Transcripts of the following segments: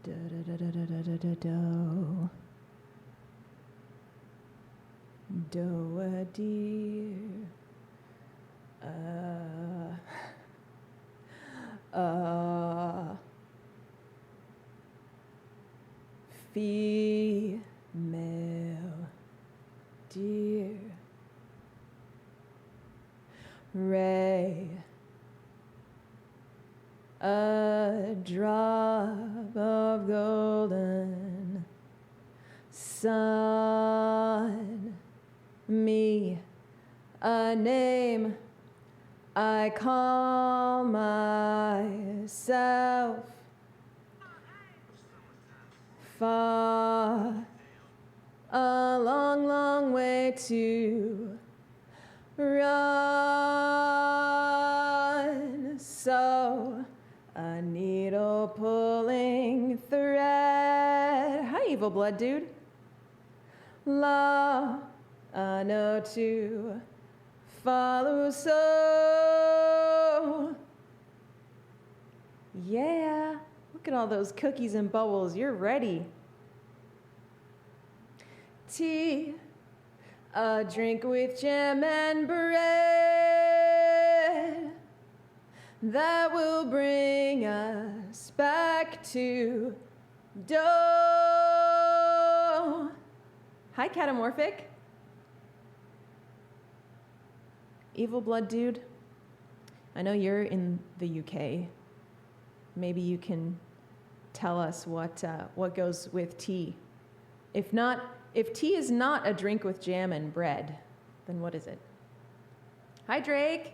Da da da da da da da do. Do a deer. Female deer. Ray. A drop of golden sun. Me, a name I call myself. Far, a long, long way to run. So, a needle pulling thread. Hi, evil blood dude. Law, I know to follow so. Yeah, look at all those cookies and bubbles. You're ready. Tea, a drink with jam and bread that will bring us back to dough. Hi, Catamorphic. Evil blood dude, I know you're in the UK. Maybe you can tell us what goes with tea. If tea is not a drink with jam and bread, then what is it? Hi, Drake.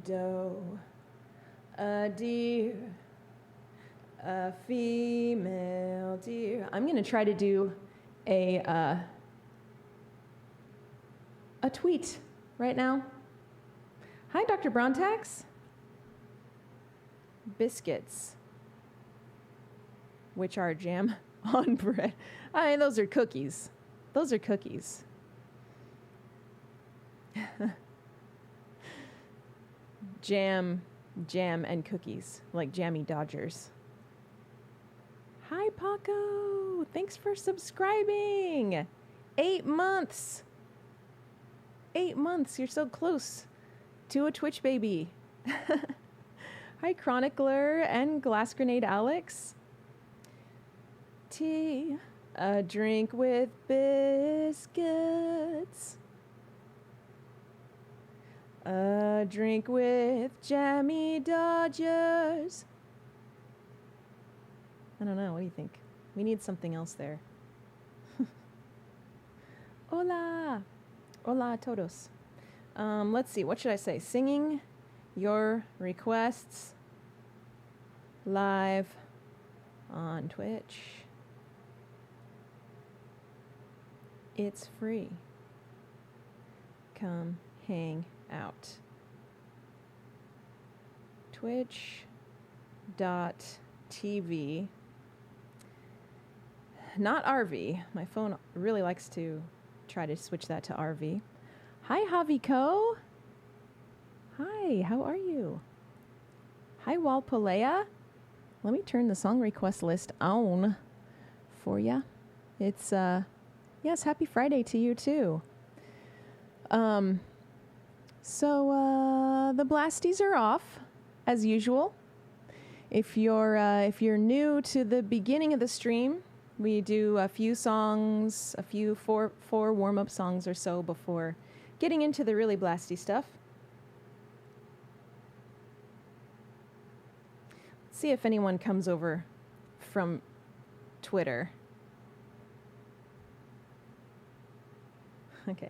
Doe, a deer, a female deer. I'm gonna try to do a tweet right now. Hi, Dr. Brontax. Biscuits, which are jam on bread. I mean, those are cookies. Those are cookies. Jam, and cookies, like Jammy Dodgers. Hi, Paco. Thanks for subscribing. 8 months. 8 months. You're so close to a Twitch baby. Hi, Chronicler and Glass Grenade Alex. Tea, a drink with biscuits. A drink with Jammy Dodgers. I don't know. What do you think? We need something else there. Hola. Hola a todos. Let's see. What should I say? Singing your requests live on Twitch. It's free. Come hang out. Twitch.tv. Not RV. My phone really likes to try to switch that to RV. Hi, Javi Co. Hi, how are you? Hi, Walpolea. Let me turn the song request list on for ya. It's, yes, happy Friday to you too. So the Blasties are off, as usual. If you're new to the beginning of the stream, we do a few songs, four warm-up songs or so before getting into the really blasty stuff. Let's see if anyone comes over from Twitter. Okay.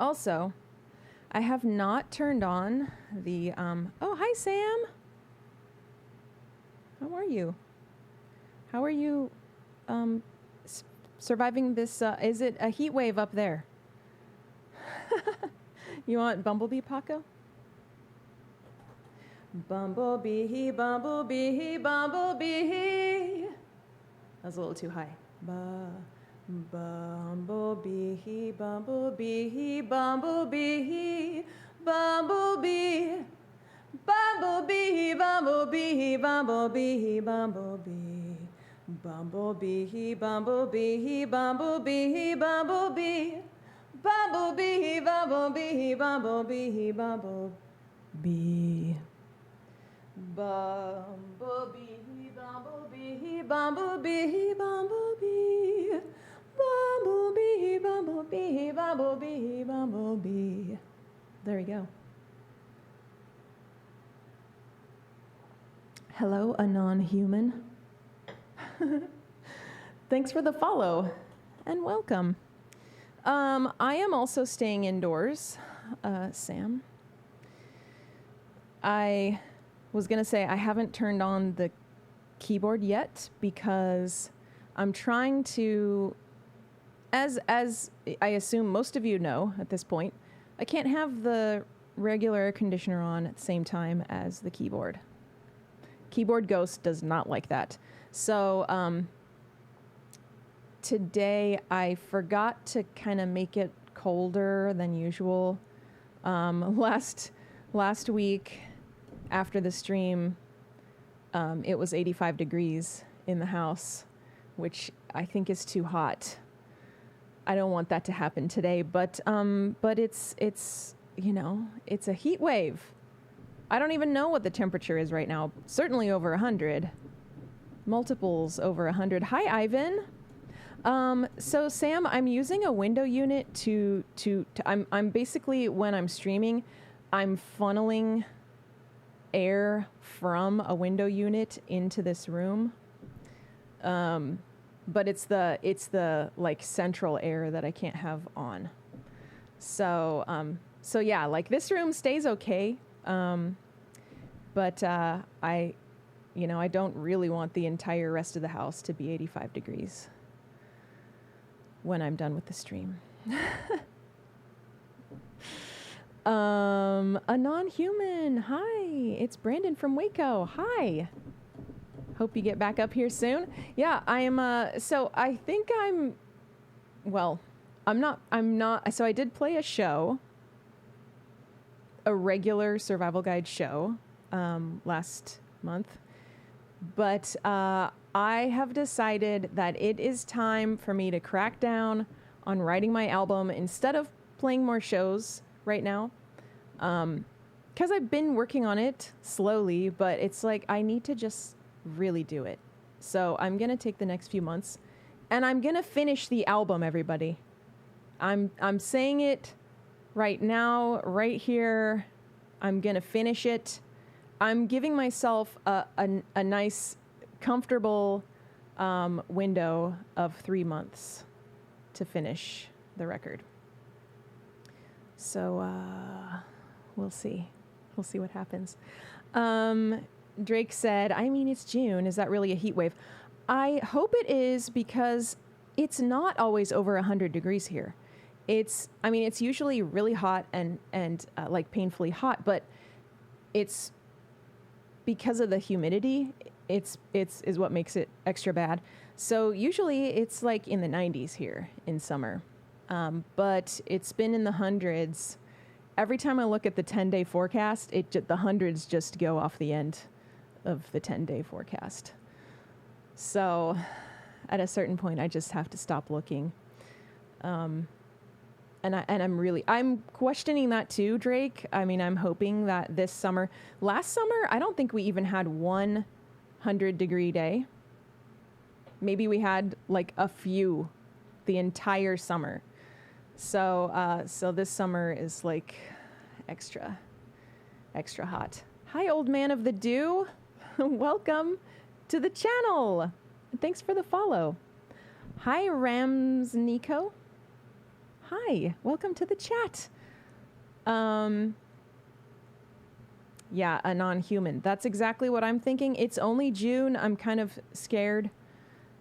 Also, I have not turned on the, oh, hi, Sam. How are you? How are you surviving this? Is it a heat wave up there? You want Bumblebee, Paco? Bumblebee, bumblebee, bumblebee. That was a little too high. Bumblebee, bumblebee, bumblebee, bumblebee, bumblebee. Bumblebee, bumblebee, bumblebee. Bumblebee, bumblebee, bumblebee, bumblebee. Bumblebee, bumblebee, bumblebee, bumblebee. Bumblebee, bumblebee, bumblebee, bumblebee. Bumblebee, bumblebee, bumblebee, bumblebee. There we go. Hello, a non-human. Thanks for the follow and welcome. I am also staying indoors, Sam. I was going to say I haven't turned on the keyboard yet because I'm trying to, as I assume most of you know at this point, I can't have the regular air conditioner on at the same time as the keyboard. Keyboard Ghost does not like that. So today I forgot to kind of make it colder than usual. Last week after the stream, it was 85 degrees in the house, which I think is too hot. I don't want that to happen today, but it's you know, it's a heat wave. I don't even know what the temperature is right now. Certainly over 100. Multiples over 100. Hi, Ivan. So Sam, I'm using a window unit to I'm basically, when I'm streaming, I'm funneling air from a window unit into this room. But it's the like central air that I can't have on. So yeah, like this room stays okay. But I don't really want the entire rest of the house to be 85 degrees when I'm done with the stream. A non-human. Hi, it's Brandon from Waco. Hi. Hope you get back up here soon. Yeah, I'm so I think I'm not so I did play a show, a regular survival guide show, last month. But I have decided that it is time for me to crack down on writing my album instead of playing more shows right now. Because I've been working on it slowly, but it's like I need to just really do it. So I'm going to take the next few months and I'm going to finish the album, everybody. I'm saying it right now, right here. I'm going to finish it. I'm giving myself a nice, comfortable window of 3 months to finish the record. So we'll see. We'll see what happens. Drake said, I mean, it's June. Is that really a heat wave? I hope it is, because it's not always over 100 degrees here. It's usually really hot and like painfully hot, but it's because of the humidity, is what makes it extra bad. So usually it's like in the 90s here in summer. But it's been in the hundreds. Every time I look at the 10-day forecast, the hundreds just go off the end of the 10-day forecast. So at a certain point, I just have to stop looking. And I'm questioning that too, Drake. I mean, I'm hoping that this summer, last summer, I don't think we even had 100-degree day. Maybe we had like a few the entire summer. So this summer is like extra hot. Hi, old man of the dew. Welcome to the channel. Thanks for the follow. Hi, Rams Nico. Hi, welcome to the chat. Yeah, a non-human. That's exactly what I'm thinking. It's only June. I'm kind of scared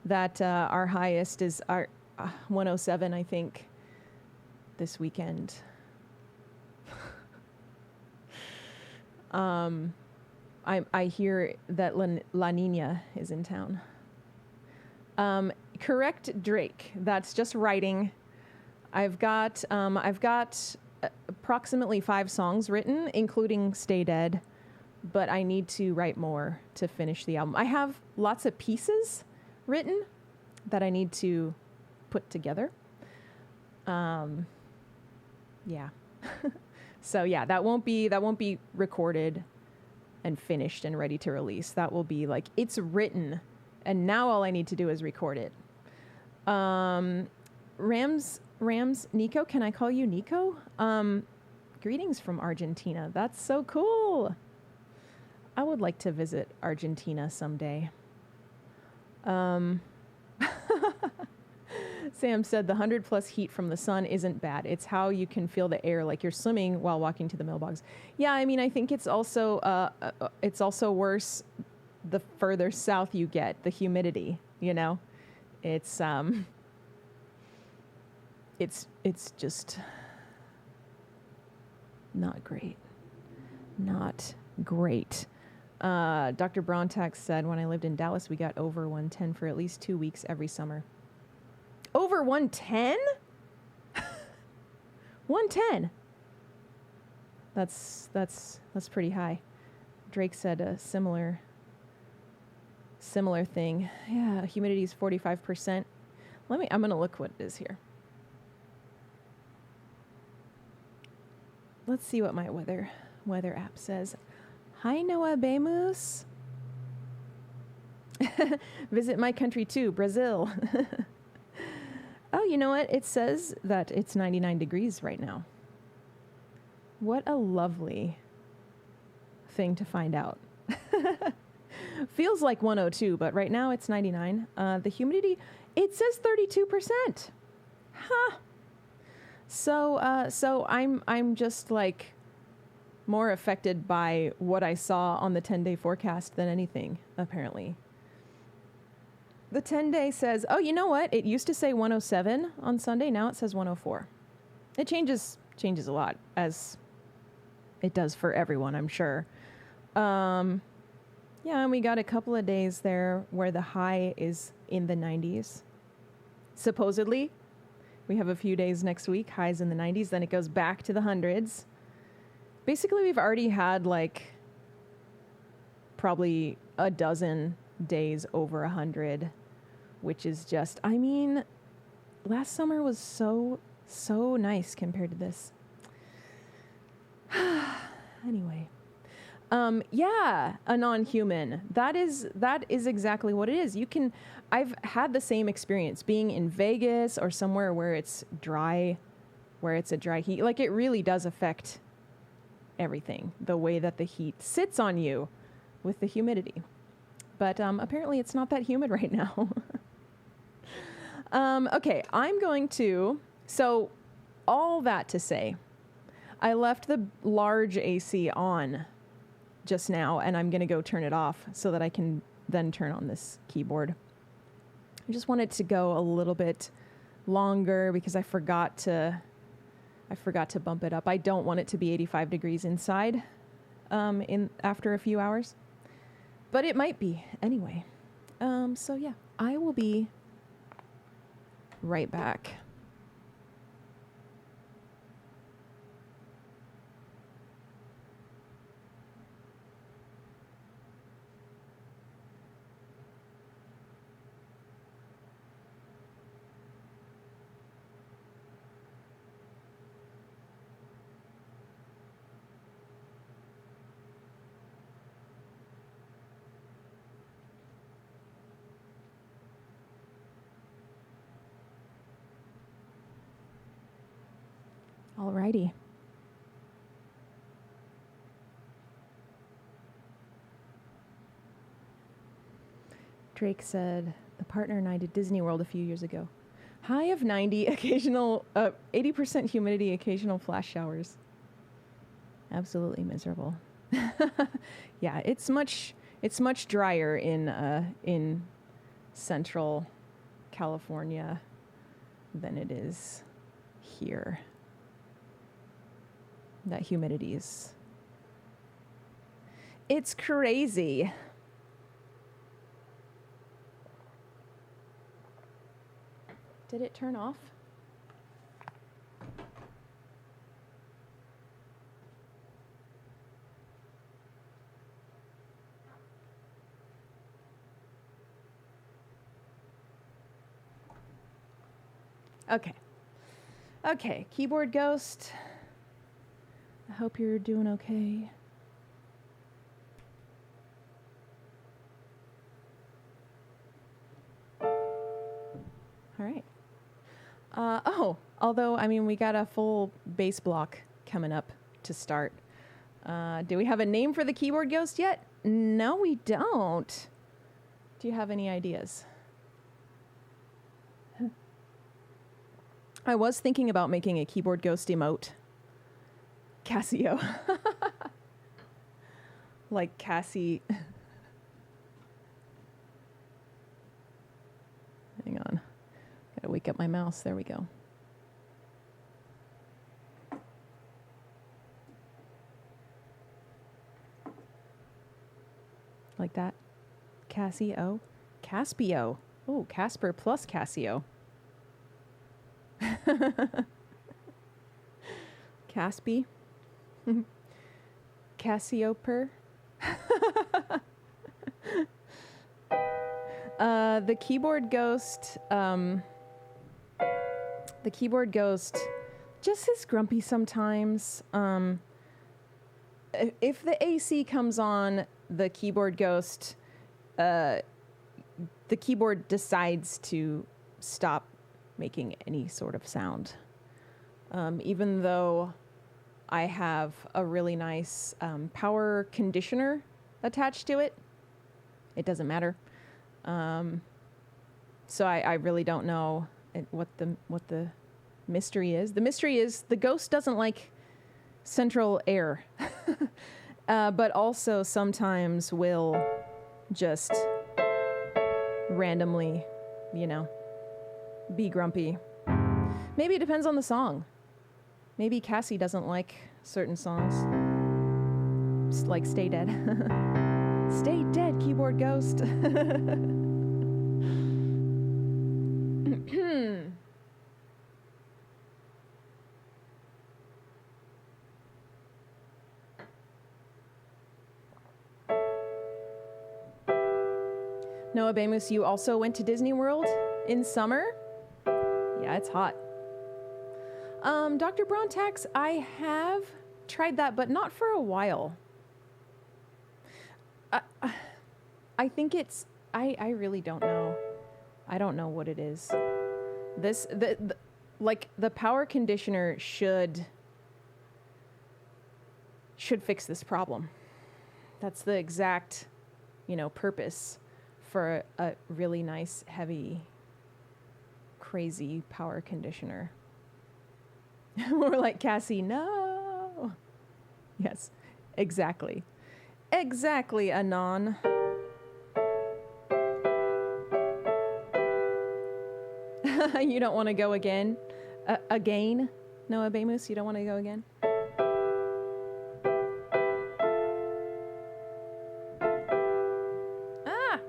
that our highest is our 107, I think, this weekend. I hear that La Nina is in town. Correct, Drake. That's just writing. I've got approximately 5 songs written, including Stay Dead. but I need to write more to finish the album. I have lots of pieces written that I need to put together. Yeah. So yeah, that won't be recorded and finished and ready to release. That will be like, it's written and now all I need to do is record it. Rams, Nico, can I call you Nico? Greetings from Argentina. That's so cool. I would like to visit Argentina someday. Sam said the 100+ heat from the sun isn't bad. It's how you can feel the air like you're swimming while walking to the mailbox. Yeah, I mean, I think it's also worse the further south you get, the humidity, you know? It's just not great. Not great. Dr. Brontak said, when I lived in Dallas, we got over 110 for at least 2 weeks every summer. Over 110? 110. That's pretty high. Drake said a similar thing. Yeah, humidity is 45%. I'm going to look what it is here. Let's see what my weather app says. Hi, Noah Bemus. Visit my country too, Brazil. Oh, you know what? It says that it's 99 degrees right now. What a lovely thing to find out. Feels like 102, but right now it's 99. The humidity, it says 32%. Huh. So I'm just like more affected by what I saw on the 10-day forecast than anything, apparently. The 10-day says, oh, you know what? It used to say 107 on Sunday. Now it says 104. It changes a lot, as it does for everyone, I'm sure. Yeah, and we got a couple of days there where the high is in the 90s. Supposedly, we have a few days next week, highs in the 90s. Then it goes back to the hundreds. Basically, we've already had like probably a dozen days over 100, which is just, I mean, last summer was so nice compared to this. Anyway, yeah, a non-human. That is exactly what it is. I've had the same experience being in Vegas or somewhere where it's dry, where it's a dry heat. Like, it really does affect everything, the way that the heat sits on you with the humidity. But apparently it's not that humid right now. Okay, so all that to say, I left the large AC on just now, and I'm going to go turn it off so that I can then turn on this keyboard. I just wanted to go a little bit longer because I forgot to bump it up. I don't want it to be 85 degrees inside after a few hours. But it might be anyway. So yeah, I will be right back. Alrighty. Drake said, the partner and I did Disney World a few years ago. High of 90, occasional, 80% humidity, occasional flash showers. Absolutely miserable. Yeah, it's much drier in Central California than it is here. That humidity is... It's crazy. Did it turn off? Okay. Okay, keyboard ghost. I hope you're doing okay. All right. Although, I mean, we got a full bass block coming up to start. Do we have a name for the keyboard ghost yet? No, we don't. Do you have any ideas? I was thinking about making a keyboard ghost emote. Casio. Like Cassie. Hang on. Gotta wake up my mouse. There we go. Like that. Casio. Caspio. Oh, Casper plus Casio. Caspi. Cassioper. The keyboard ghost. The keyboard ghost just is grumpy sometimes. If the AC comes on, the keyboard ghost, the keyboard decides to stop making any sort of sound. Even though I have a really nice power conditioner attached to it, it doesn't matter. So I really don't know what the mystery is. The mystery is the ghost doesn't like central air, but also sometimes will just randomly, be grumpy. Maybe it depends on the song. Maybe Cassie doesn't like certain songs. Just like Stay Dead. Stay dead, keyboard ghost. Noah Bamus, you also went to Disney World in summer? Yeah, it's hot. Dr. Brontax, I have tried that, but not for a while. I think it's... I really don't know. I don't know what it is. The power conditioner should fix this problem. That's the exact, purpose for a really nice, heavy, crazy power conditioner. More like Cassie, no. Yes, exactly. Exactly, Anon. You don't want to go again? Again? Noah Bamus, you don't want to go again? Ah!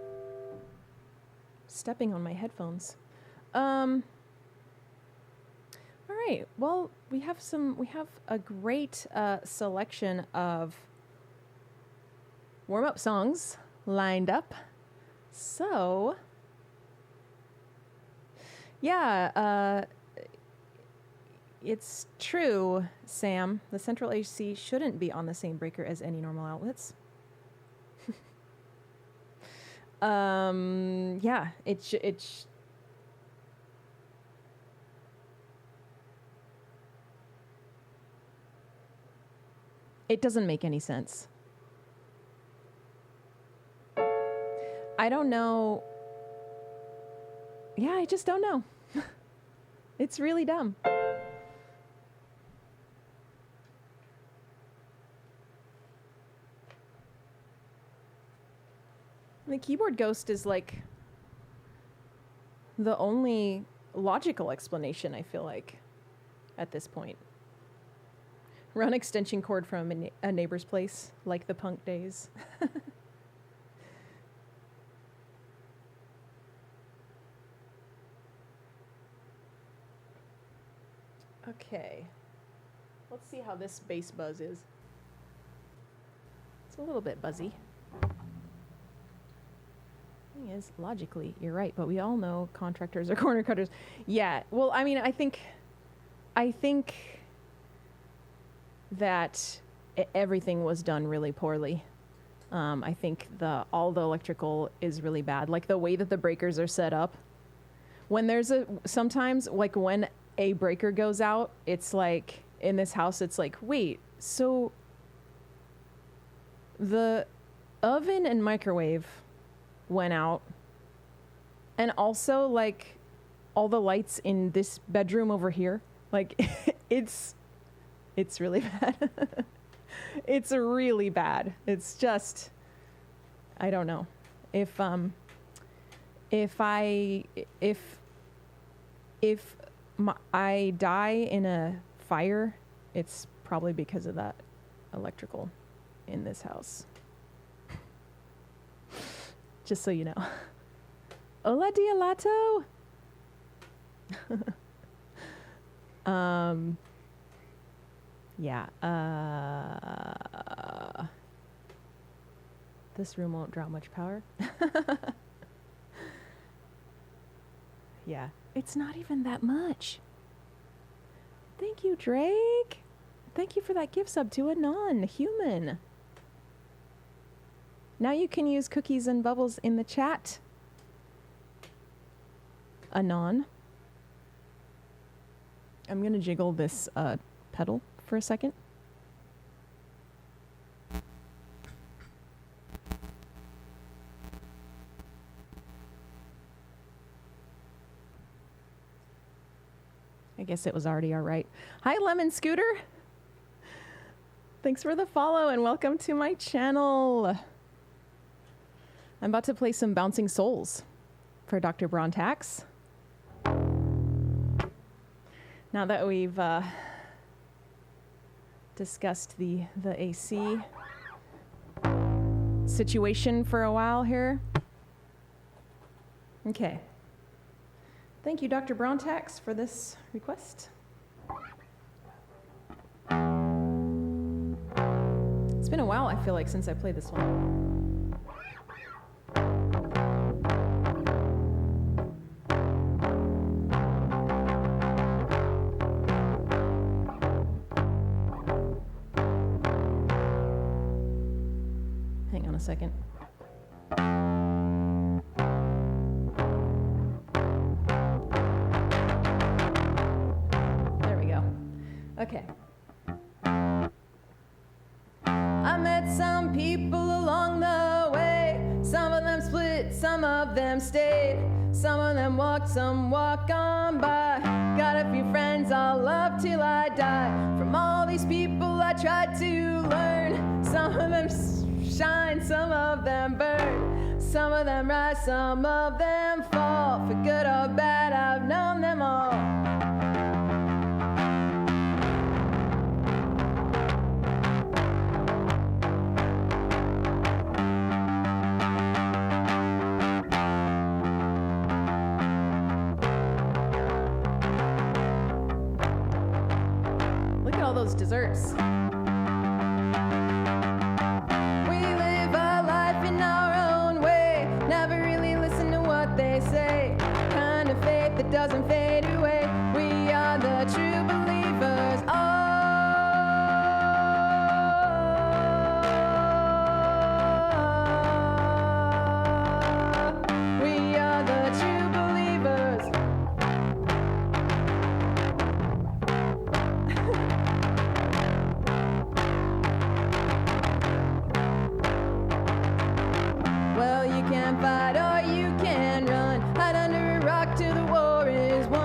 Stepping on my headphones. All right. Well, we have a great selection of warm-up songs lined up. So, yeah, it's true, Sam. The central AC shouldn't be on the same breaker as any normal outlets. Yeah, it doesn't make any sense. I don't know. Yeah, I just don't know. It's really dumb. The keyboard ghost is like the only logical explanation, I feel like, at this point. Run extension cord from a neighbor's place, like the punk days. Okay. Let's see how this bass buzz is. It's a little bit buzzy. Thing is, logically, you're right, but we all know contractors are corner cutters. Yeah. Well, I mean, I think that everything was done really poorly. I think all the electrical is really bad. Like the way that the breakers are set up. When sometimes like when a breaker goes out, it's like in this house, it's like, wait, so the oven and microwave went out, and also like all the lights in this bedroom over here, like it's really bad. It's really bad. It's just, I don't know. If I die in a fire, it's probably because of that electrical in this house. Just so you know. Hola, Dialato! Yeah. This room won't draw much power. Yeah. It's not even that much. Thank you, Drake. Thank you for that gift sub to a non-human. Now you can use cookies and bubbles in the chat. Anon. I'm going to jiggle this pedal for a second. I guess it was already all right. Hi, Lemon Scooter. Thanks for the follow and welcome to my channel. I'm about to play some Bouncing Souls for Dr. Brontax. Now that we've discussed the AC situation for a while here. Okay. Thank you, Dr. Brontax, for this request. It's been a while, I feel like, since I played this one. Hang on a second. Okay. I met some people along the way. Some of them split, some of them stayed. Some of them walked, some walk on by. Got a few friends I'll love till I die. From all these people I tried to learn. Some of them shine, some of them burn. Some of them rise, some of them fall. For good or bad, I've known them all. Those desserts. We live our life in our own way, never really listen to what they say. Kind of faith that doesn't fade away. We are the true believers. We are the true believers. Well, you can fight or you can run. Hide under a rock till the war is won.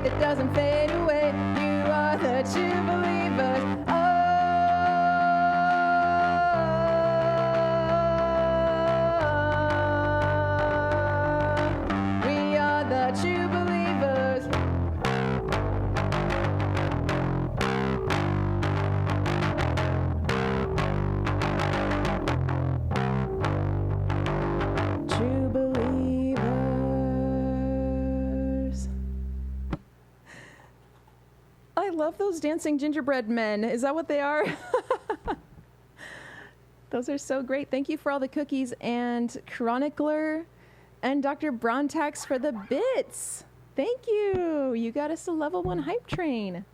it doesn't fade away. You are the true believers. We are the true believers. True believers. I love those dancing gingerbread men. Is that what they are? Those are so great. Thank you for all the cookies, and Chronicler and Dr. Brontax for the bits. Thank you. You got us a level 1 hype train.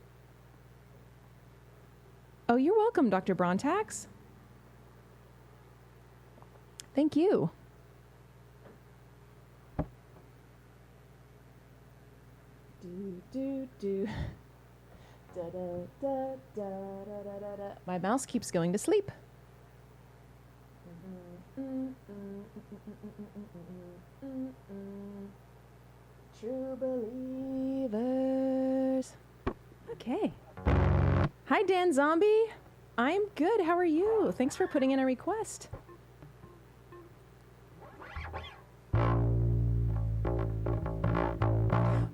Oh, you're welcome, Dr. Brontax. Thank you. Do. Da, da, da, da, da, da, da. My mouse keeps going to sleep. True believers. Okay. Hi, Dan Zombie. I'm good. How are you? Thanks for putting in a request.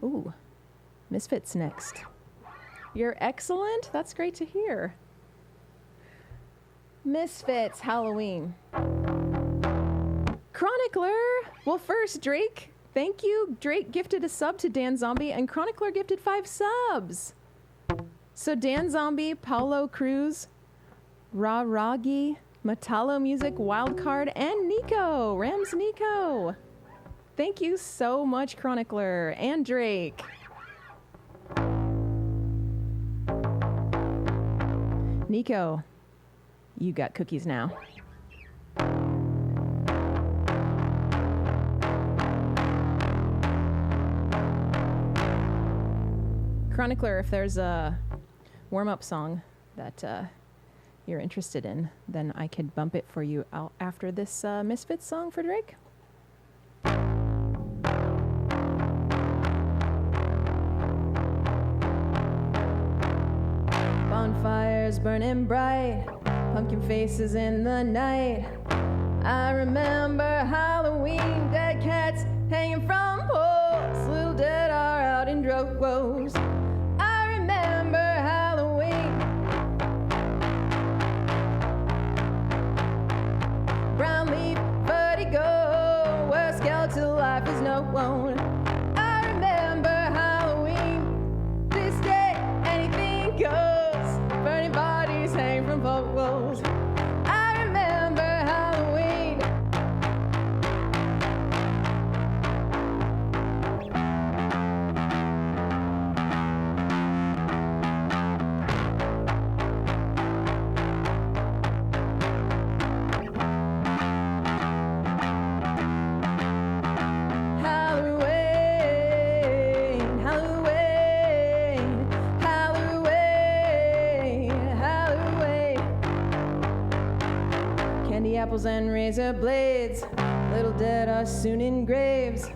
Ooh, Misfits next. You're excellent. That's great to hear. Misfits, Halloween. Chronicler. Well, first, Drake. Thank you. Drake gifted a sub to Dan Zombie, and Chronicler gifted 5 subs. So Dan Zombie, Paulo Cruz, Ragi, Metallo Music, Wildcard, and Nico. Rams Nico. Thank you so much, Chronicler and Drake. Nico, you got cookies now. Chronicler, if there's a warm-up song that you're interested in, then I could bump it for you out after this Misfits song for Drake. Bonfires burning bright, pumpkin faces in the night. I remember Halloween, dead cats hanging from poles, little dead are out in droves. I remember Halloween. Brown leaf vertigo, where skeletal life is known. I remember Halloween, this day anything goes, burning bodies hang from poles. I remember Halloween. Halloween, Halloween, Halloween, Halloween. Candy apples and razor blades, little dead are soon in graves.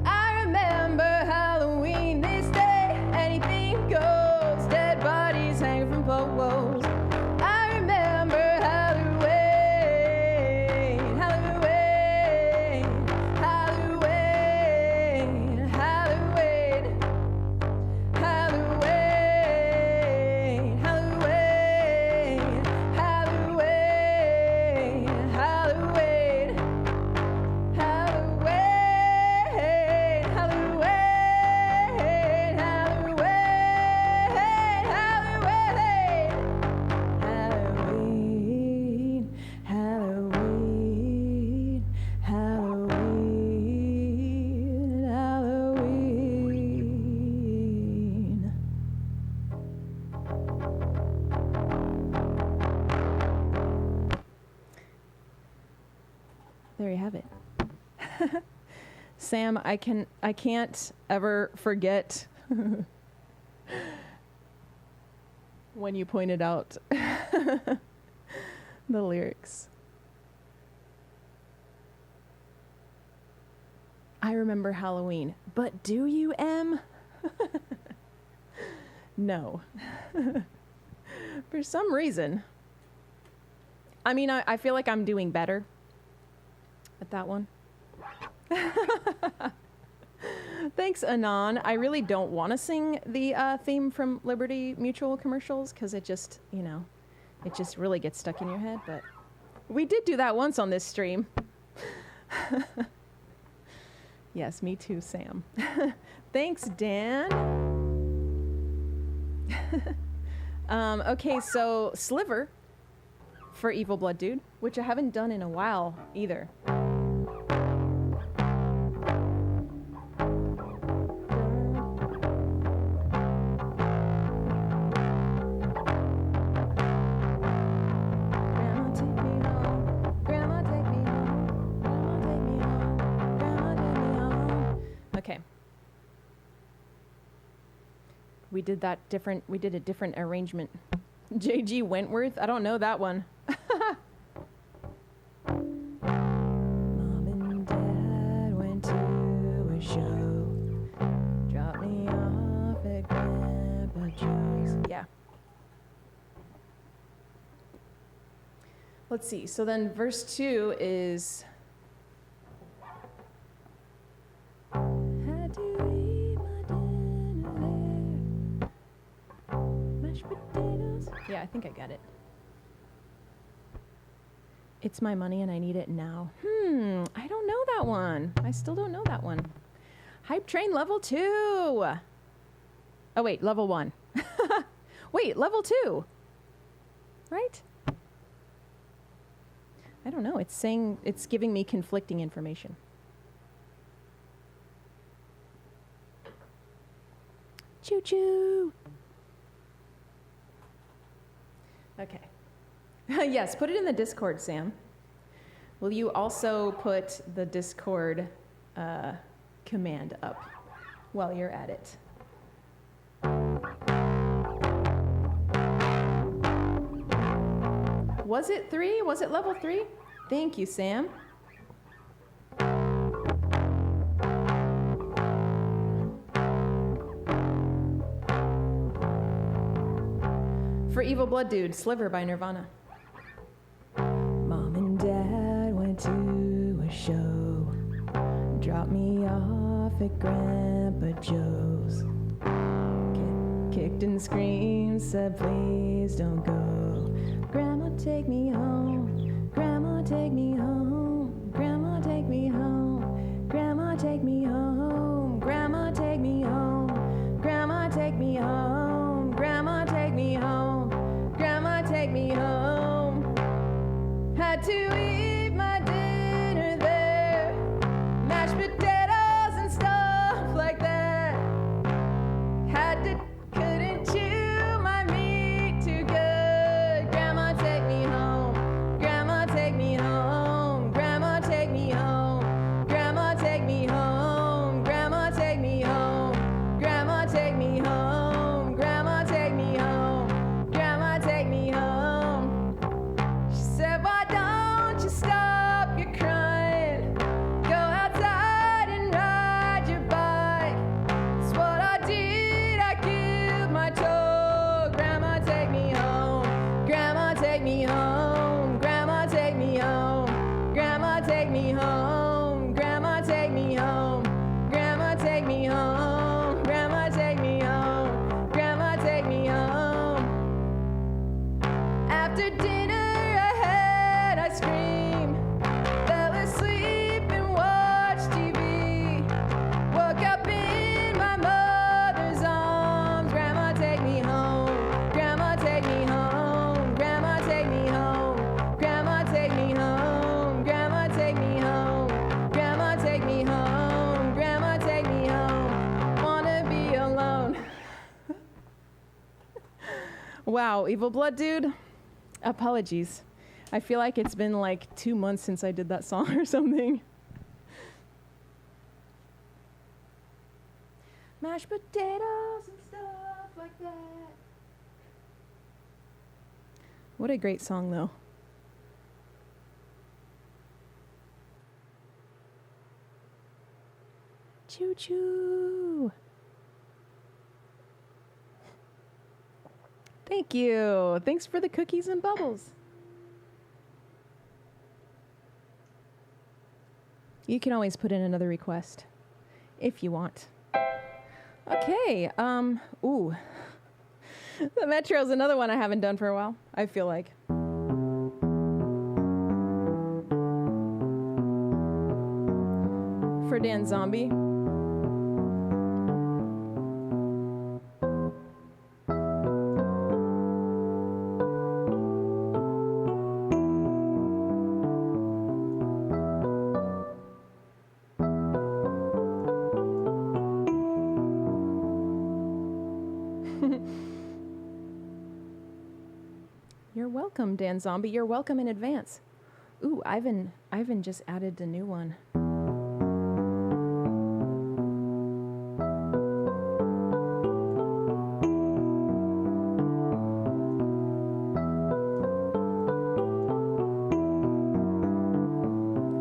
I remember Halloween, this day anything goes, dead bodies hang from poles. I remember Halloween, Halloween, Halloween, Halloween, Halloween, Halloween, Halloween, Halloween, Halloween, Halloween, Halloween, Halloween, Halloween, Halloween. There you have it. Sam, I can't ever forget when you pointed out the lyrics. I remember Halloween, but do you, Em? No. For some reason. I mean, I feel like I'm doing better at that one. Thanks, Anon. I really don't want to sing the theme from Liberty Mutual commercials because it just, you know, it just really gets stuck in your head. But we did do that once on this stream. Yes, me too, Sam. Thanks, Dan. Okay, so Sliver for Evil Blood Dude, which I haven't done in a while either. We did that different, we did a different arrangement. J.G. Wentworth? I don't know that one. Mom and Dad went to a show. Dropped me off at Grandpa Joe's. Yeah. Let's see. So then verse 2 is... Had to eat my dinner there. Mashed potatoes. Yeah, I think I got it. It's my money and I need it now. I don't know that one. I still don't know that one. Hype Train level 2. Oh, wait, level 1. Wait, level 2. Right? I don't know. It's saying, it's giving me conflicting information. Choo choo. Okay. Yes, put it in the Discord, Sam. Will you also put the Discord command up while you're at it? Was it 3? Was it level 3? Thank you, Sam. For Evil Blood Dude, Sliver by Nirvana. Mom and Dad went to a show. Dropped me off at Grandpa Joe's. Kicked and screamed, said please don't go. Grandma, take me home. Grandma, take me home. Grandma, take me home. Grandma, take me home. Grandma, take me home. Grandma, take me home. Grandma, take me home. Grandma, take me home. Had to eat my dinner there. Mashed potatoes and stuff like that. Had to, couldn't chew my meat too good. Grandma, take me home. Grandma, take me home. Grandma, take me home. Grandma, take me home. Grandma, take me home. Grandma, take me home. Grandma, take me home. Grandma, take me home. She said, why don't you stop your crying? Go outside and ride your bike. It's what I did, I killed my toe. Grandma, take me home. Grandma, take me home. Grandma, take me home. Grandma, take me home. Grandma, take me home. Grandma, take me home. Grandma, take me home. Grandma, take me home. After dinner, I had ice cream. Fell asleep and watched TV. Woke up in my mother's arms. Grandma, take me home. Grandma, take me home. Grandma, take me home. Grandma, take me home. Grandma, take me home. Grandma, take me home. Grandma, take me home. Wanna be alone. Wow, Evil Blood Dude. Apologies. I feel like it's been like 2 months since I did that song or something. Mashed potatoes and stuff like that. What a great song, though. Choo choo. Thank you. Thanks for the cookies and bubbles. You can always put in another request if you want. Okay. Ooh. The Metro's another one I haven't done for a while, I feel like. For Dan Zombie. You're welcome, Dan Zombie. You're welcome in advance. Ooh, Ivan just added a new one.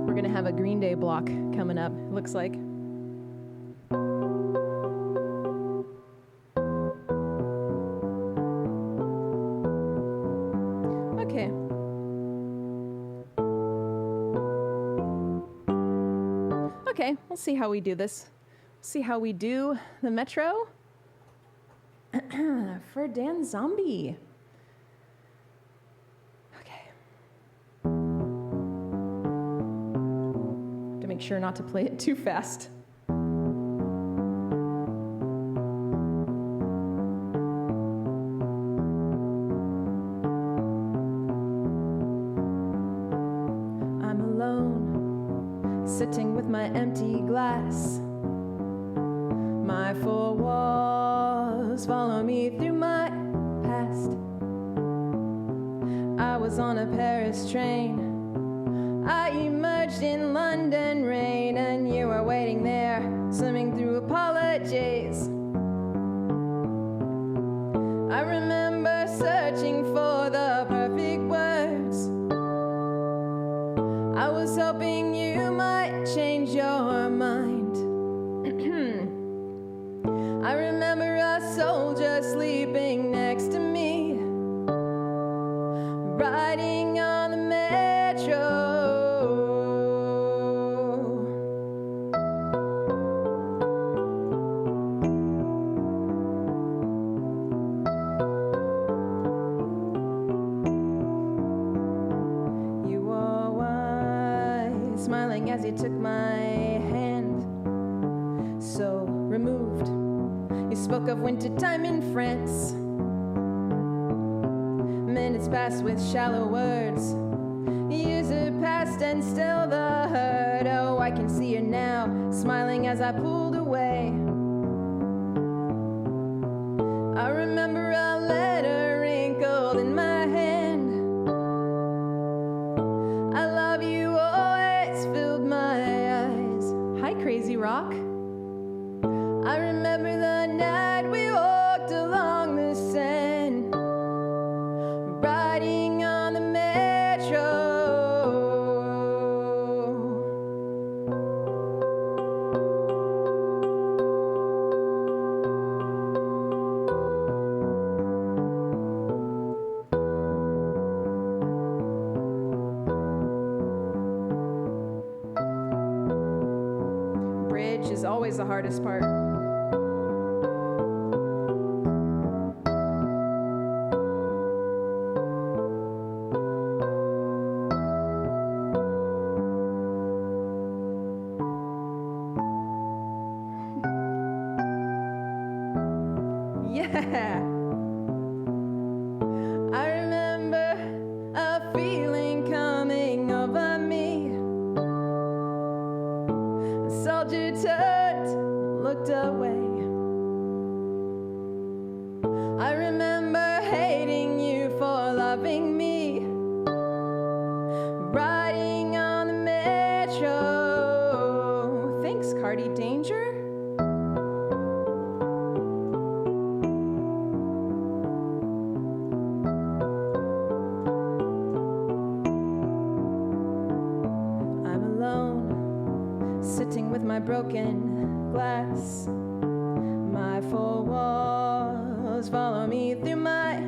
We're gonna have a Green Day block coming up, looks like. Okay, we'll see how we do this. See how we do the Metro for Dan Zombie. Okay. To make sure not to play it too fast. Sitting with my empty glass, my four walls follow me through my past. I was on a Paris train, I emerged in London rain, and you were waiting there, swimming through apologies. I remember searching for the perfect words. I was hoping you might change your mind. I remember a soldier sleeping next to me, riding on the metro. Smiling as you took my hand, so removed. You spoke of wintertime in France. Minutes passed with shallow words. Years have passed and still the hurt. Oh, I can see you now, smiling as I pulled away. I remember a letter wrinkled in my hand. I love you, filled my eyes. Hi, Crazy Rock. I remember the night we walked along the Seine, riding on the metro. Is always the hardest part. Yeah. I remember a feeling coming over me. A soldier turned, looked away. I remember hating you for loving me, riding on the metro. Thanks, Cardi Danger. I'm alone, sitting with my broken glass. My four walls follow me through my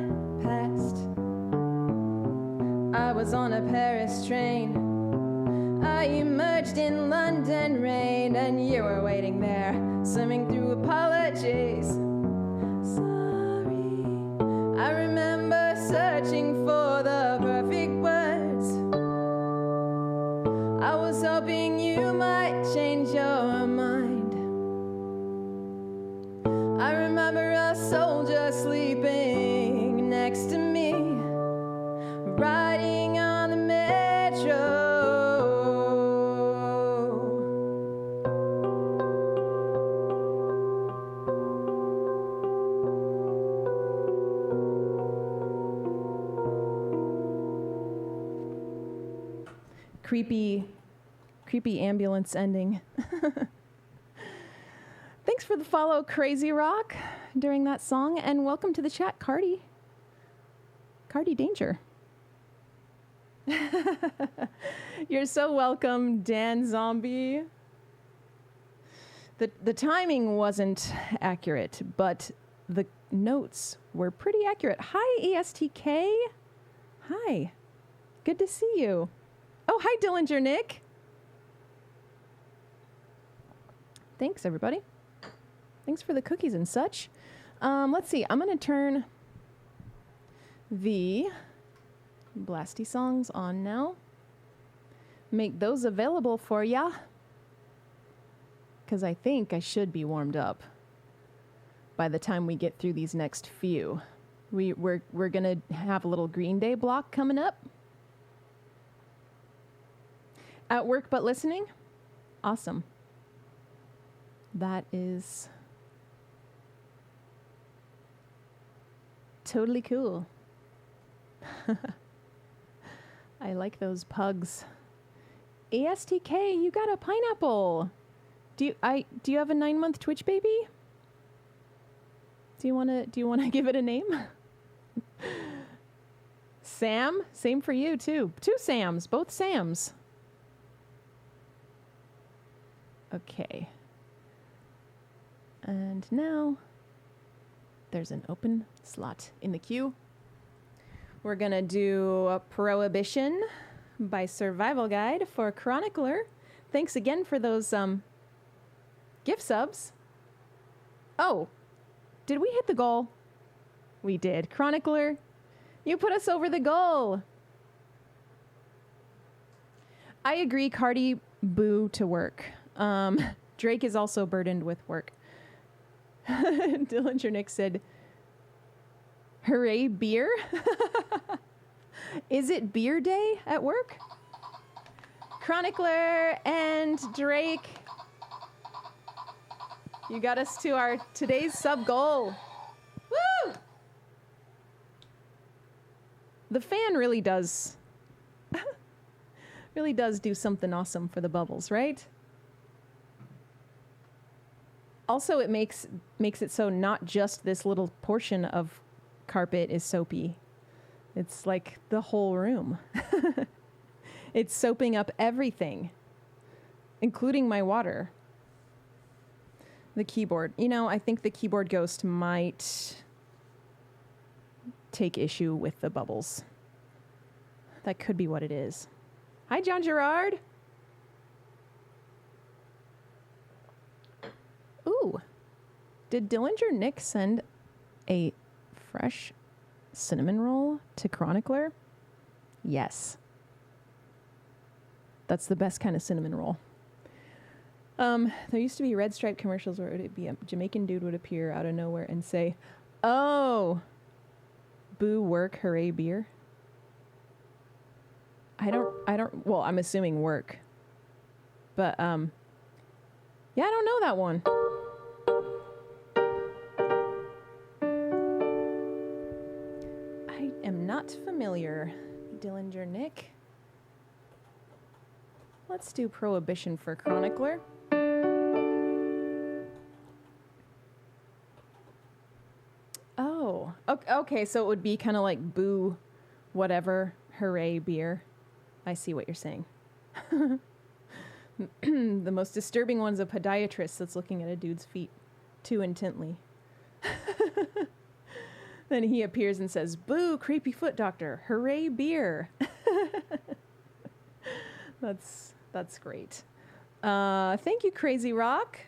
I was on a Paris train. I emerged in London rain, and you were waiting there, swimming through apologies. Sorry, I remember searching for the perfect words. I was hoping you might change your mind. I remember a soldier sleeping next to me, riding on the metro. Creepy ambulance ending. Thanks for the follow, Crazy Rock, during that song, and welcome to the chat, Cardi Danger. You're so welcome, Dan Zombie. The timing wasn't accurate, but the notes were pretty accurate. Hi, ESTK. Hi. Good to see you. Oh, hi, Dillinger Nick. Thanks, everybody. Thanks for the cookies and such. Let's see. I'm going to turn the Blasty songs on now. Make those available for ya. Because I think I should be warmed up by the time we get through these next few. We're going to have a little Green Day block coming up. At work but listening? Awesome. That is totally cool. I like those pugs. ASTK, you got a pineapple. Do you have a 9-month Twitch baby? Do you wanna give it a name? Sam, same for you too. Two Sams, both Sams. Okay. And now there's an open slot in the queue. We're gonna do a Prohibition by Survival Guide for Chronicler. Thanks again for those gift subs. Oh, did we hit the goal? We did. Chronicler, you put us over the goal. I agree, Cardi, boo to work. Drake is also burdened with work. Dillinger Nick said, hooray, beer? Is it beer day at work? Chronicler and Drake, you got us to our today's sub goal. Woo! The fan really does do something awesome for the bubbles, right? Also, it makes it so not just this little portion of carpet is soapy. It's like the whole room. It's soaping up everything, including my water. The keyboard. You know, I think the keyboard ghost might take issue with the bubbles. That could be what it is. Hi, John Gerard. Ooh, did Dillinger Nick send a fresh cinnamon roll to Chronicler? Yes. That's the best kind of cinnamon roll. There used to be Red Stripe commercials where it would be a Jamaican dude would appear out of nowhere and say, "Oh, boo work, hooray beer." I don't, well, I'm assuming work. But, yeah, I don't know that one. I am not familiar, Dillinger Nick. Let's do Prohibition for Chronicler. Oh, okay, so it would be kind of like boo, whatever, hooray, beer. I see what you're saying. The most disturbing one's a podiatrist that's looking at a dude's feet too intently. Then he appears and says, "Boo, creepy foot doctor, hooray, beer." That's great. Thank you, Crazy Rock.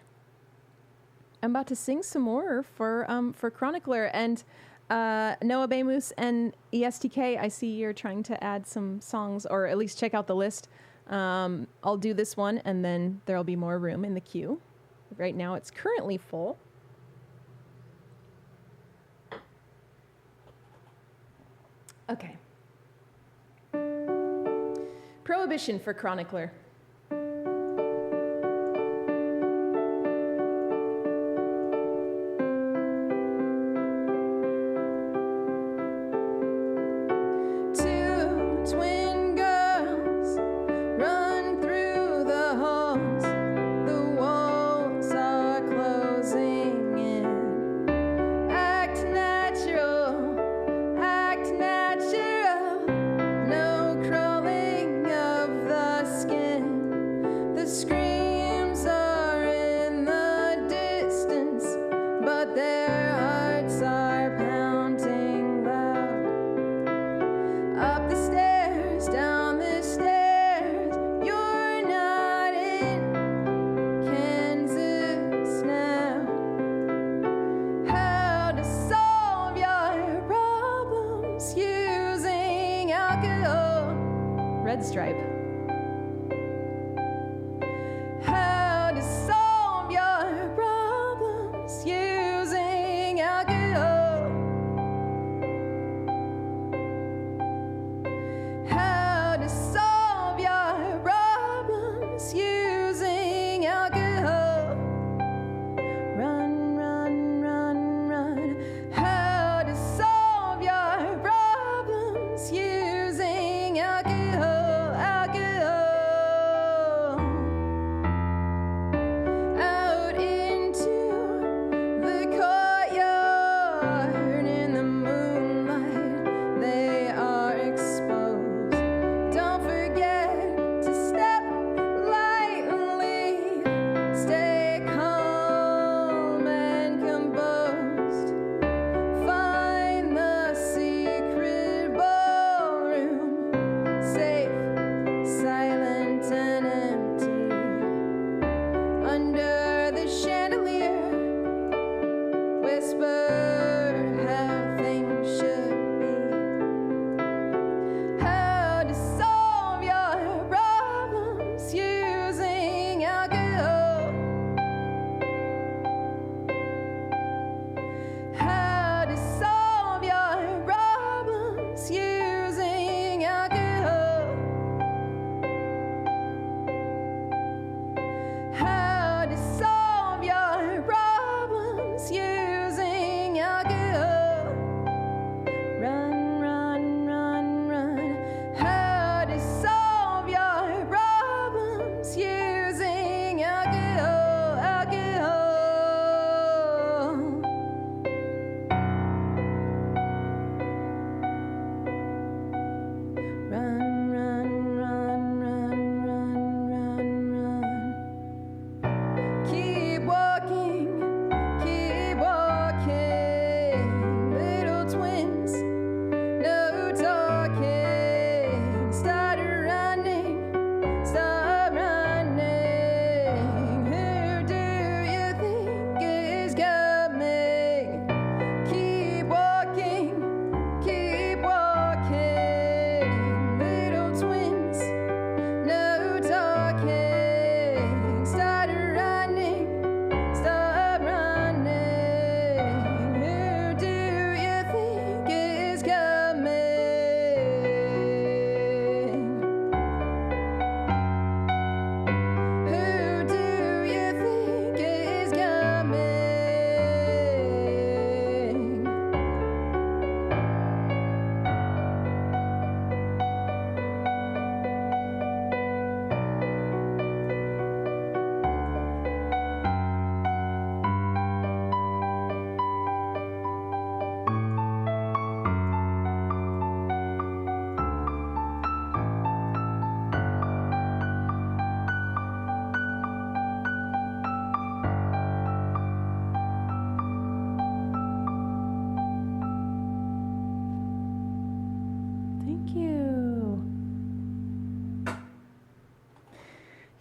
I'm about to sing some more for Chronicler and Noah Bamus and ESTK. I see you're trying to add some songs, or at least check out the list. I'll do this one, and then there'll be more room in the queue. Right now, it's currently full. Okay. Prohibition for Chronicler. Red Stripe. How to solve your problems using alcohol. How to solve your problems using alcohol. Run, run, run, run. How to solve your problems using alcohol. How to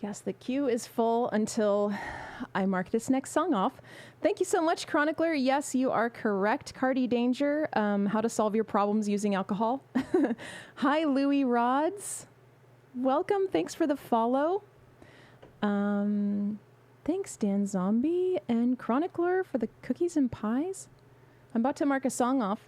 Yes, the queue is full until I mark this next song off. Thank you so much, Chronicler. Yes, you are correct. Cardi Danger, how to solve your problems using alcohol. Hi, Louis Rods. Welcome. Thanks for the follow. Thanks, Dan Zombie and Chronicler for the cookies and pies. I'm about to mark a song off.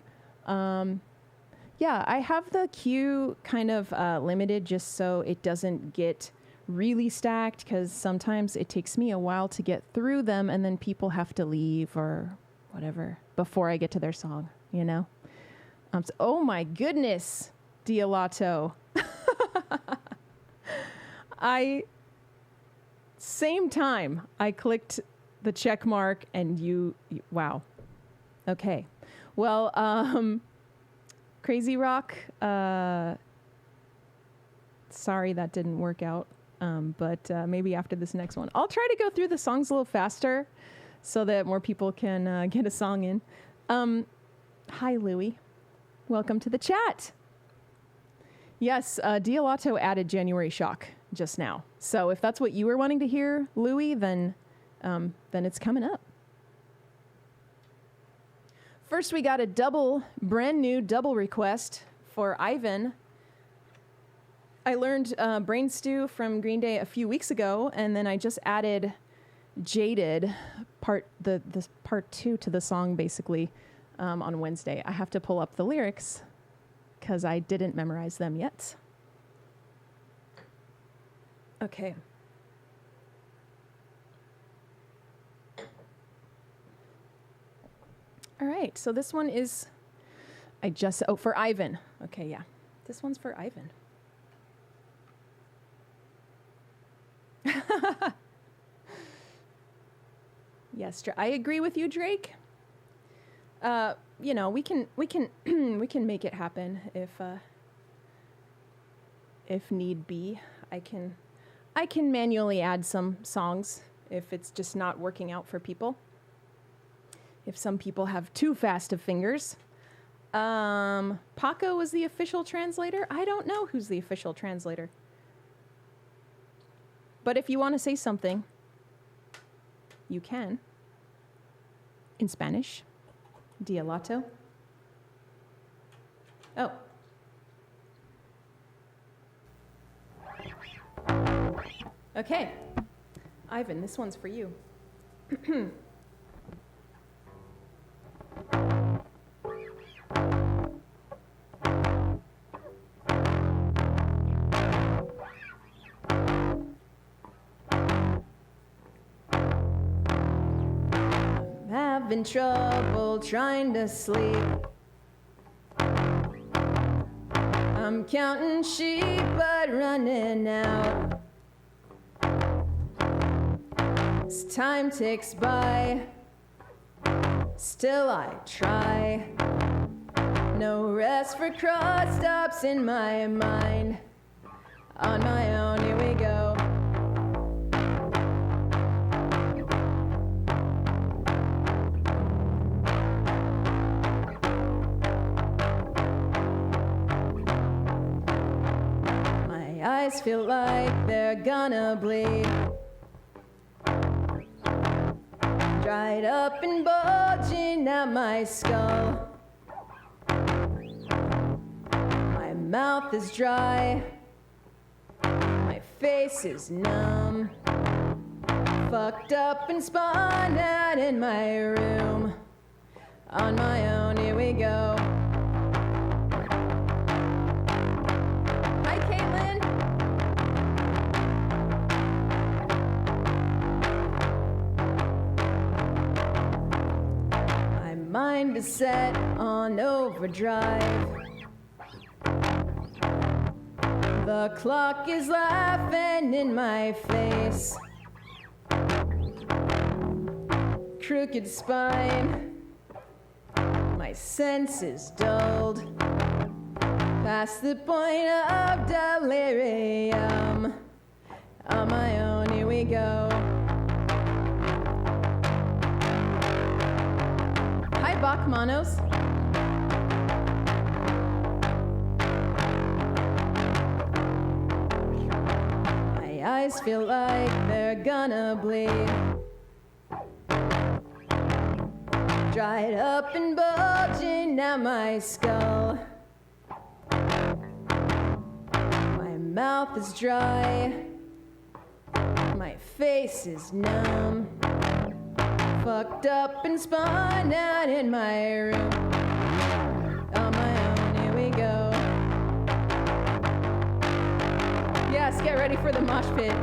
Yeah, I have the queue kind of limited just so it doesn't get really stacked, because sometimes it takes me a while to get through them and then people have to leave or whatever before I get to their song, you know? Oh my goodness, Dialato. Same time I clicked the check mark and you wow. Okay. Well, Crazy Rock, sorry that didn't work out. But maybe after this next one. I'll try to go through the songs a little faster so that more people can get a song in. Hi, Louie. Welcome to the chat. Yes, Dialato added January Shock just now. So if that's what you were wanting to hear, Louie, then it's coming up. First, we got a brand new double request for Ivan. I learned Brain Stew from Green Day a few weeks ago, and then I just added Jaded, part 2 to the song, basically, on Wednesday. I have to pull up the lyrics because I didn't memorize them yet. Okay. All right, so this one is, for Ivan. Okay, yeah. This one's for Ivan. Yes, I agree with you, Drake. You know, we can we can make it happen if need be. I can manually add some songs if it's just not working out for people. If some people have too fast of fingers. Paco was the official translator. I don't know who's the official translator. But if you want to say something, you can. In Spanish. Dialato. Oh. Okay. Ivan, this one's for you. Having trouble trying to sleep. I'm counting sheep but running out. As time ticks by, still I try. No rest for cross stops in my mind. On my own, here we go. Eyes feel like they're gonna bleed. Dried up and bulging out my skull. My mouth is dry. My face is numb. Fucked up and spun out in my room. On my own, here we go. Mind is set on overdrive. The clock is laughing in my face. Crooked spine. My senses dulled. Past the point of delirium. On my own, here we go. Bachmanos. My eyes feel like they're gonna bleed. Dried up and bulging at my skull. My mouth is dry. My face is numb. Fucked up and spun out in my room. On my own, here we go. Yes, get ready for the mosh pit.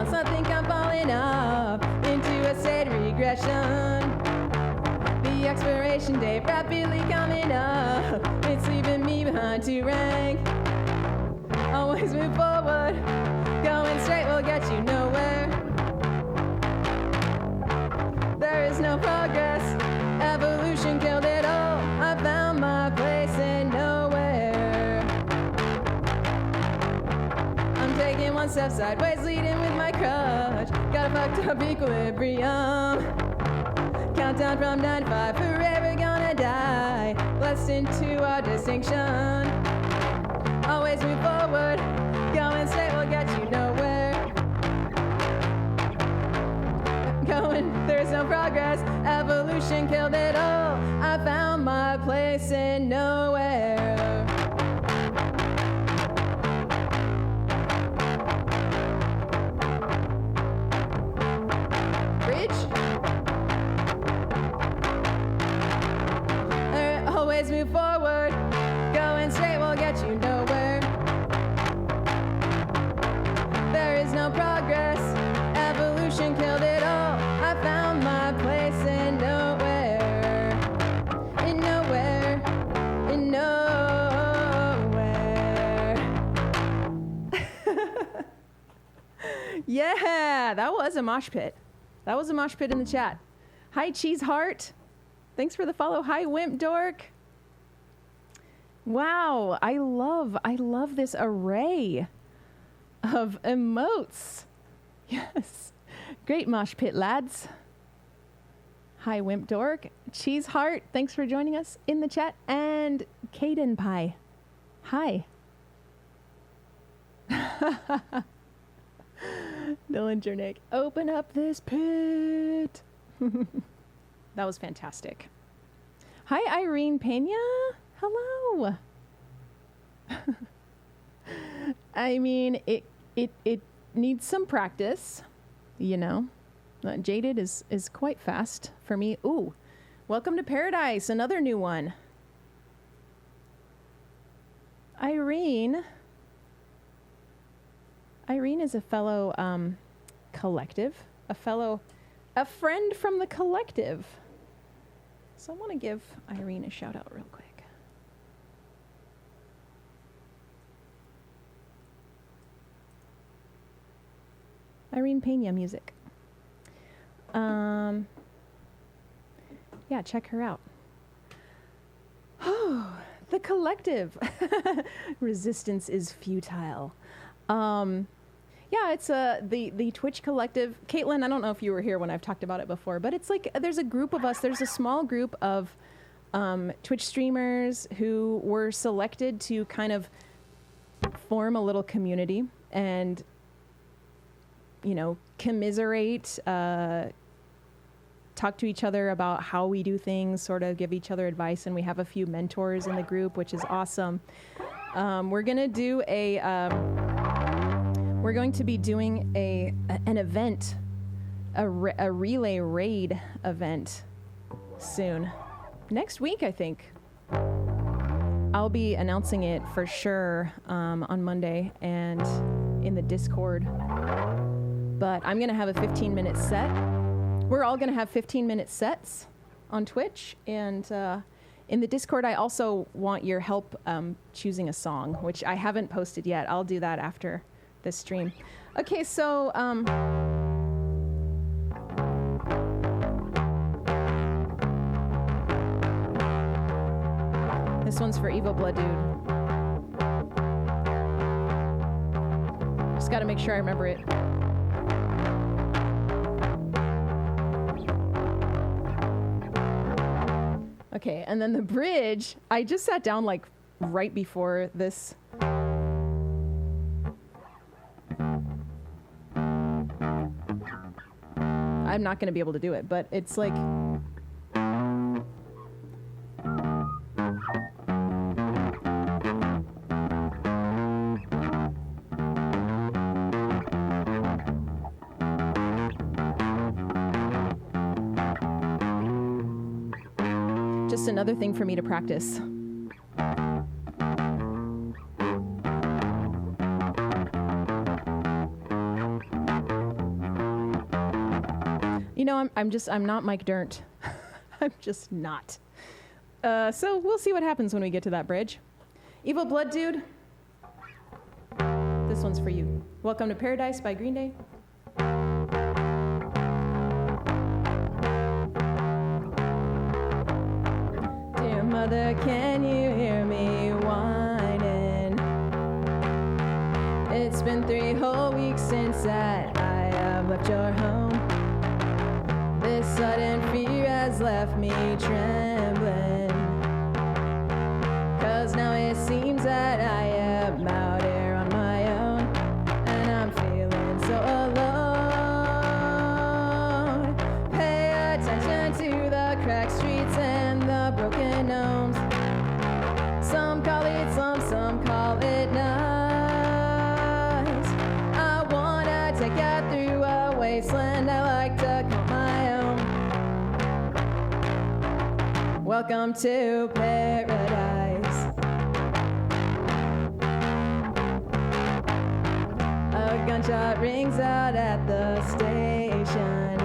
I think I'm falling off into a state of regression. The expiration date rapidly coming up. It's leaving me behind to rank. Always move forward. Going straight will get you nowhere. There is no progress. Evolution killed it all. I found my place in nowhere. I'm taking one step sideways, leading with my crutch. Got a fucked up equilibrium. Countdown from 9 to 5, forever gonna die. Blessed into our distinction. Always move forward. Going straight will get you nowhere. There's no progress. Evolution killed it all. I found my place in nowhere. Always move forward. Going straight will get you nowhere. There is no progress. Evolution killed it all. I found my place in nowhere. In nowhere. In nowhere. Yeah, that was a mosh pit. That was a mosh pit in the chat. Hi, Cheese Heart. Thanks for the follow. Hi, Wimp Dork. Wow, I love this array of emotes. Yes. Great mosh pit, lads. Hi, Wimp Dork. Cheese Heart, thanks for joining us in the chat. And Caden Pie. Hi. Dillinger Nick, open up this pit. That was fantastic. Hi, Irene Pena. Hello. I mean, it needs some practice, you know. Jaded is quite fast for me. Ooh, Welcome to Paradise, another new one. Irene is a fellow collective, a friend from the collective. So I want to give Irene a shout out real quick. Irene Pena Music. Yeah, check her out. Oh, the collective. Resistance is futile. Yeah, it's the Twitch collective. Caitlin, I don't know if you were here when I've talked about it before, but it's like there's a group of us. There's a small group of Twitch streamers who were selected to kind of form a little community and, you know, commiserate, talk to each other about how we do things, sort of give each other advice, and we have a few mentors in the group, which is awesome. We're gonna do we're going to be doing an event, a relay raid event soon. Next week, I think. I'll be announcing it for sure on Monday and in the Discord. But I'm going to have a 15-minute set. We're all going to have 15-minute sets on Twitch. And in the Discord, I also want your help choosing a song, which I haven't posted yet. I'll do that after this stream. Okay, so This one's for Evil Blood Dude. Just gotta make sure I remember it. Okay, and then the bridge, I just sat down like right before this. I'm not gonna be able to do it, but it's like... Just another thing for me to practice. You know, I'm not Mike Dirnt. I'm just not. So we'll see what happens when we get to that bridge. Evil Blood Dude, this one's for you. Welcome to Paradise by Green Day. Dear mother, can you hear me whining? It's been 3 whole weeks since that I have left your home. This sudden fear has left me trembling, 'cause now it seems that I am out here on my own, and I'm feeling so alone. Pay attention to the cracked streets and the broken homes. Some call it slums, some call it nice. I wanna take you through a wasteland I like to call my own. Welcome to paradise. A gunshot rings out at the station.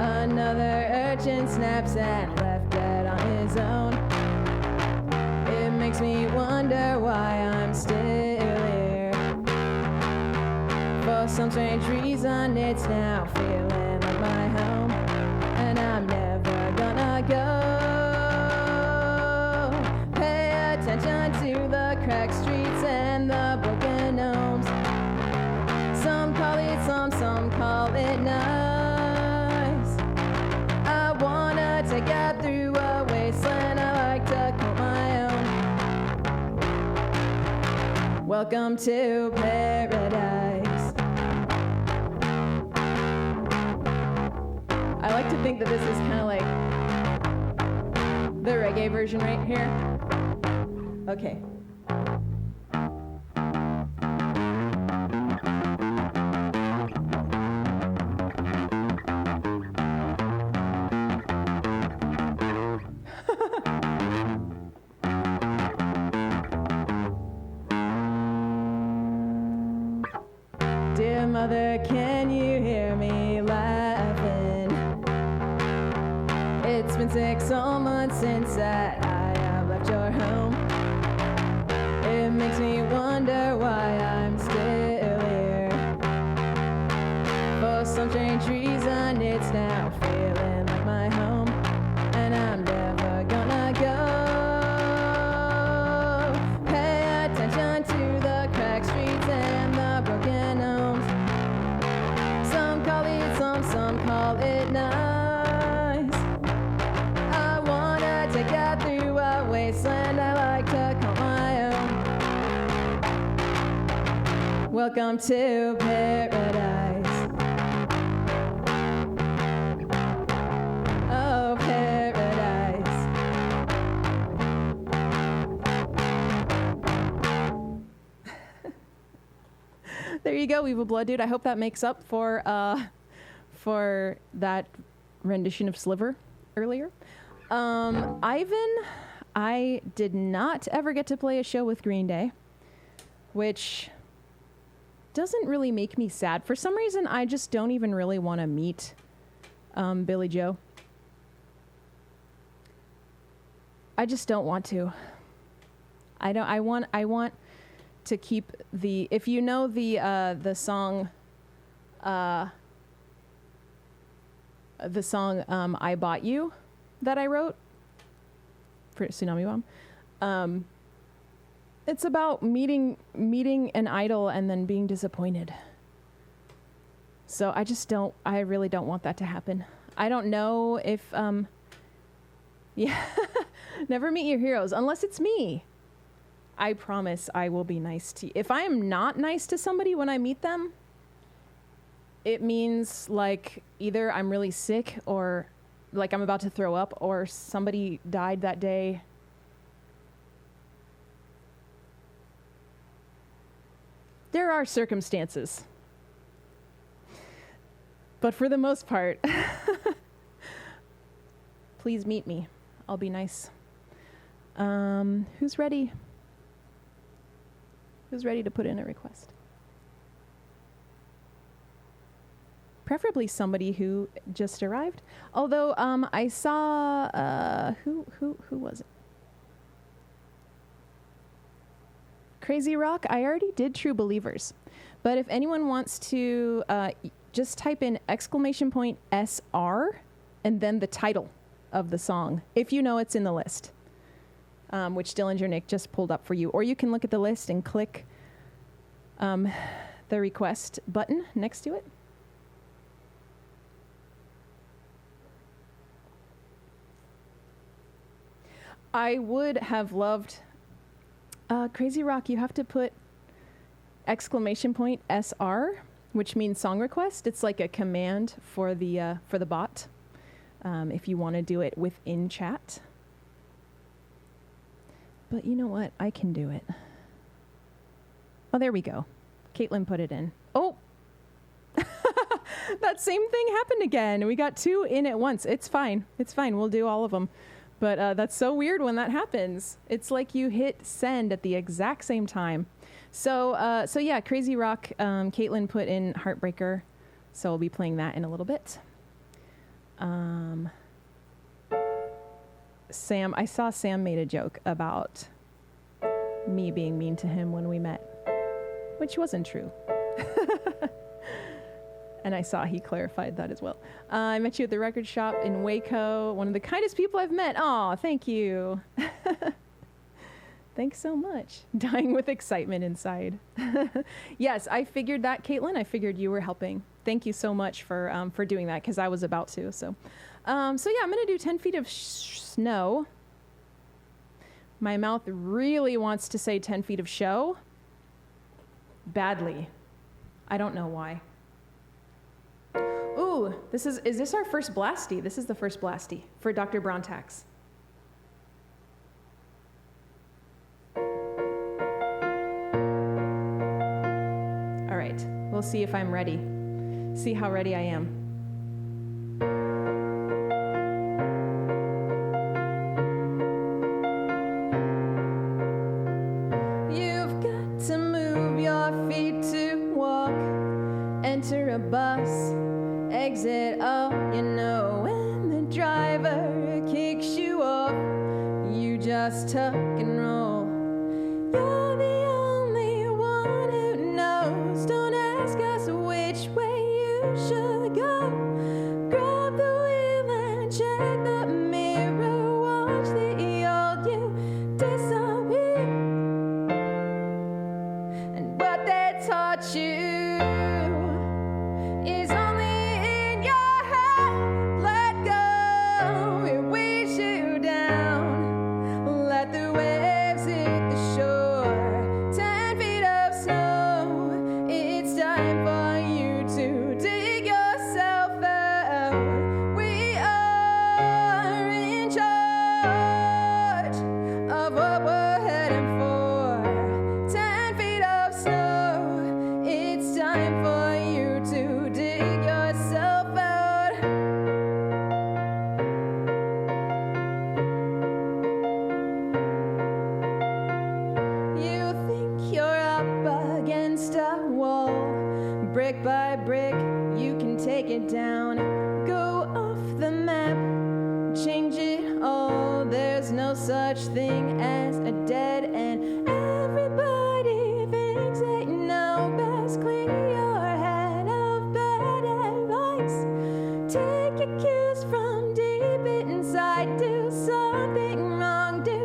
Another urchin snaps and left dead on his own. It makes me wonder why I'm still here. For some strange reason, it's now feeling like my home, and I'm never gonna go. Pay attention to the cracked streets and the broken homes. Some call it slums, some call it nice. I wanna take you through a wasteland I like to call my own. Welcome to paradise. I like to think that this is kind of like the reggae version right here. Okay. Dear mother, can you hear me laughing? It's been 6 whole months since that I have left your home. It makes me wonder why I'm still here. For some strange reason, it's now feeling like my home, and I'm never gonna go. Pay attention to the cracked streets and the broken homes. Some call it slums, some call it nice. I wanna take you through a wasteland I like to call my own. Welcome to paradise. Oh, paradise. There you go, Evil Blood Dude. I hope that makes up for that rendition of Sliver earlier. Ivan, I did not ever get to play a show with Green Day, which doesn't really make me sad. For some reason, I just don't even really want to meet Billy Joe. I just don't want to. I want to keep the, if you know the song I Bought You that I wrote for Tsunami Bomb. It's about meeting an idol and then being disappointed. So I really don't want that to happen. I don't know if, yeah, never meet your heroes unless it's me. I promise I will be nice to you. If I am not nice to somebody when I meet them, it means like either I'm really sick or like I'm about to throw up or somebody died that day. There are circumstances. But for the most part, please meet me. I'll be nice. Who's ready? Who's ready to put in a request? Preferably somebody who just arrived. Although I saw who was it? Crazy Rock. I already did True Believers, but if anyone wants to, just type in !SR and then the title of the song, if you know it's in the list, which Dillinger Nick just pulled up for you. Or you can look at the list and click the request button next to it. I would have loved Crazy Rock. You have to put !SR, which means song request. It's like a command for the bot. If you want to do it within chat. But you know what? I can do it. Oh, there we go. Caitlin put it in. Oh, that same thing happened again. We got 2 in at once. It's fine. It's fine. We'll do all of them. But that's so weird when that happens. It's like you hit send at the exact same time. So yeah, Crazy Rock, Caitlin put in Heartbreaker. So we'll be playing that in a little bit. Sam, I saw Sam made a joke about me being mean to him when we met, which wasn't true. And I saw he clarified that as well. I met you at the record shop in Waco. One of the kindest people I've met. Aw, thank you. Thanks so much. Dying with excitement inside. Yes, I figured that, Caitlin. I figured you were helping. Thank you so much for doing that, because I was about to. So yeah, I'm going to do 10 feet of snow. My mouth really wants to say 10 feet of show. Badly. I don't know why. Ooh, is this our first blasty? This is the first blasty for Dr. Brontax. All right, we'll see if I'm ready. See how ready I am. You've got to move your feet to walk, enter a bus, exit up, you know, when the driver kicks you off, you just tuck and roll. You're the only one who knows. Don't ask us which way you should go. Grab the wheel and check the mirror. Watch the old you disappear. And what they taught you is only in your head. Let go, it weighs you down. Let the waves hit the shore. 10 feet of snow. It's time for you to dig yourself out. We are in charge of what we're heading for. 10 feet of snow. It's time for you to dig yourself out. You think you're up against a wall. Brick by brick, you can take it down. Go off the map, change it all. There's no such thing as a dead end. Everybody thinks they know best. Clear your head of bad advice. Take your cues from deep inside. Do something wrong, do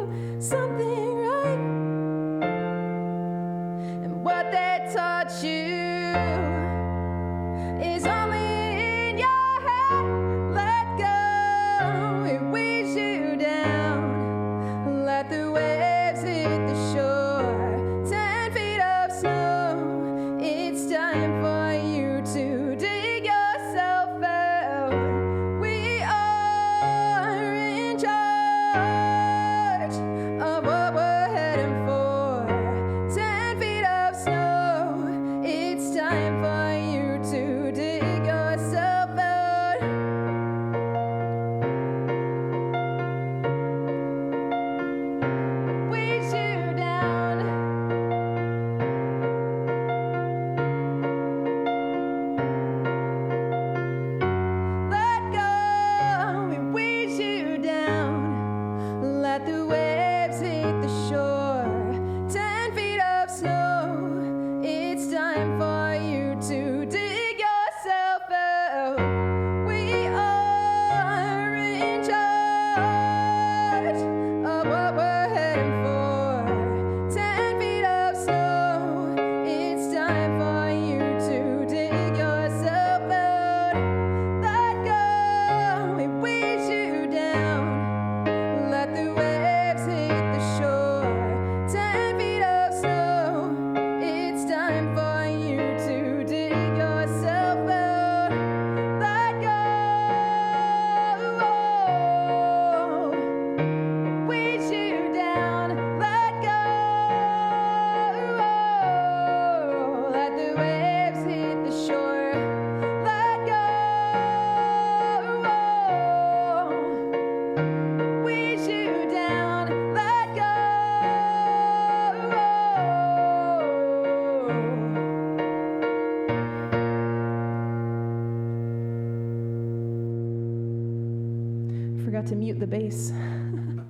Bemus.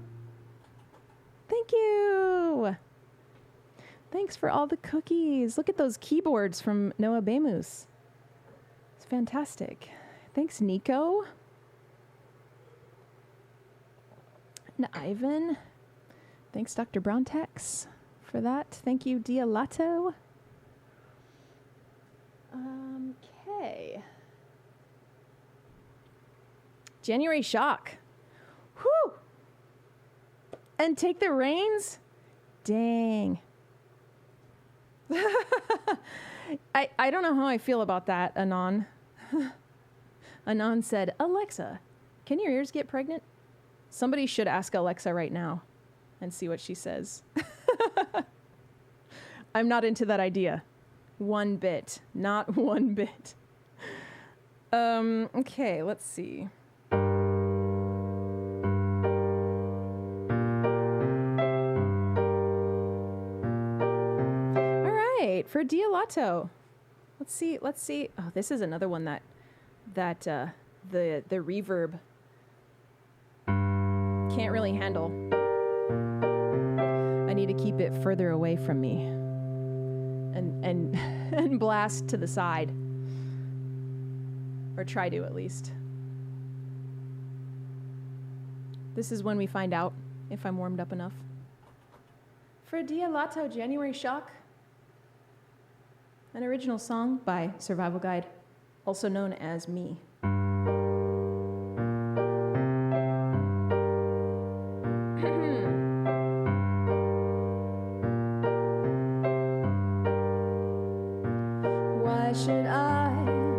Thank you. Thanks for all the cookies. Look at those keyboards from Noah Bemus. It's fantastic. Thanks, Nico. And Ivan. Thanks, Dr. Browntex, for that. Thank you, Dialato. Okay. January shock. Whew. And take the reins? Dang. I don't know how I feel about that, Anon. Anon said, Alexa, can your ears get pregnant? Somebody should ask Alexa right now and see what she says. I'm not into that idea. One bit. Not one bit. Okay, let's see. For Dialato. Let's see. Oh, this is another one that the reverb can't really handle. I need to keep it further away from me and blast to the side. Or try to, at least. This is when we find out if I'm warmed up enough. For Dialato, January Shock. An original song by Survival Guide, also known as Me. Why should I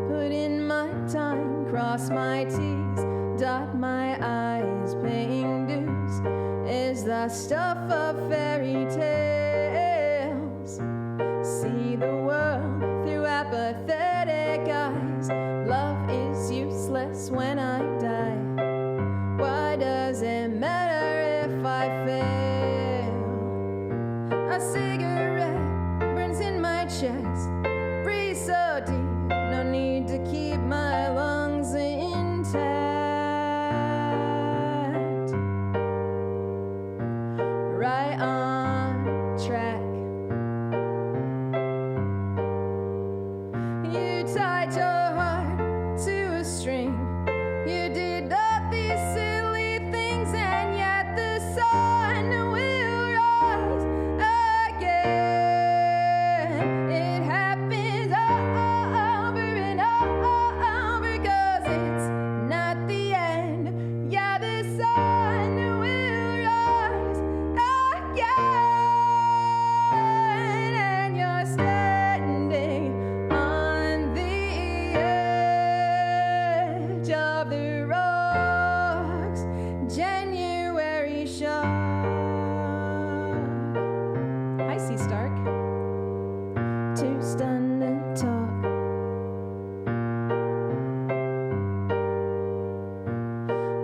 put in my time, cross my T's, dot my I's, paying dues? Is the stuff of fairy tales? See the world through apathetic eyes. Love is useless when I die. Why does it matter if I fail? A cigarette burns in my chest, breathe so deep, no need to keep my lungs intact. Right on track. You tied your heart to a string. You did all these silly things, and yet the sun will rise again. It happens over and over, 'cause it's not the end. Yeah, the sun will rise again, and you're standing on the edge of the rocks. January shock. Hi, Sea Stark. Too stunned to talk.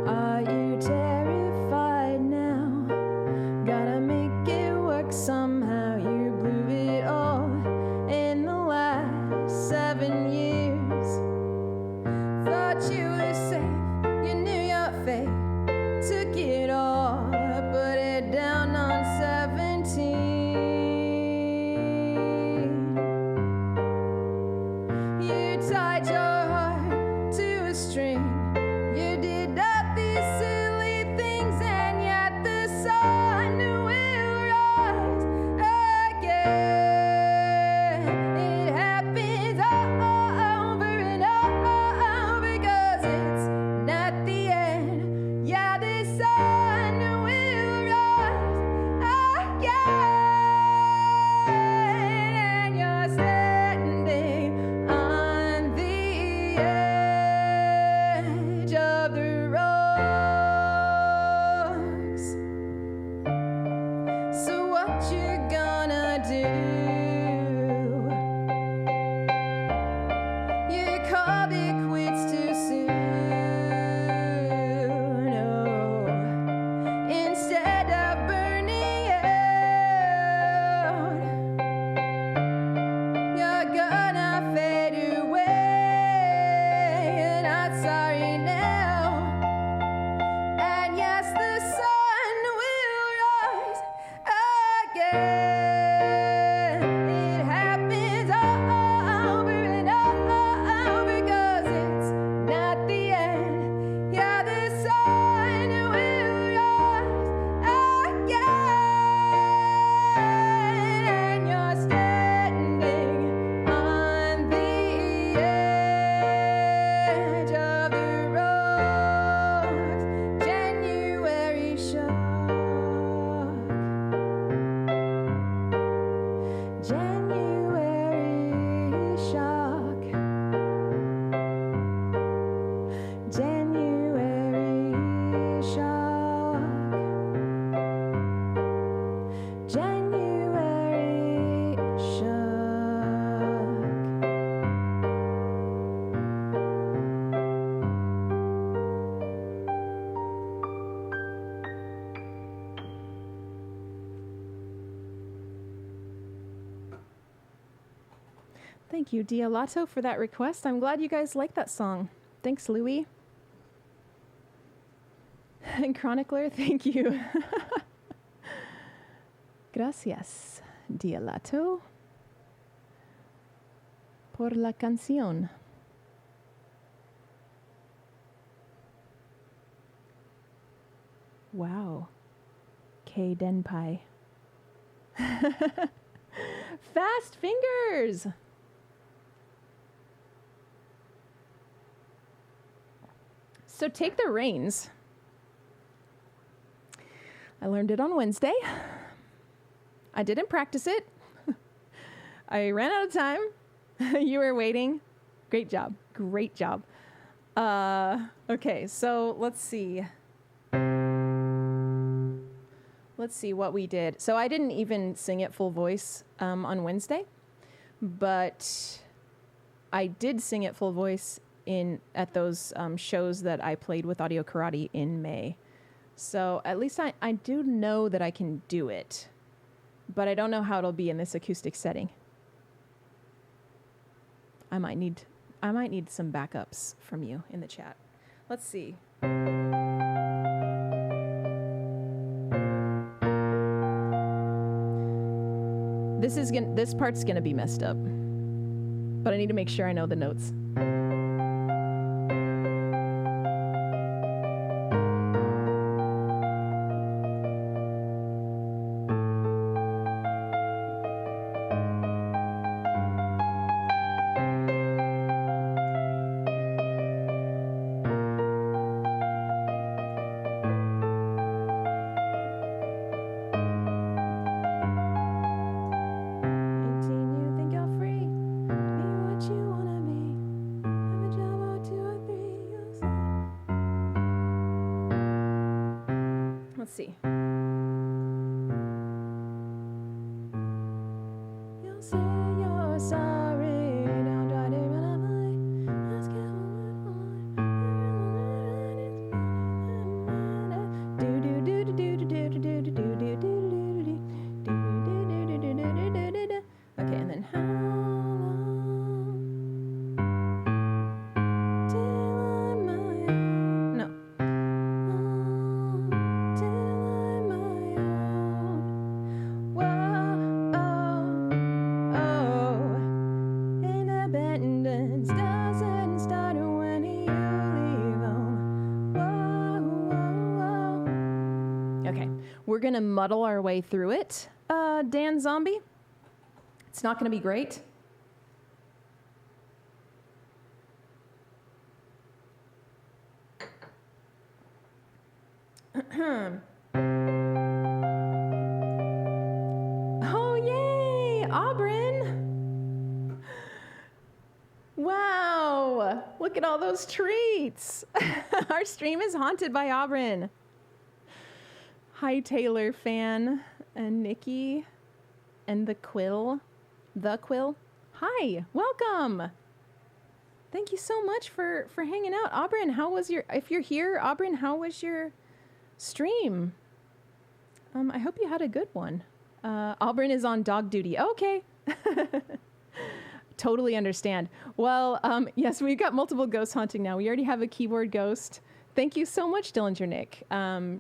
Are you terrified now? Gotta make it work somehow. You blew it all in the last 7 years. Thought you were safe, you knew your fate. Took it all, but Thank you, Dialato, for that request. I'm glad you guys like that song. Thanks, Louie. And Chronicler, thank you. Gracias, Dialato, por la canción. Wow. K Denpai. Fast fingers! So take the reins. I learned it on Wednesday. I didn't practice it. I ran out of time. You were waiting. Great job. Great job. Okay, so let's see. Let's see what we did. So I didn't even sing it full voice on Wednesday, but I did sing it full voice at those shows that I played with Audio Karate in May. So at least I do know that I can do it, but I don't know how it'll be in this acoustic setting. I might need some backups from you in the chat. Let's see. This part's gonna be messed up, but I need to make sure I know the notes. Let's see. You'll say you're sorry, don't try to run away. Ask you what. Okay, and then how long till I'm my own? No. We're going to muddle our way through it, Dan Zombie. It's not going to be great. Oh, yay, Aubryn. Wow, look at all those treats. Our stream is haunted by Aubryn. Hi, Taylor fan and Nikki and the Quill. Hi, welcome. Thank you so much for hanging out. Aubryn, if you're here, Aubryn, how was your stream? I hope you had a good one. Aubryn is on dog duty. Okay. Totally understand. Well, yes, we've got multiple ghost hunting now. We already have a keyboard ghost. Thank you so much, Dillinger Nick.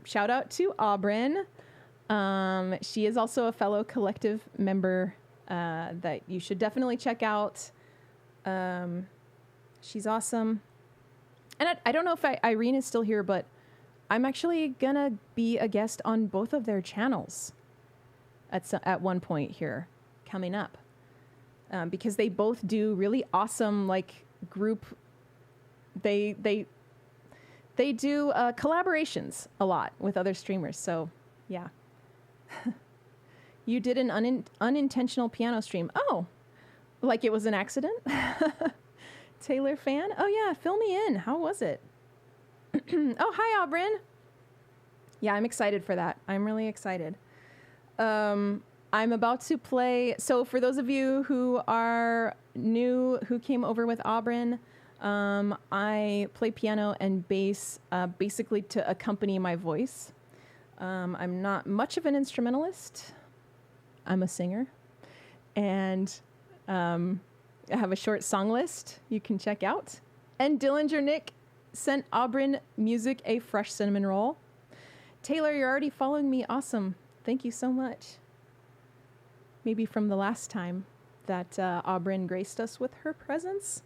Shout out to Aubryn. She is also a fellow collective member that you should definitely check out. She's awesome. And I don't know if Irene is still here, but I'm actually going to be a guest on both of their channels at one point here coming up. Because they both do really awesome, like, group. They do collaborations a lot with other streamers. So, yeah. You did an unintentional piano stream. Oh, like it was an accident? Taylor fan? Oh, yeah. Fill me in. How was it? Oh, hi, Aubryn. Yeah, I'm excited for that. I'm really excited. I'm about to play. So for those of you who are new, who came over with Aubryn, I play piano and bass basically to accompany my voice. I'm not much of an instrumentalist. I'm a singer. And I have a short song list you can check out. And Dillinger Nick sent Aubryn Music a fresh cinnamon roll. Taylor, you're already following me. Awesome. Thank you so much. Maybe from the last time that Aubryn graced us with her presence.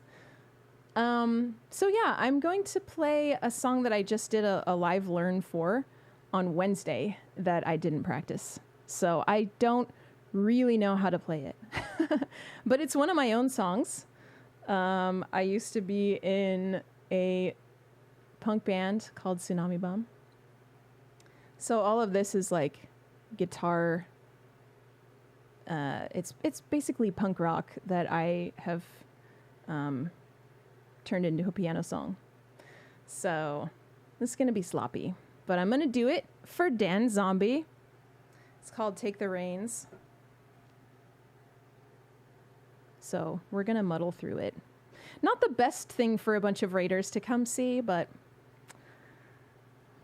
So yeah, I'm going to play a song that I just did a live learn for on Wednesday that I didn't practice. So I don't really know how to play it. But it's one of my own songs. I used to be in a punk band called Tsunami Bomb. So all of this is like guitar. It's basically punk rock that I have turned into a piano song. So this is going to be sloppy, but I'm going to do it for Dan Zombie. It's called Take the Reins. So we're going to muddle through it. Not the best thing for a bunch of raiders to come see, but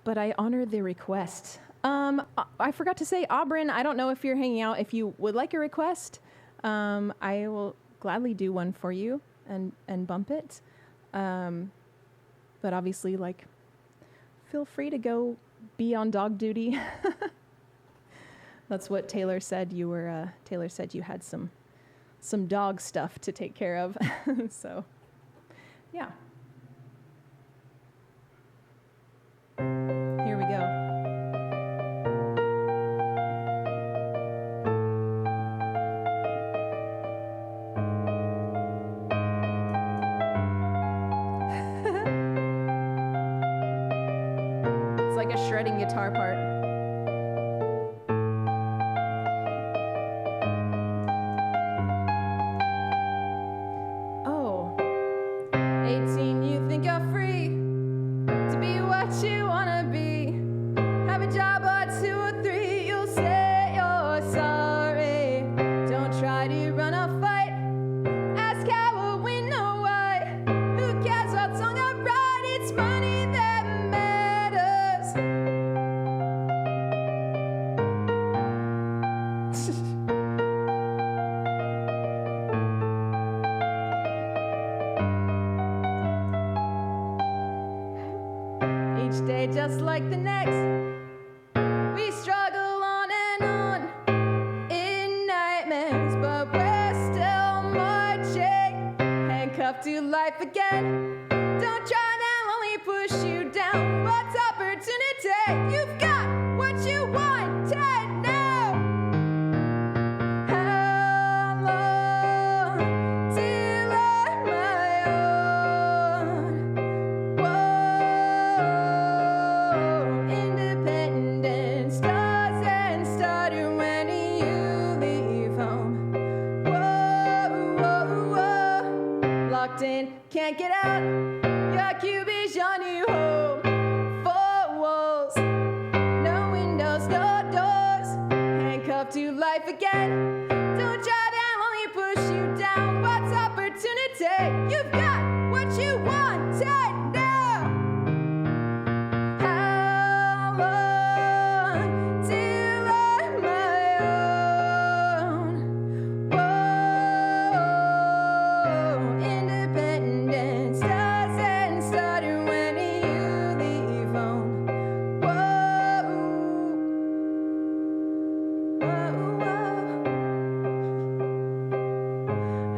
I honor the request. I forgot to say, Aubryn, I don't know if you're hanging out. If you would like a request, I will gladly do one for you and bump it. But obviously, like, feel free to go be on dog duty. That's what Taylor said. Taylor said you had some dog stuff to take care of. So, yeah. Here we go. It's like a shredding guitar part. Oh, 18, you think you're free to be what you wanna be. Have a job or 2 or 3, you'll say you're sorry. Don't try to run a fight. Ask how a win or why. Who cares what song I write? It's money that matters. Each day just like the next, we struggle on and on in nightmares, but we're still marching, handcuffed to life again. Don't try, they'll only push you down. What's opportunity? You've got what you wanted now. How long till I'm my own? Whoa, independence doesn't start when you leave home. Whoa, whoa, whoa, locked in, can't get out. Your cube is your new home. 4 walls, no windows, no doors, handcuffed to life again. Don't try, they'll only push you down. What's opportunity? You've got what you wanted now. How long till I'm my own? Whoa, independence doesn't start when you leave home. Whoa, whoa, whoa.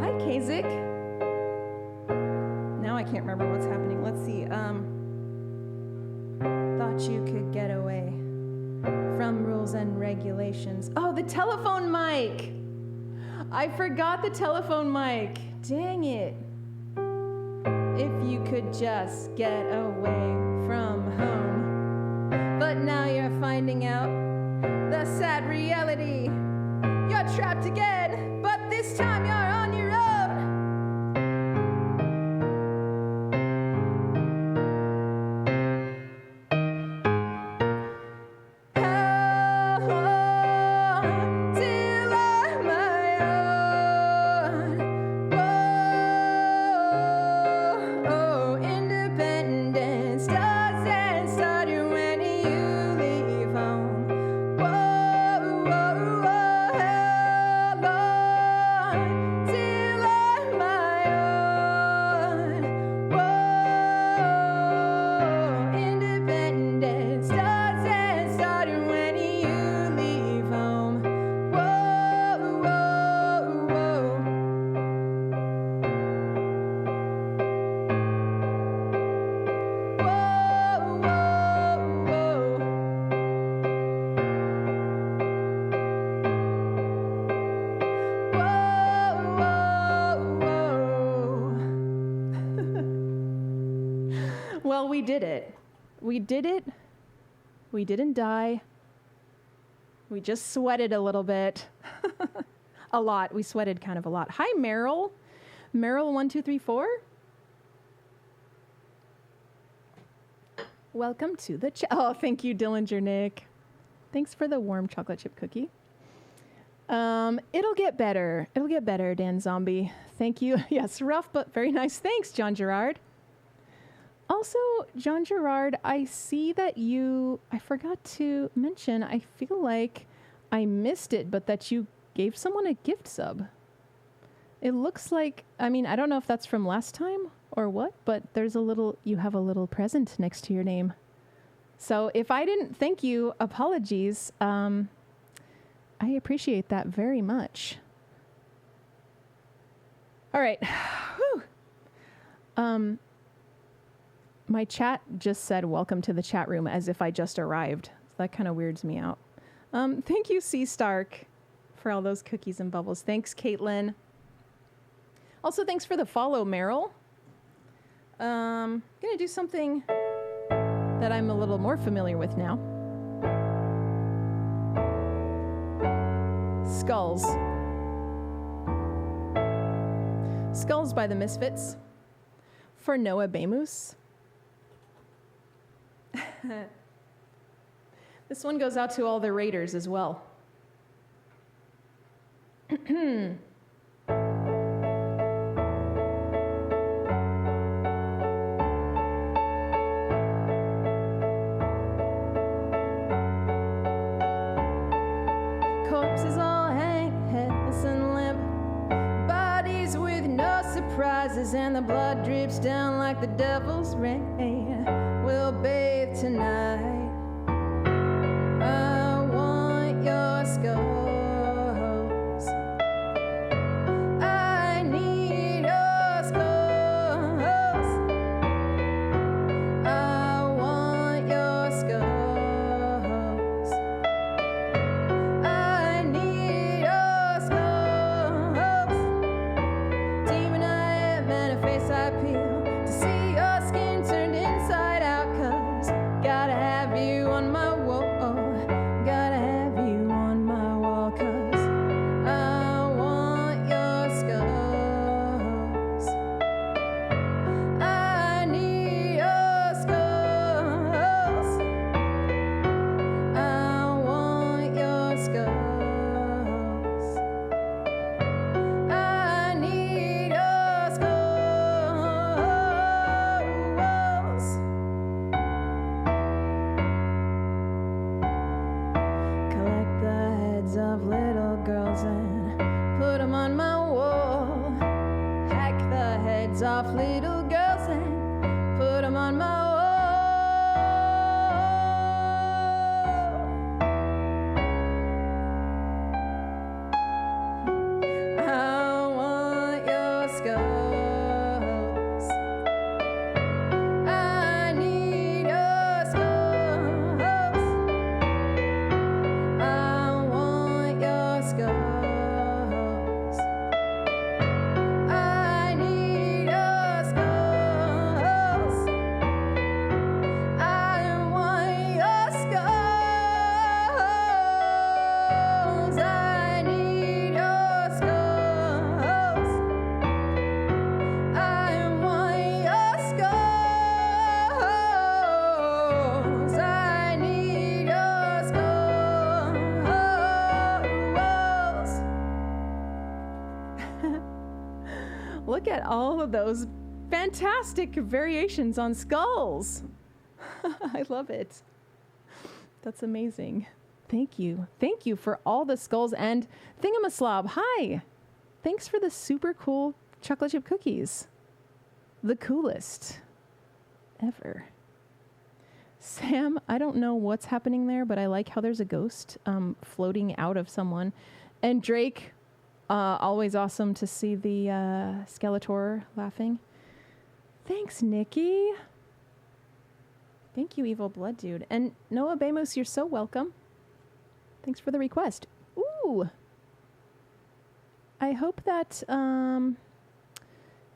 Hi, Kazik. Now I can't remember what's happening. Let's see. Thought you could get away from rules and regulations. Oh, the telephone mic. I forgot the telephone mic. Dang it. If you could just get away from home. But now you're finding out the sad reality. You're trapped again, but this time you're on your own. How long till I'm my own? Whoa, independence doesn't start when you leave home. Whoa, whoa, whoa, how long we did it. We did it. We didn't die. We just sweated a little bit. A lot. We sweated kind of a lot. Hi, Meryl. Meryl1234. Welcome to the chat. Oh, thank you, Dillinger Nick. Thanks for the warm chocolate chip cookie. It'll get better. It'll get better, Dan Zombie. Thank you. Yes, rough, but very nice. Thanks, John Gerard. Also, John Gerard, I see that I forgot to mention, I feel like I missed it, but that you gave someone a gift sub. It looks like, I don't know if that's from last time or what, but you have a little present next to your name. So if I didn't thank you, apologies. I appreciate that very much. All right. Whew. My chat just said, welcome to the chat room, as if I just arrived. So that kind of weirds me out. Thank you, C. Stark, for all those cookies and bubbles. Thanks, Caitlin. Also, thanks for the follow, Meryl. Gonna do something that I'm a little more familiar with now. Skulls. Skulls by the Misfits. For Noah Bamus. This one goes out to all the Raiders as well. Corpses all hang headless and limp, bodies with no surprises, and the blood drips down like the devil's rain. We'll bathe tonight. I want your skulls. I need your skulls. I want your skulls. I need your skulls. Demon eye, man, a face I peel to see your skin turned inside out. 'Cause gotta have you on my wall. Gotta have you on my wall. 'Cause I want your skulls. I need your skulls. I want your skulls. I need your skulls. Collect the heads of little girls and put them on my wall. Hack the heads off little girls and put them on my wall. I want your skulls. I need your skulls. I want your skulls. I need your skulls. I want your skulls. I need your skulls. I want your skulls. I need your skulls. Look at all of those fantastic variations on skulls. I love it. That's amazing. Thank you. Thank you for all the skulls. And Thingamaslob, hi. Thanks for the super cool chocolate chip cookies. The coolest ever. Sam, I don't know what's happening there, but I like how there's a ghost floating out of someone. And Drake, always awesome to see the Skeletor laughing. Thanks, Nikki. Thank you, Evil Blood Dude. And Noah Bamos, you're so welcome. Thanks for the request. Ooh. I hope that, man,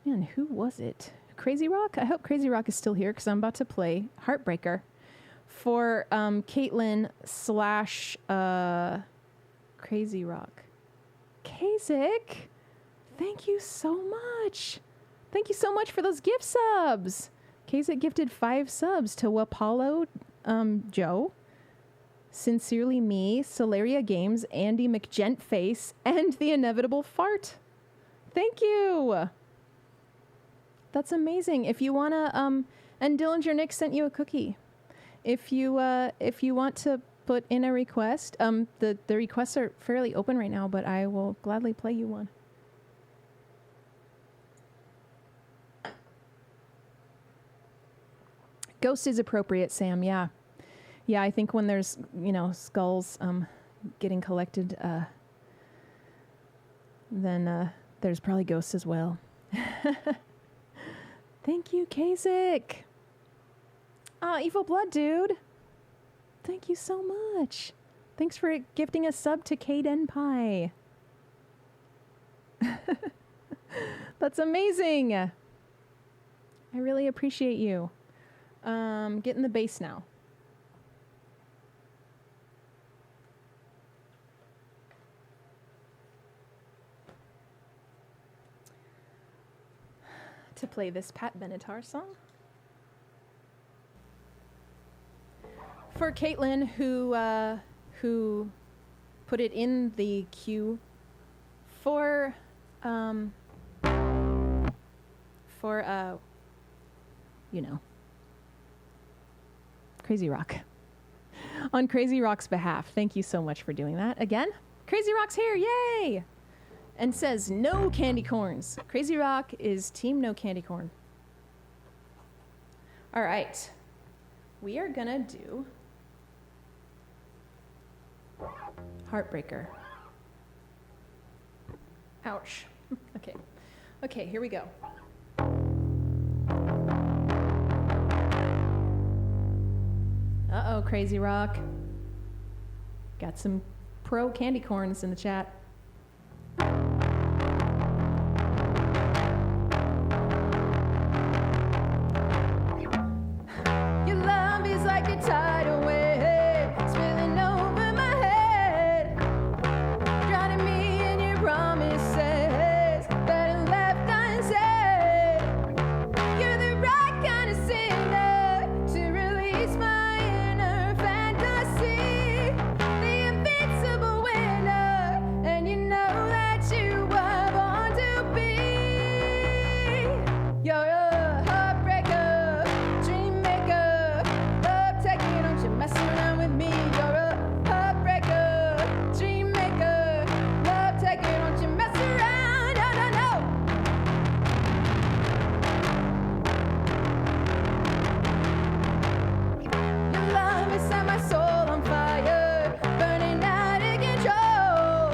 who was it? Crazy Rock? I hope Crazy Rock is still here because I'm about to play Heartbreaker for Caitlin / Crazy Rock. Kazik, thank you so much. Thank you so much for those gift subs. Kazik gifted 5 subs to Wapollo Joe, Sincerely Me, Celeria Games, Andy McGentface, and The Inevitable Fart. Thank you. That's amazing. If you wanna, and Dillinger Nick sent you a cookie. If you want to put in a request, the requests are fairly open right now, but I will gladly play you one. Ghost is appropriate, Sam. Yeah. Yeah, I think when there's, skulls getting collected, then there's probably ghosts as well. Thank you, Kazik. Evil Blood, dude. Thank you so much. Thanks for gifting a sub to Kaden Pie. That's amazing. I really appreciate you. Get in the bass now. To play this Pat Benatar song. For Caitlin, who put it in the queue for Crazy Rock. On Crazy Rock's behalf, thank you so much for doing that. Again, Crazy Rock's here, yay! And says no candy corns. Crazy Rock is team no candy corn. All right, we are gonna do Heartbreaker. Ouch. Okay, here we go. Uh-oh, Crazy Rock. Got some pro candy corns in the chat. Your love is like a tidal wave, spilling over my head, drowning me in your promises that are left unsaid. You're the right kind of sinner to release my inner fantasy, the invincible winner, and you know that you were born to be. You're a heartbreaker, dream maker, love taking, don't you mess around with me. You're a heartbreaker, dream maker, love taking, don't you mess around. No, no, no. Your love has set my soul on fire, burning out of control.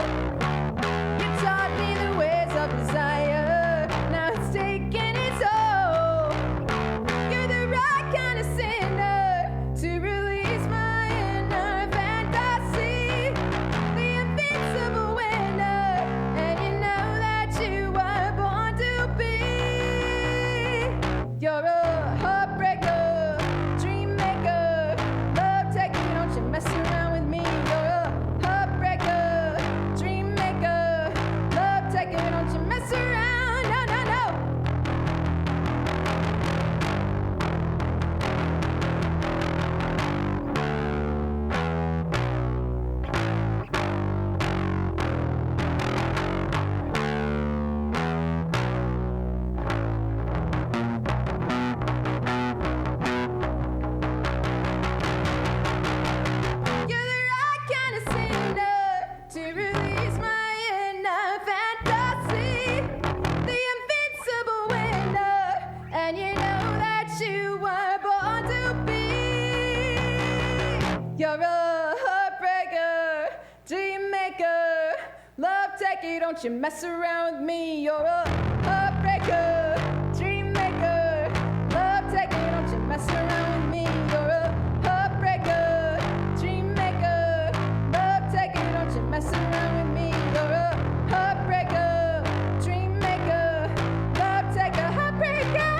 You taught me the ways of desire, now it's taking its toll. You're the right kind of sinner to release my inner fantasy, the invincible winner, and you know that you were born to be. You're a heartbreaker, dream maker, love taking, don't you mess around with me. You're a heartbreaker, dream maker, love taking, don't you mess around. No, no, no. You're the right kind of sinner to release my inner fantasy, the invincible winner, and you know that you were born to be. You're a heartbreaker, dream maker, love taker, don't you mess around with me. You're a heartbreaker, dream maker, love taker, don't you mess around with me. You're a heartbreaker, dream maker, love taker, don't you mess around with me. You're a heartbreaker, dream maker, love taker, heartbreaker.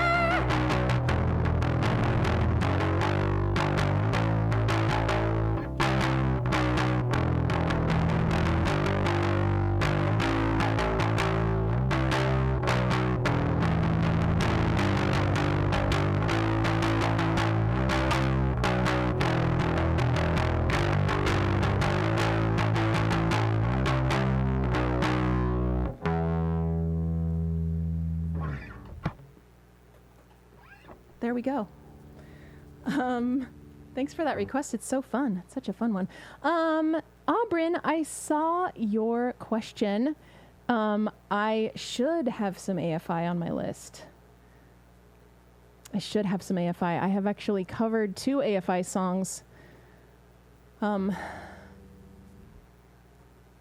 there we go. Thanks for that request. It's so fun. It's such a fun one. Aubryn, I saw your question. I should have some AFI on my list. I should have some AFI. I have actually covered 2 AFI songs.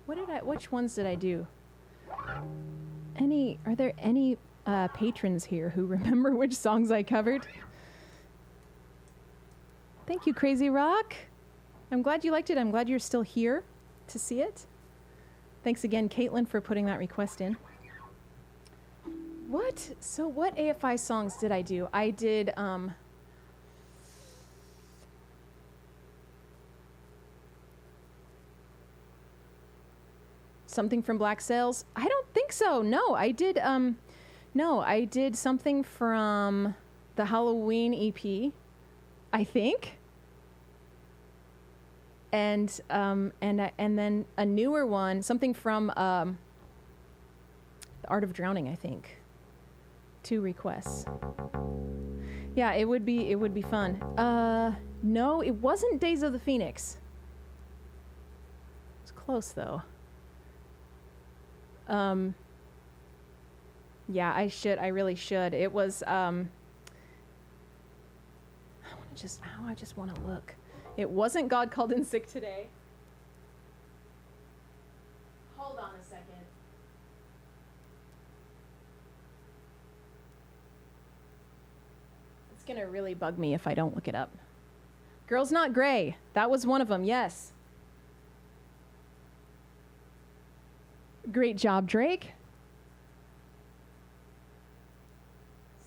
Which ones did I do? Are there any patrons here who remember which songs I covered? Thank you, Crazy Rock. I'm glad you liked it. I'm glad you're still here to see it. Thanks again, Caitlin, for putting that request in. What AFI songs did I do? I did, something from Black Sails? I don't think so. No, I did something from the Halloween EP, I think. And then a newer one, something from The Art of Drowning, I think. 2 requests. Yeah, it would be fun. No, it wasn't Days of the Phoenix. It's close though. Yeah, I really should. It was I just want to look. It wasn't God Called In Sick Today. Hold on a second. It's gonna really bug me if I don't look it up. Girls Not Gray. That was one of them, yes. Great job, Drake.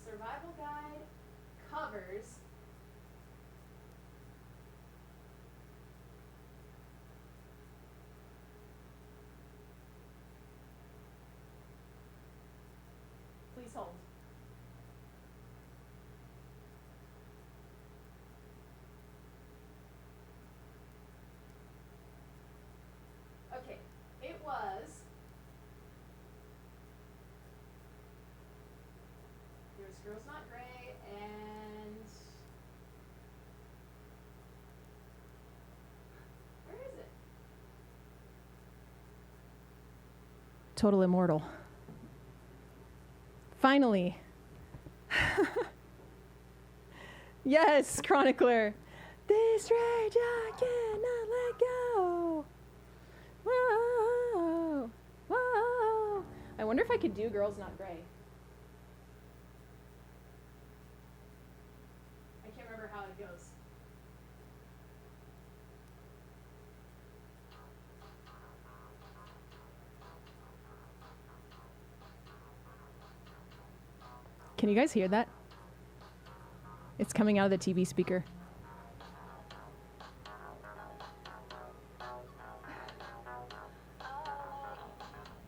Survival Guide covers. Please hold. Okay, it was. There's Girls Not Gray and. Where is it? Total Immortal. Finally. Yes, Chronicler. This rage I cannot let go. Whoa, whoa. I wonder if I could do Girls Not Gray. I can't remember how it goes. Can you guys hear that? It's coming out of the TV speaker.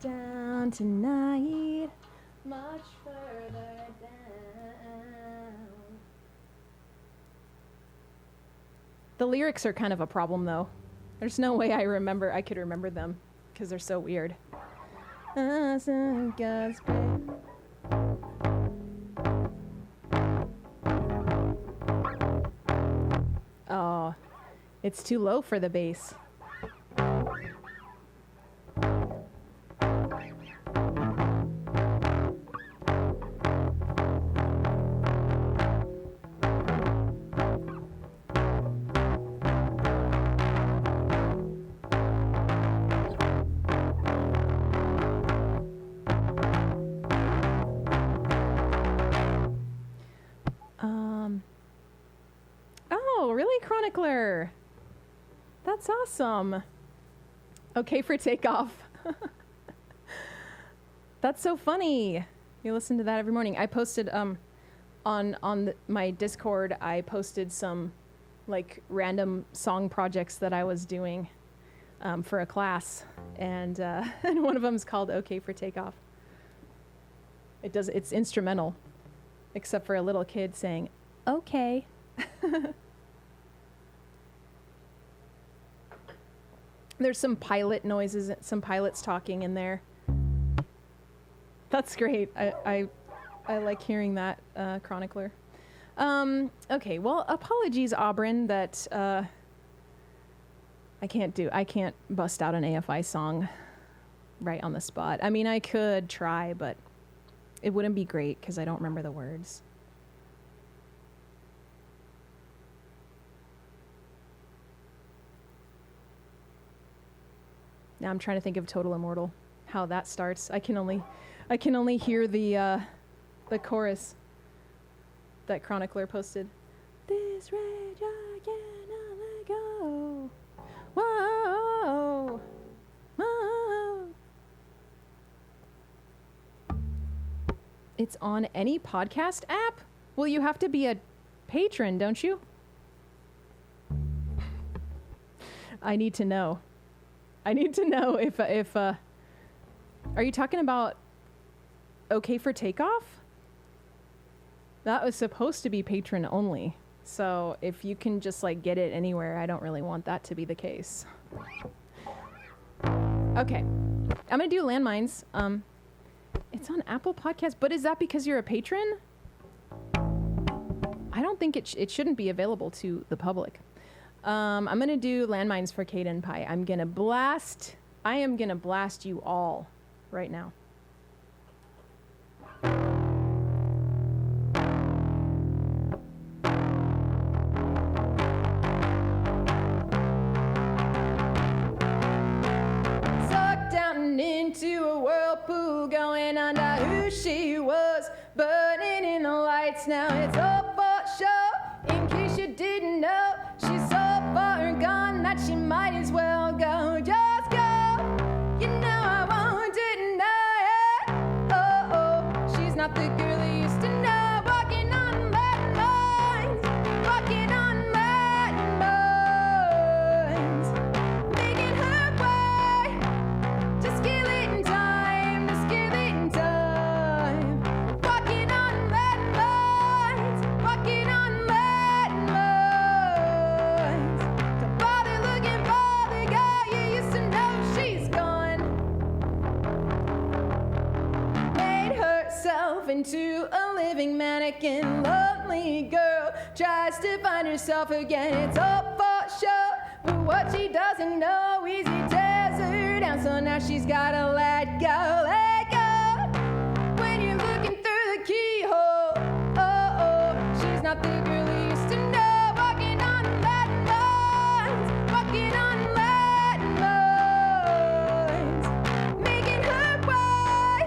Down tonight, much further down. The lyrics are kind of a problem, though. There's no way I could remember them because they're so weird. Oh, it's too low for the bass. Oh, really, Chronicler? That's awesome. Okay for Takeoff. That's so funny. You listen to that every morning. I posted my Discord. I posted some like random song projects that I was doing for a class, and and one of them is called "Okay for Takeoff." It's instrumental, except for a little kid saying "Okay." There's some pilot noises, some pilots talking in there. That's great. I like hearing that, Chronicler. Okay, well, apologies, Aubryn, that I can't bust out an AFI song right on the spot. I mean, I could try, but it wouldn't be great because I don't remember the words. Now I'm trying to think of Total Immortal, how that starts. I can only hear the chorus that Chronicler posted. This rage I cannot let go. Whoa, whoa. It's on any podcast app? Well, you have to be a patron, don't you? I need to know. if are you talking about OK for Takeoff? That was supposed to be patron only. So if you can just like get it anywhere, I don't really want that to be the case. Okay. I'm going to do Landmines. It's on Apple Podcasts, but is that because you're a patron? I don't think it shouldn't be available to the public. I'm going to do Landmines for Kate and Pie. I am going to blast you all right now. Sucked down into a whirlpool, going under who she was, burning in the lights. Now it's up for show, in case you didn't know. She's so far gone that she might as well go. Just go, you know I won't deny it. Oh, oh, she's not the girl I used to know. Walking on landmines, walking on landmines, making her way to skeleton time, to skeleton time. Walking on landmines, walking on landmines. Don't bother looking for the girl you used to know, she's gone. Made herself into a living mannequin. Lonely girl tries to find herself again. It's up for show, but what she doesn't know is he tears her down. So now she's gotta let go, let go. When you're looking through the keyhole, oh, oh, she's not the girl you used to know. Walking on landmines, walking on landmines, making her way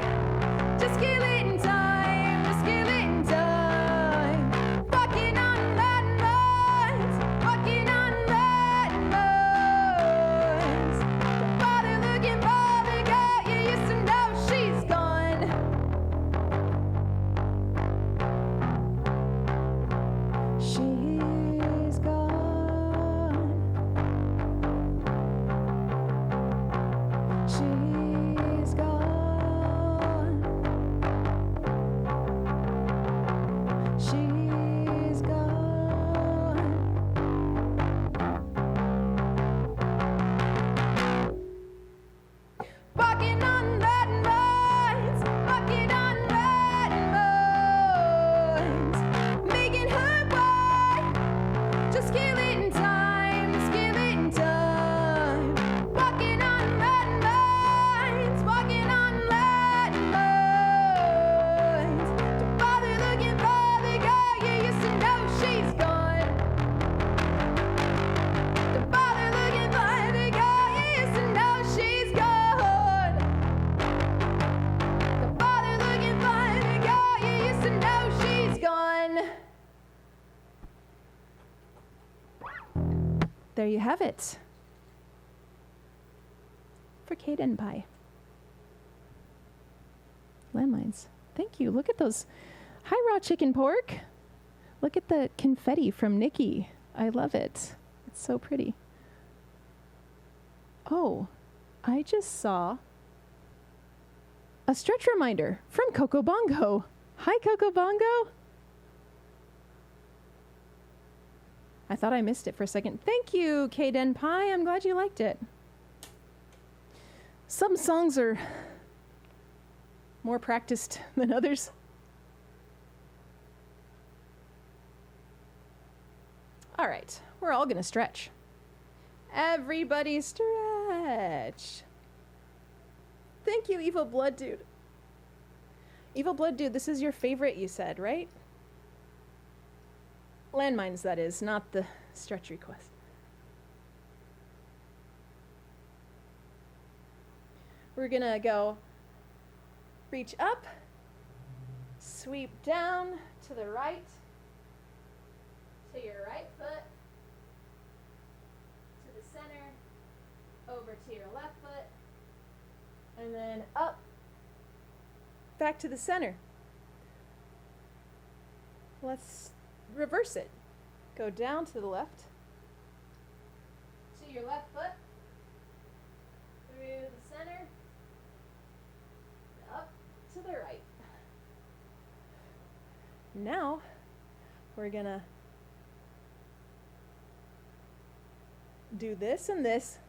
to skeleton time, to skeleton time. Walking on landmines, walking on landmines. Don't bother looking for the girl you used to know, she's gone. She's gone. She's gone. She's gone. Walking on landmines, walking on landmines, making her way to skeleton time, skeleton time. Walking on landmines, walking on landmines. Don't bother looking for the girl you used to know, she's gone. Don't bother looking for the girl you used to know, she's gone. Don't bother looking for the girl you used to know, she's gone. There you have it. For Kate and Pie. Landmines. Thank you. Look at those. Hi, Raw Chicken Pork. Look at the confetti from Nikki. I love it. It's so pretty. Oh, I just saw a stretch reminder from Coco Bongo. Hi, Coco Bongo. I thought I missed it for a second. Thank you, Kaden Pie. I'm glad you liked it. Some songs are more practiced than others. All right, we're all gonna stretch. Everybody stretch. Thank you, Evil Blood Dude. Evil Blood Dude, this is your favorite, you said, right? Landmines, that is, not the stretch request. We're gonna go reach up, sweep down to the right, to your right foot, to the center, over to your left foot, and then up, back to the center. Let's reverse it. Go down to the left, to your left foot, through the center, up to the right. Now, we're gonna do this and this.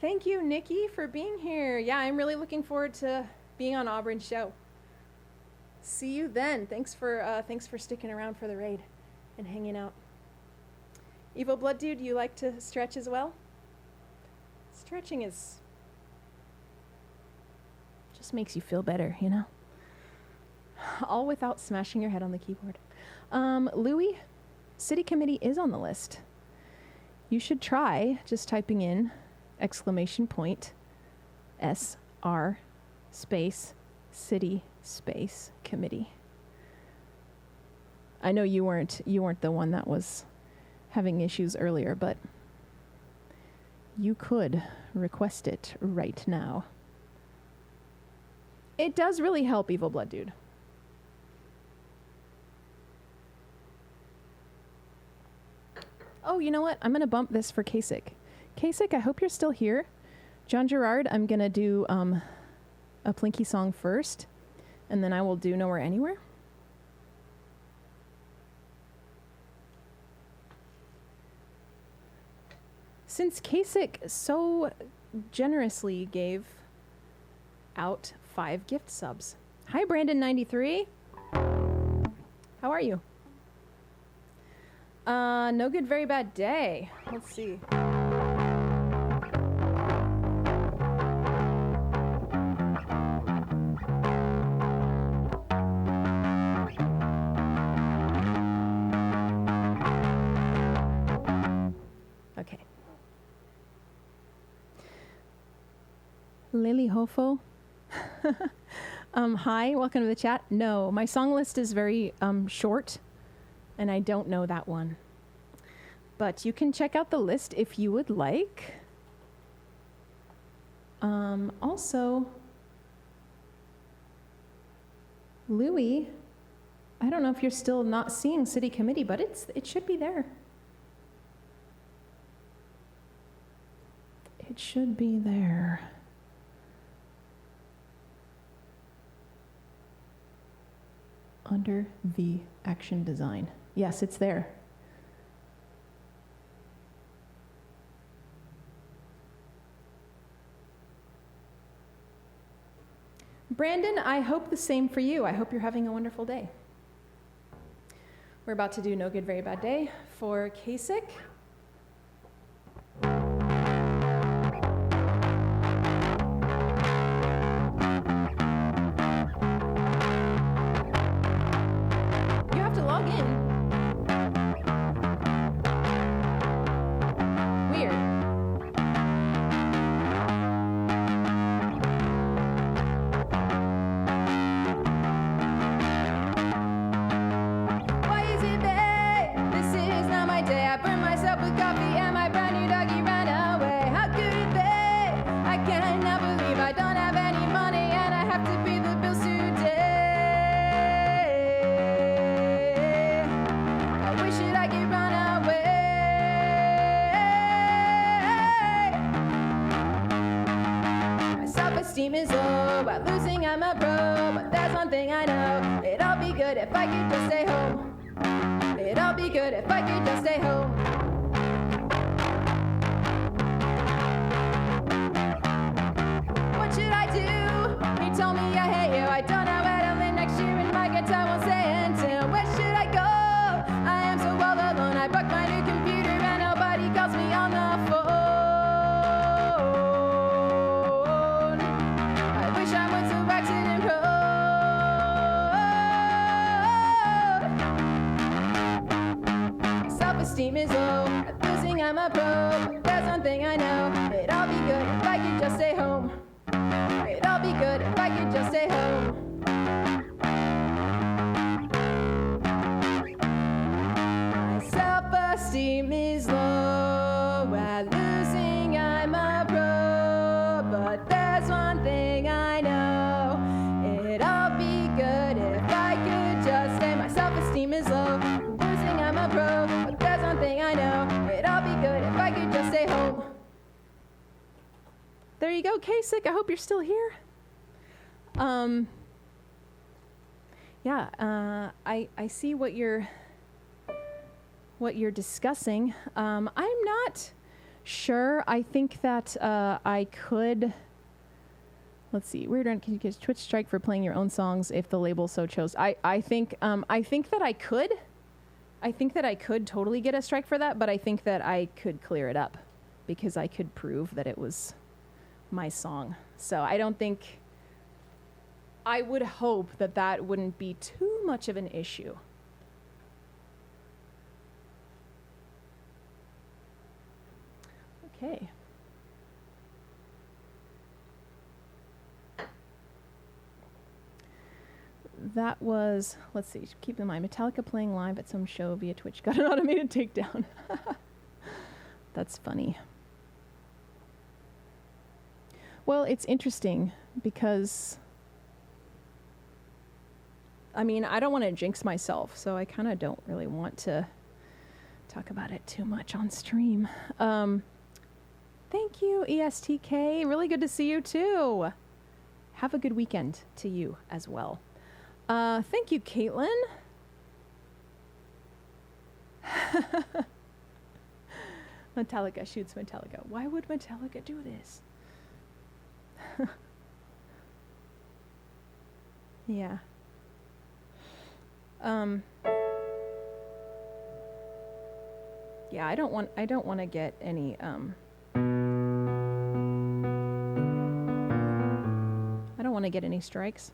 Thank you, Nikki, for being here. Yeah, I'm really looking forward to being on Auburn's show. See you then. Thanks for sticking around for the raid and hanging out. Evil Blood Dude, you like to stretch as well? Stretching just makes you feel better, you know? All without smashing your head on the keyboard. Louie, City Committee is on the list. You should try just typing in !SR space city space committee. I know you weren't the one that was having issues earlier, but you could request it right now. It does really help, Evil Blood Dude. Oh, you know what? I'm going to bump this for Kasich. Kasich, I hope you're still here. John Gerard, I'm going to do a Plinky song first, and then I will do Nowhere Anywhere. Since Kasich so generously gave out 5 gift subs. Hi, Brandon93. How are you? No Good Very Bad Day. Let's see. Okay. Lily Hofo. Hi, welcome to the chat. No, my song list is very short, and I don't know that one. But you can check out the list if you would like. Also, Louie, I don't know if you're still not seeing City Committee, but it should be there. It should be there. Under the action design. Yes, it's there. Brandon, I hope the same for you. I hope you're having a wonderful day. We're about to do No Good Very Bad Day for Kasich. You have to log in. Weird. Why is it bad? This is not my day. I burned myself with coffee and my brand new doggy ran away. How could it be? I cannot believe I don't have any money and I have to pay the bills today. I wish that I could run away. My self-esteem is low. By losing, I'm a pro. But there's one thing I know. It'd all be good if I could just stay home. It'd all be good if I could just stay home. What should I do? He told me I hate you. I don't know where to live next year, and my guitar won't say until. Where should I go? I am so all alone. self-esteem is low. At losing, I'm a pro. But there's one thing I know. It'd all be good if I could just stay home. It'd all be good if I could just stay home. My self-esteem is low. At losing, I'm a pro. But there's one thing I know. It'd all be good if I could just stay. My self-esteem is low. Losing, I'm a pro. But there's one thing I know. It'd all be good if I could just stay home. There you go, Kasich. I hope you're still here. I see what you're discussing. I'm not sure. I think that I could. Let's see. Weird. Can you get a Twitch strike for playing your own songs if the label so chose? I think that I could. I think that I could totally get a strike for that, but I think that I could clear it up because I could prove that it was my song. So I don't think. I would hope that that wouldn't be too much of an issue. Okay. That was, let's see, keep in mind, Metallica playing live at some show via Twitch got an automated takedown. That's funny. Well, it's interesting because, I mean, I don't want to jinx myself, so I kind of don't really want to talk about it too much on stream. Thank you, ESTK. Really good to see you, too. Have a good weekend to you as well. Thank you, Caitlin. Metallica shoots Metallica. Why would Metallica do this? Yeah. Yeah, I don't want to get any I don't want to get any strikes.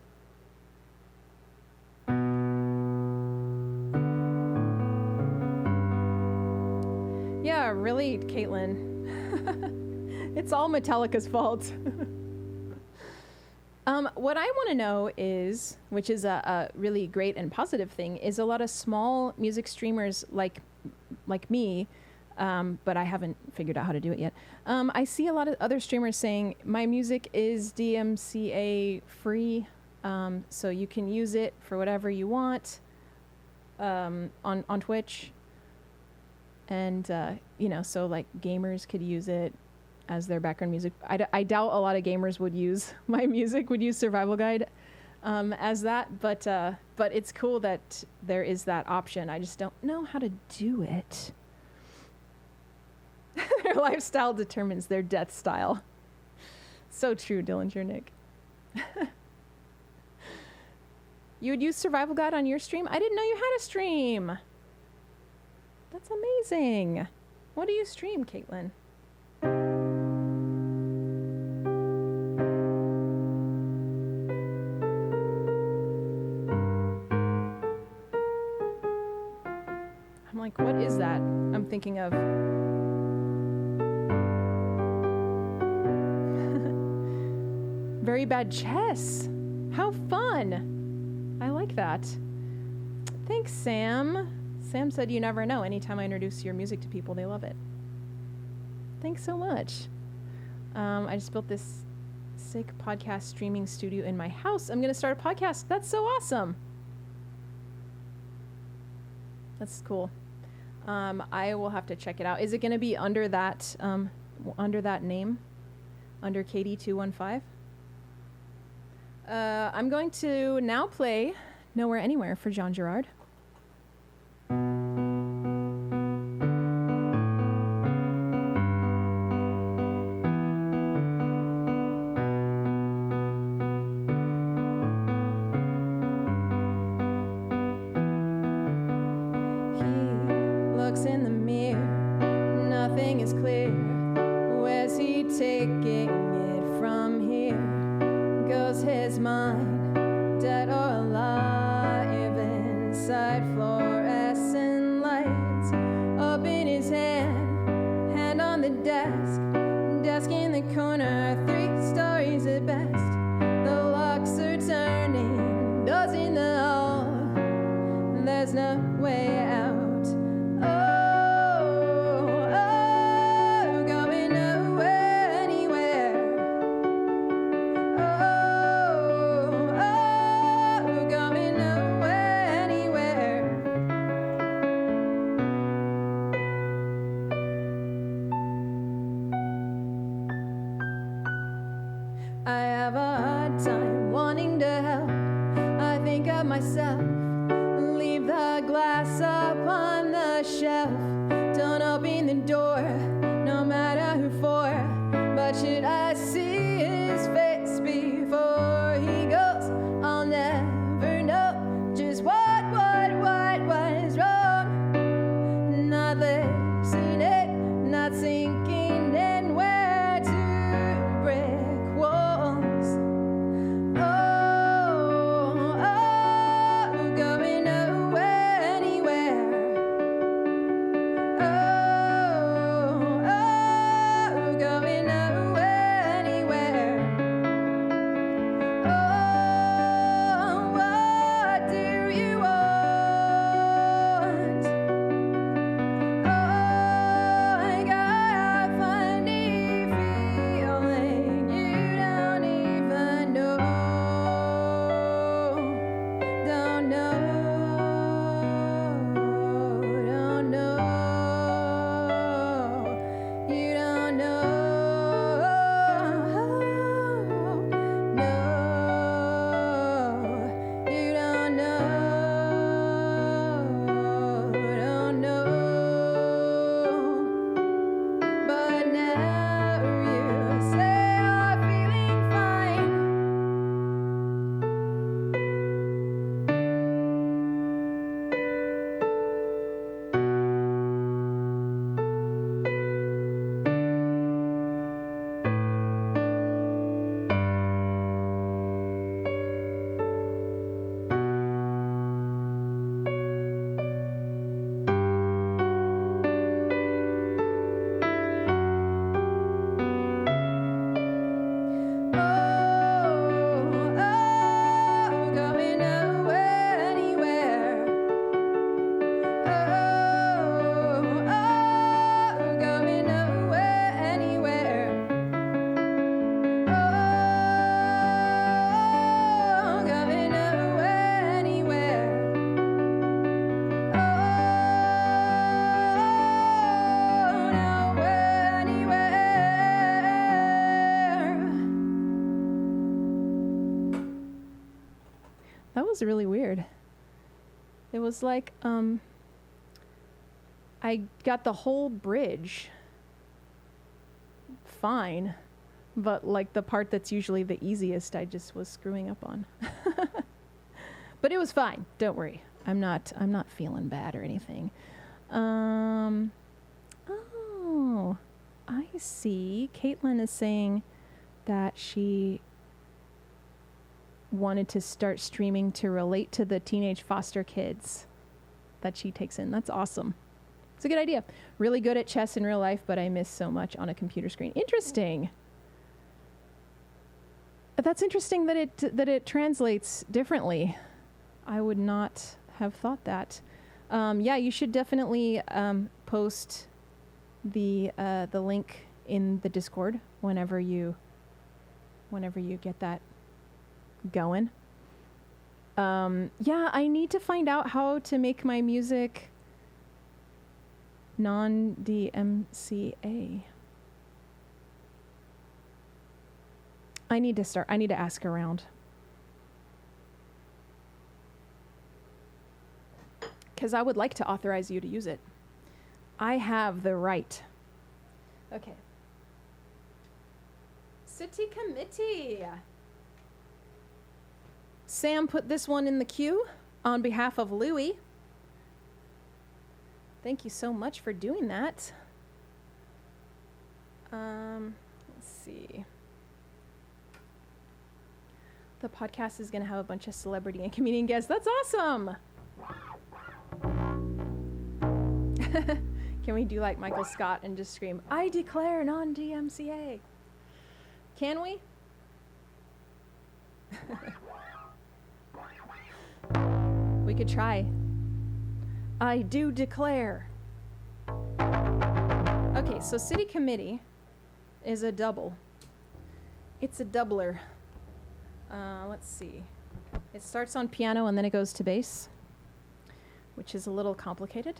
Yeah, really, Caitlin. It's all Metallica's fault. What I want to know is, which is a really great and positive thing, is a lot of small music streamers like me, but I haven't figured out how to do it yet. I see a lot of other streamers saying, my music is DMCA free, so you can use it for whatever you want on Twitch. And, so like gamers could use it as their background music. I doubt a lot of gamers would use my music, would use Survival Guide as that, but it's cool that there is that option. I just don't know how to do it. Their lifestyle determines their death style. So true, Dillinger Nick. You would use Survival Guide on your stream? I didn't know you had a stream. That's amazing. What do you stream, Caitlin? I'm like, what is that? I'm thinking of. Very Bad Chess. How fun. I like that. Thanks, Sam. Sam said you never know. Anytime I introduce your music to people, they love it. Thanks so much. I just built this sick podcast streaming studio in my house. I'm going to start a podcast. That's so awesome. That's cool. I will have to check it out. Is it going to be under that name? Under KD215? I'm going to now play Nowhere Anywhere for Jean Girard. In the mirror, nothing is clear. Where's he taking it from here? Goes his mind dead or alive inside fluorescent I have a hard time wanting to help. I think of myself, leave the glass up on the shelf. Don't open the door, no matter who for. But should I see his face before he goes, I'll never know just what was wrong. Not listening, not sinking in where to brick walls. Going nowhere, anywhere. Going nowhere, anywhere. What do you want? I got a funny feeling you don't even know. Don't know. You don't know. No, you don't know. Don't know. But now you say I'm feeling fine. Going nowhere, anywhere. Going nowhere, anywhere. Going nowhere, anywhere. Nowhere, anywhere. That was really weird. It was like, I got the whole bridge fine, but like the part that's usually the easiest, I just was screwing up on. But it was fine. Don't worry. I'm not feeling bad or anything. Oh, I see. Caitlin is saying that she wanted to start streaming to relate to the teenage foster kids that she takes in. That's awesome. It's a good idea. Really good at chess in real life, but I miss so much on a computer screen. Interesting. That's interesting that it translates differently. I would not have thought that. Yeah, you should definitely post the link in the Discord whenever you get that going. Yeah, I need to find out how to make my music non-DMCA. I need to ask around. Because I would like to authorize you to use it. I have the right. Okay. City committee. Sam put this one in the queue on behalf of Louie. Thank you so much for doing that. Let's see. The podcast is going to have a bunch of celebrity and comedian guests. That's awesome. Can we do like Michael Scott and just scream, I declare non-DMCA? Can we? We could try. I do declare. Okay, so city committee is a double. It's a doubler. Let's see. It starts on piano and then it goes to bass, which is a little complicated.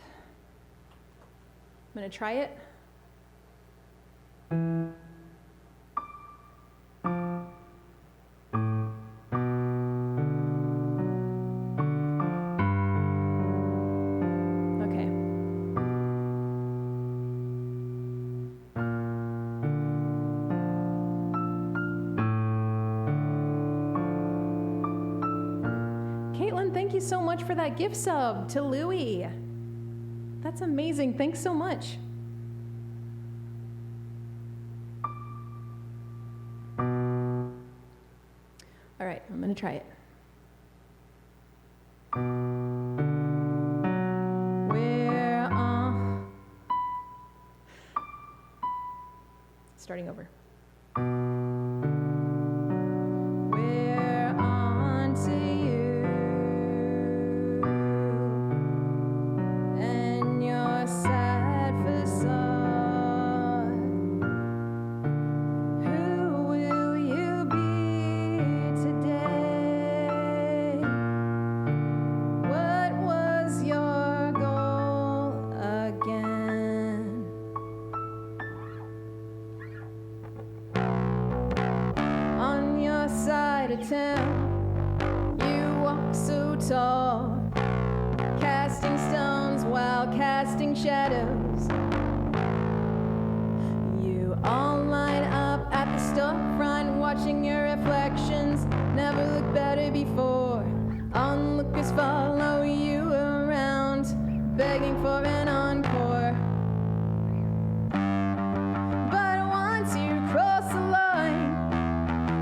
I'm going to try it. thank you so much for that gift sub to Louie. That's amazing. Thanks so much. All right, I'm going to try it. We're on. Starting over. We're on to you and your sad facade. Who will you be today? What was your goal again? On your side of town, you walk so tall, casting stones while casting shadows. You all line up at the storefront, watching your reflections. Never looked better before. Onlookers follow you around, begging for an encore. But once you cross the line,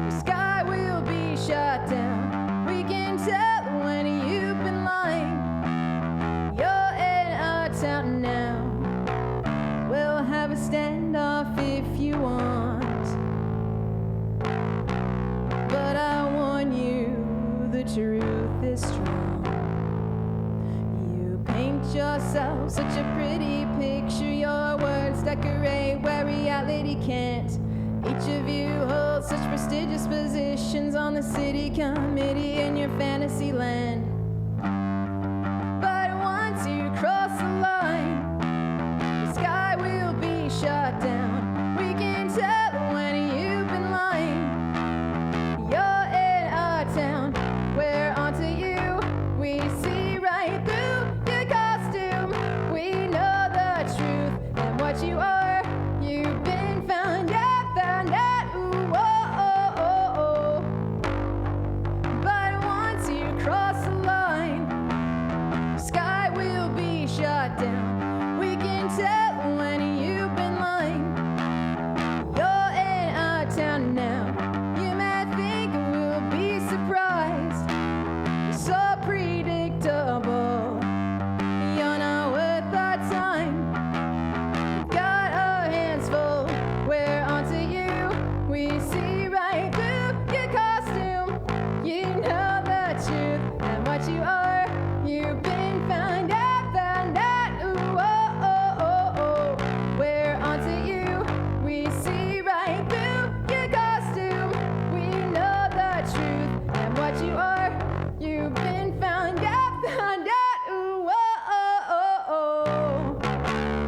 the sky will be shut down. We can tell when you've been lying. You're in our town now. We'll have a standoff if you want. But I warn you, the truth is strong. You paint yourself such a pretty picture. Your words decorate where reality can't. Each of you holds such prestigious positions on the city committee in your fantasy land. But once you cross the line, the sky will be shut down. We can tell when you've been lying. You're in our town. We're onto you. We see right through your costume. We know the truth and what you are. You've been found out, found out. Ooh, oh, oh, oh, oh. But once you cross the line, the sky will be shut down. We can tell when you've been lying. You're in our town now. You might think we'll be surprised. You're so predictable. You're not worth our time. Got our hands full. We're onto you. We see right through your costume. You know the truth and what you are. You've been found out, found out. Ooh, oh, oh, oh, oh. We're onto you. We see right through your costume. We know the truth and what you are. You've been found out, found out. Ooh, oh, oh, oh, oh.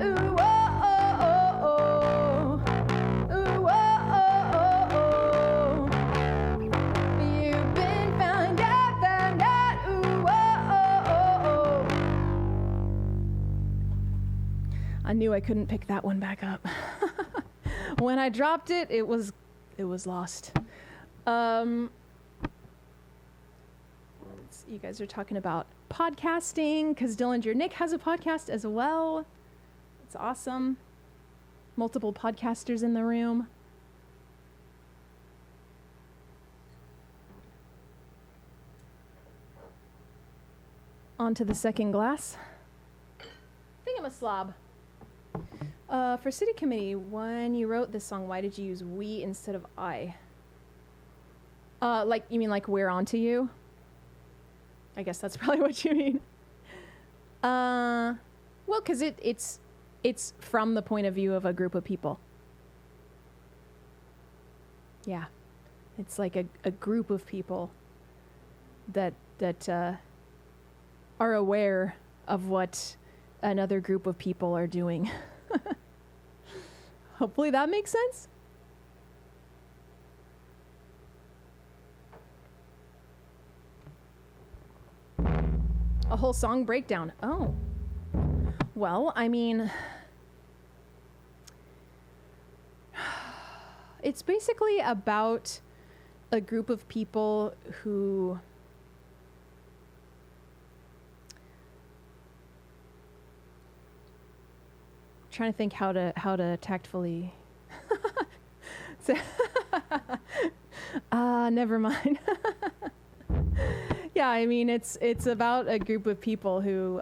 Ooh, oh, oh, oh, oh. Ooh, oh, oh, oh, oh. You've been found out, found out. Ooh, oh, oh, oh, oh. I knew I couldn't pick that one back up. When I dropped it, it was lost. You guys are talking about podcasting because Dillinger Nick has a podcast as well. It's awesome. Multiple podcasters in the room. On to the second glass. I think I'm a slob. For city committee, when you wrote this song, why did you use we instead of I? Like, you mean like we're onto you? I guess that's probably what you mean. Well, because it's from the point of view of a group of people. Yeah. It's like a group of people that are aware of what another group of people are doing. Hopefully that makes sense. A whole song breakdown. Oh. Well, I mean, it's basically about a group of people who trying to think how to tactfully. Never mind. Yeah, I mean it's about a group of people who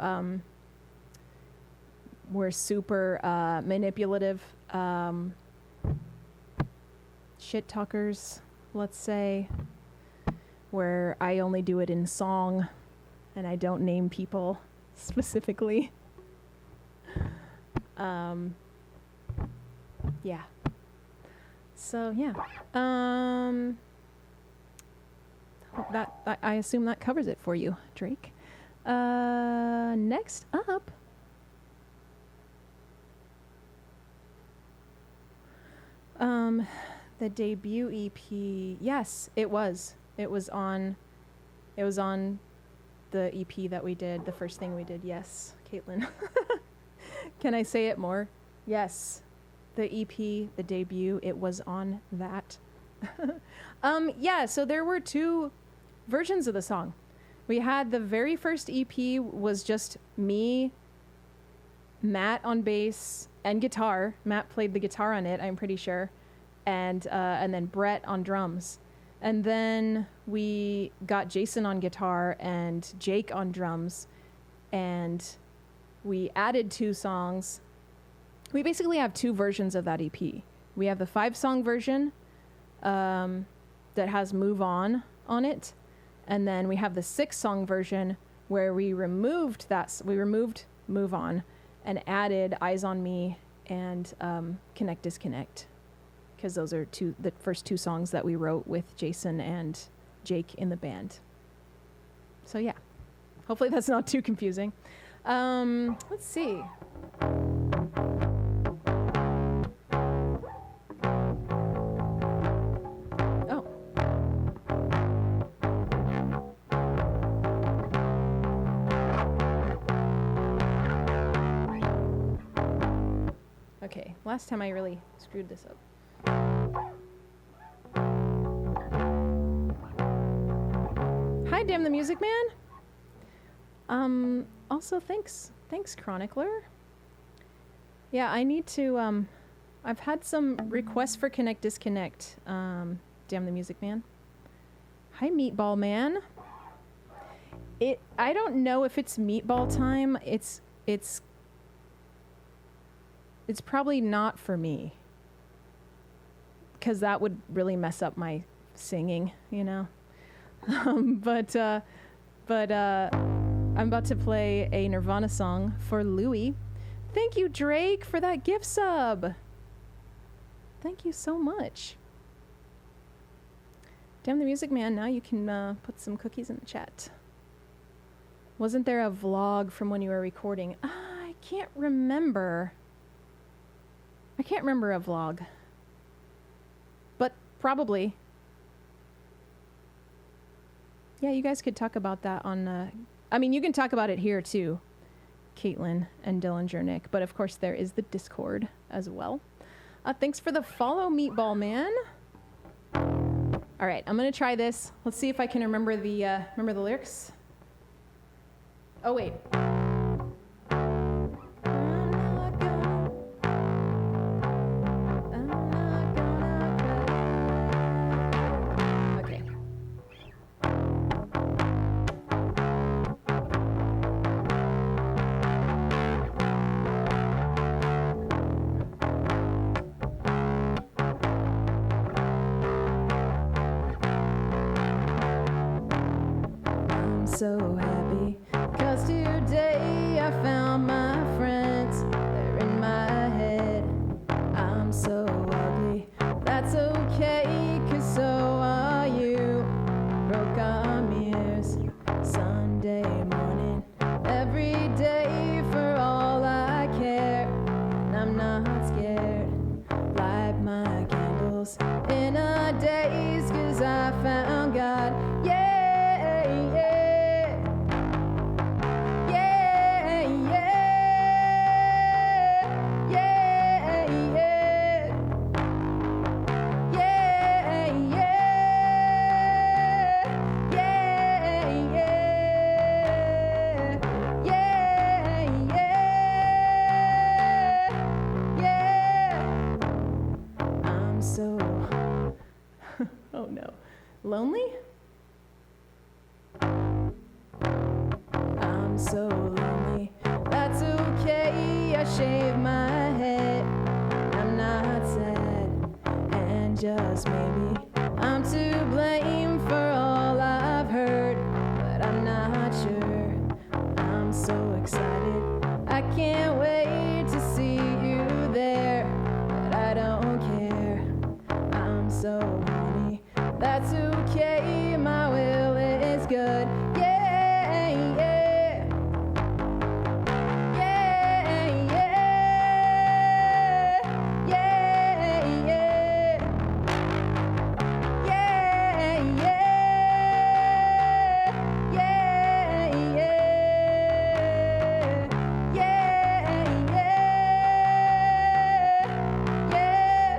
were super manipulative, shit talkers, let's say, where I only do it in song and I don't name people specifically. Yeah. So yeah. That I assume that covers it for you, Drake. Next up. The debut EP. Yes, it was. It was on the EP that we did, the first thing we did. Yes, Caitlin. Can I say it more? Yes. The EP, the debut, it was on that. Yeah, so there were two versions of the song. We had the very first EP was just me, Matt on bass and guitar. Matt played the guitar on it, I'm pretty sure. And then Brett on drums. And then we got Jason on guitar and Jake on drums. And we added 2 songs. We basically have 2 versions of that EP. We have the 5-song version that has Move On it. And then we have the 6-song version where we removed Move On and added Eyes on Me and Connect Disconnect. Because those are the first 2 songs that we wrote with Jason and Jake in the band. So yeah, hopefully that's not too confusing. Let's see. Oh. Okay, last time I really screwed this up. Hi, Damn the Music Man. Also, thanks, Chronicler. Yeah, I need to, I've had some requests for Connect Disconnect, Damn the Music Man. Hi, Meatball Man. I don't know if it's meatball time. It's probably not for me. Because that would really mess up my singing, you know? But I'm about to play a Nirvana song for Louie. Thank you, Drake, for that gift sub. Thank you so much. Damn the Music Man, now you can put some cookies in the chat. Wasn't there a vlog from when you were recording? I can't remember. I can't remember a vlog. But probably. Yeah, you guys could talk about that on... I mean, you can talk about it here too, Caitlin and Dillinger Nick. But of course, there is the Discord as well. Thanks for the follow, Meatball Man. All right, I'm going to try this. Let's see if I can remember the lyrics. Oh, wait. So happy, 'cause today I found my friends. They're in my head. I'm so ugly, that's okay, 'cause so are you. Broke our mirrors, Sunday morning, every day for all I care. And I'm not scared, light my candles in a daze, 'cause I found God. Yeah. Oh no. Lonely? I'm so lonely. That's okay. I shave my head. I'm not sad. And just maybe I'm to blame for all I've heard. But I'm not sure. I'm so excited. I can't wait to see you there. But I don't care. I'm so horny. That's okay. My will is good. Yeah, yeah. Yeah, yeah. Yeah, yeah. Yeah, yeah. Yeah, yeah. Yeah, yeah.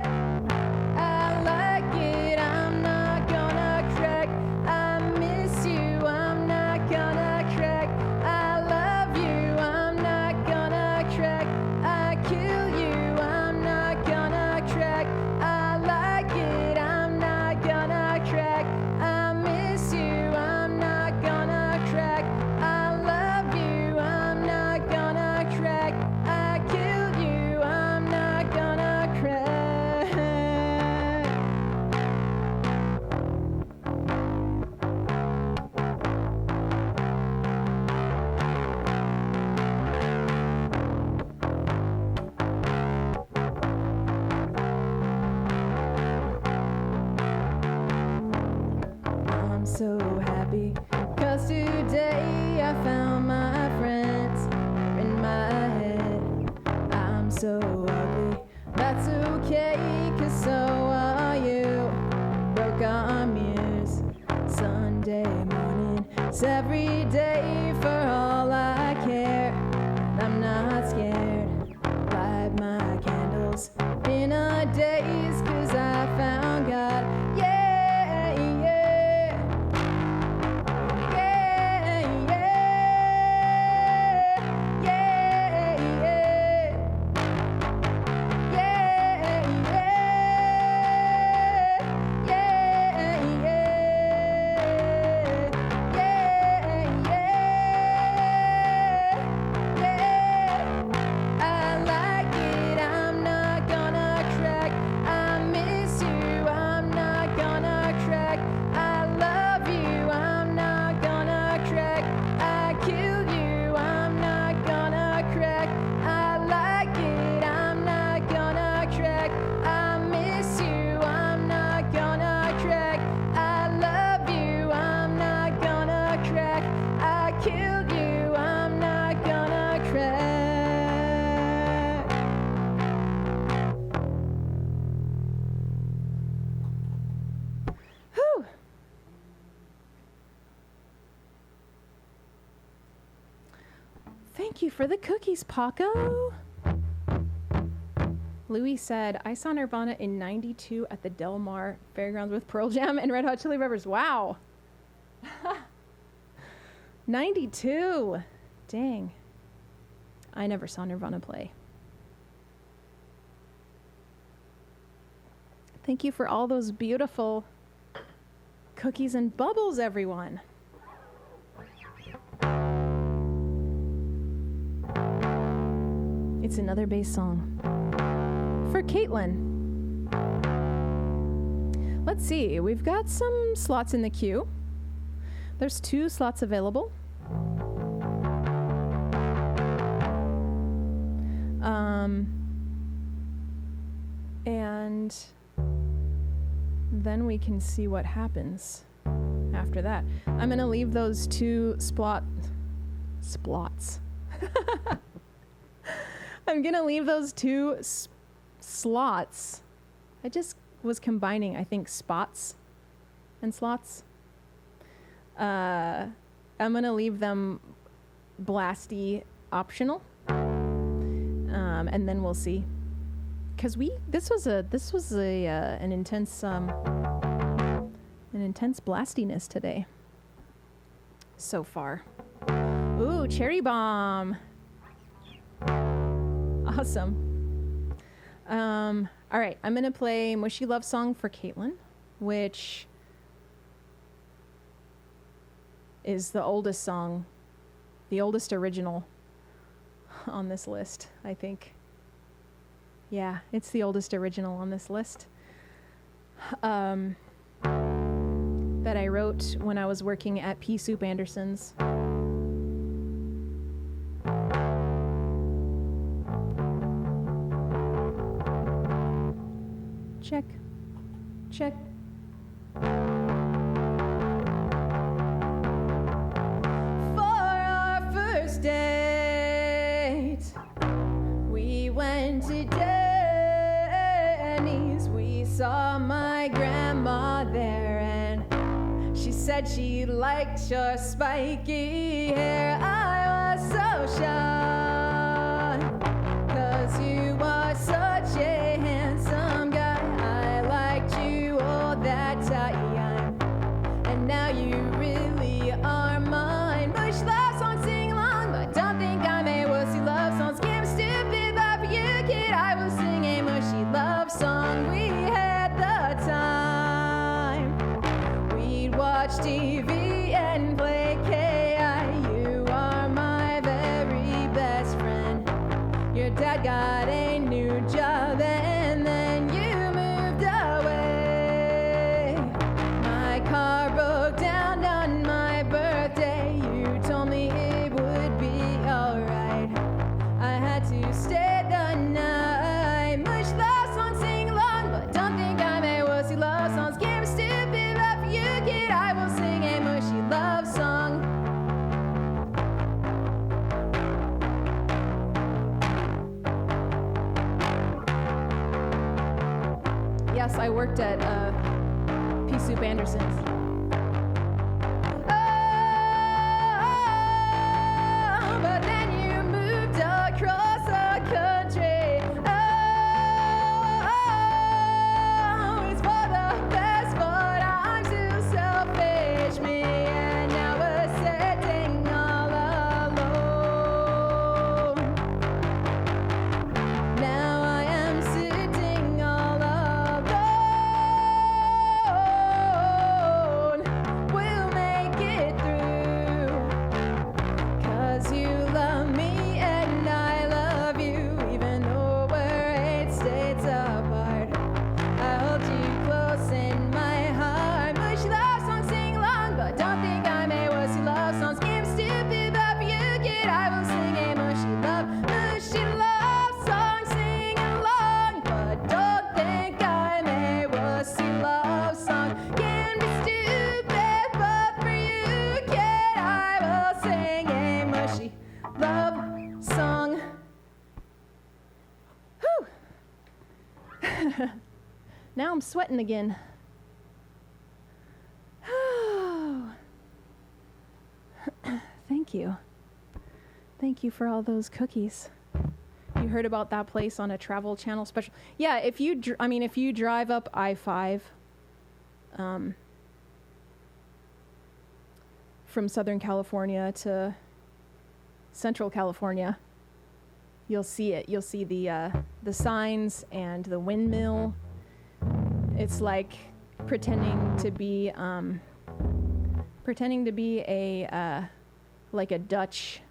I like it, I'm not gonna crack. I miss you, I'm not gonna crack. I love you, I'm not gonna crack. I kill you, I'm not gonna crack. I like it, I'm not gonna crack. I miss you, I'm not gonna crack. I love you, I'm not gonna crack. I kill you, I'm not gonna crack. I'm so happy, 'cause today I found my friends in my head. I'm so ugly, that's okay, 'cause so are you. Broke arm years, Sunday mornings, every day for all I care. I'm not scared, light my candles in a daze, 'cause I found God. Yeah, yeah. Yeah, yeah. Yeah, yeah. Yeah, yeah. Yeah, yeah. Yeah. I like it, I'm not gonna crack. I miss you, I'm not gonna crack. I love you, I'm not gonna crack. I kill you, I'm not gonna crack. I like it, I'm not gonna crack. I miss you, I'm not gonna crack. I love you, I'm not gonna crack. I killed you, I'm not gonna crack. Whew. Thank you for the cookies, Paco. Louis said, I saw Nirvana in 92 at the Del Mar Fairgrounds with Pearl Jam and Red Hot Chili Peppers. Wow. 92. Dang. I never saw Nirvana play. Thank you for all those beautiful cookies and bubbles, everyone. It's another bass song for Caitlin. Let's see, we've got some slots in the queue. There's 2 slots available. And then we can see what happens after that. I'm gonna leave those 2 splots. I'm gonna leave those 2 slots. I just was combining, I think, spots and slots. I'm gonna leave them blasty optional, and then we'll see. Cause this was an intense blastiness today. So far. Ooh, cherry bomb. Awesome. All right, I'm gonna play Mushy Love Song for Caitlin. which is the oldest song, the oldest original on this list, I think. Yeah, it's the oldest original on this list. That I wrote when I was working at Pea Soup Anderson's. Check. Check. For our first date, we went to Denny's. We saw my grandma there, and she said she liked your spiky hair. I was so shy, 'cause you are such a handsome guy. I liked you all that time, and now you really are mine. Mush love song, sing along, but don't think I'm a wussy love songs. Give me stupid love for you, kid. I will sing a mushy love song. We had the time. We'd watch TV and play KI. You are my very best friend. Your dad got a new job and then you moved away. My car broke down on my birthday. You told me it would be alright. I had to stay the night. Mush love song, sing along, but don't think I'm a wussy love songs. Give me stupid love for you, kid. I will sing a mushy love song. Yes, I worked at Pea Soup Anderson's. Oh, but then you moved across the country. Oh, it's for the best, but I'm too selfish. Me and now we're sitting all alone. Now I am sitting all alone. We'll make it through, 'cause you love me and I love you, even though we're 8 states apart. I hold you close in my heart. Mushy love song, sing along, but don't think I'm a wussy love songs. Give me stupid love for you, kid. I will sing a mushy love song, sing along, but don't think I'm a wussy love song. Give me stupid love for you, kid. I will sing a mushy love song. Whew. Now I'm sweating again. Thank you. Thank you for all those cookies. You heard about that place on a Travel Channel special? Yeah, if you drive up I-5 from Southern California to Central California, you'll see it. You'll see the signs and the windmill. It's like pretending to be a like a Dutch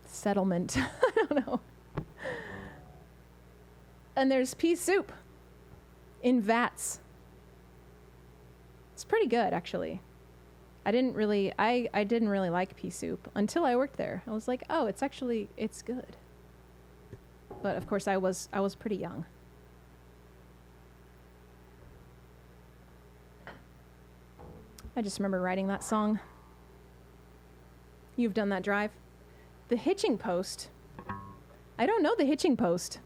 settlement. I don't know. And there's pea soup in vats. It's pretty good, actually. I didn't really like pea soup until I worked there. I was like, oh, it's good. But of course I was pretty young. I just remember writing that song. You've done that drive? The hitching post. I don't know the hitching post.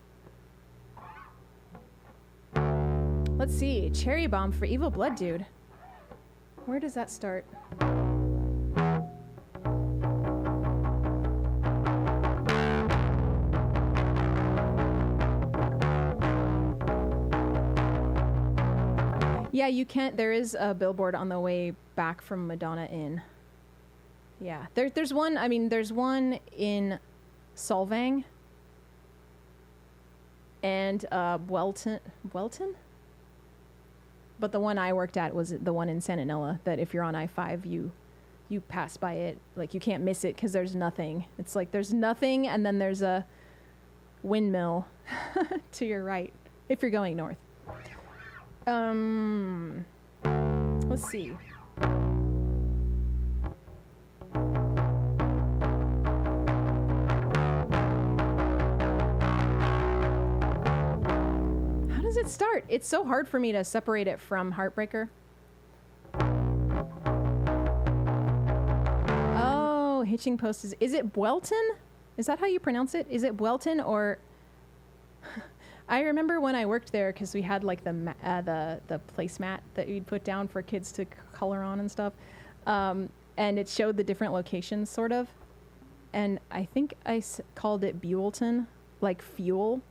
Let's see. Cherry Bomb for Evil Blood Dude. Where does that start? Yeah, you can't. There is a billboard on the way back from Madonna Inn. Yeah, there's one. I mean, there's one in Solvang and Welton. But the one I worked at was the one in Santanella that if you're on I-5, you pass by it. Like, you can't miss it because there's nothing. It's like there's nothing, and then there's a windmill to your right if you're going north. Let's see. How does it start? It's so hard for me to separate it from Heartbreaker. Oh, Hitching Post is it Bwelton? Is that how you pronounce it? Is it Bwelton or... I remember when I worked there because we had like the placemat that you'd put down for kids to color on and stuff, and it showed the different locations sort of, and I think called it Buellton, like fuel,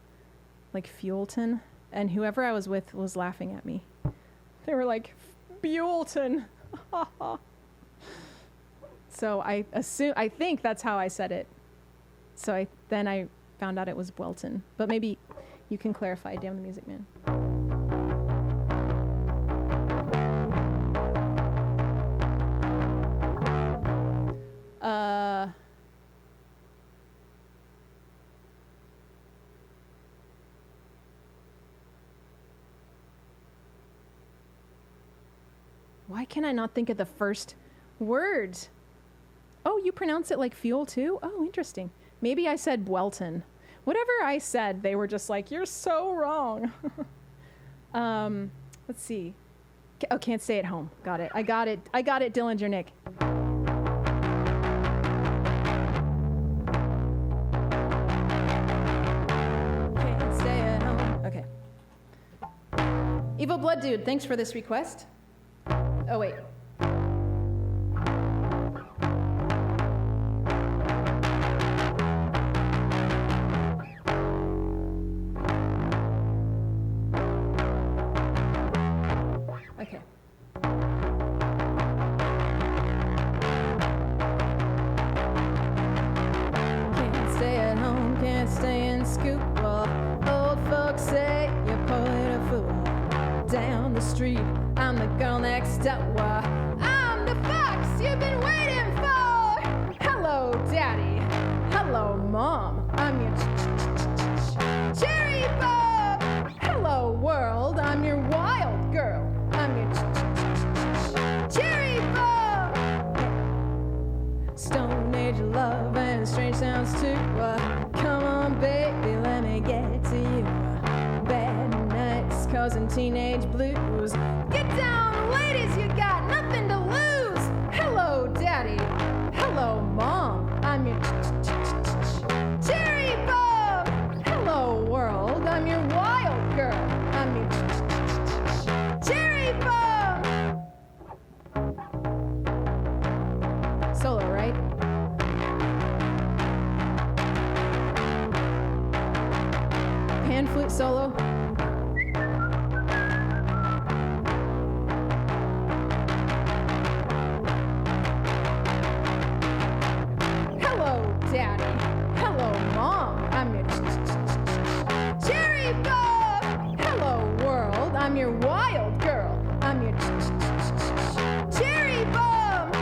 like Fuelton, and whoever I was with was laughing at me. They were like, Buellton. So I think that's how I said it. So then I found out it was Bwelton, but maybe you can clarify. Damn the Music Man. Why can I not think of the first words? Oh, you pronounce it like fuel too? Oh, interesting. Maybe I said Bwelton. Whatever I said, they were just like, you're so wrong. Let's see. Oh, Can't Stay at Home. Got it. I got it, Dillinger Nick. Can't stay at home. Okay. Evil Blood Dude, thanks for this request. Oh, wait. Okay. Can't stay at home, can't stay in Scoop. Old folks say you pulled a fool. Down the street, I'm the girl next door. I'm the fox you've been waiting for. Hello, Daddy. Hello, Mom. I'm your cherry Bob. Hello, world. I'm your wild girl. I'm your cherry Bob. Stone Age love and strange sounds too. Come on, baby, let me get to you. Bad nights causing teenage blues. Get down, ladies, you got nothing to lose. Hello, Daddy. Hello, Mom. I'm your cherry Bob. Hello, world. I'm your wild girl. I'm your cherry Bob. Solo, right? Pan flute solo. Hello, Daddy. Hello, Mom. I'm your cherry Bob. Hello, world. I'm your wild girl. I'm your cherry Bob.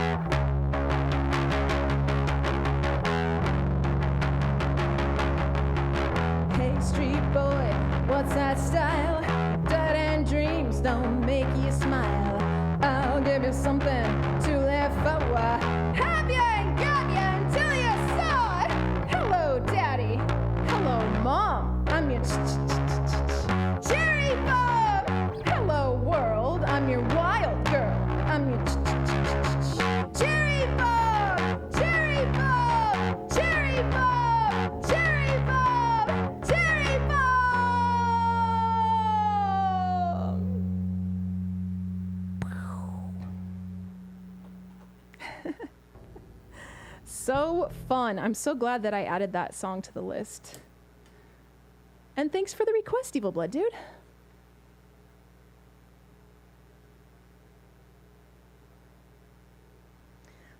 Hey, street boy, what's that style? Dead end dreams don't make you smile. I'll give you something to live for. Have you and got you until you saw it. Hello, Daddy. Hello, Mom. I'm your cherry Bob. Hello, world. I'm your wild girl. I'm your cherry Bob. Cherry Bob. Cherry Bob. Cherry Bob. Cherry Bob. So fun. I'm so glad that I added that song to the list. And thanks for the request, Evil Blood Dude.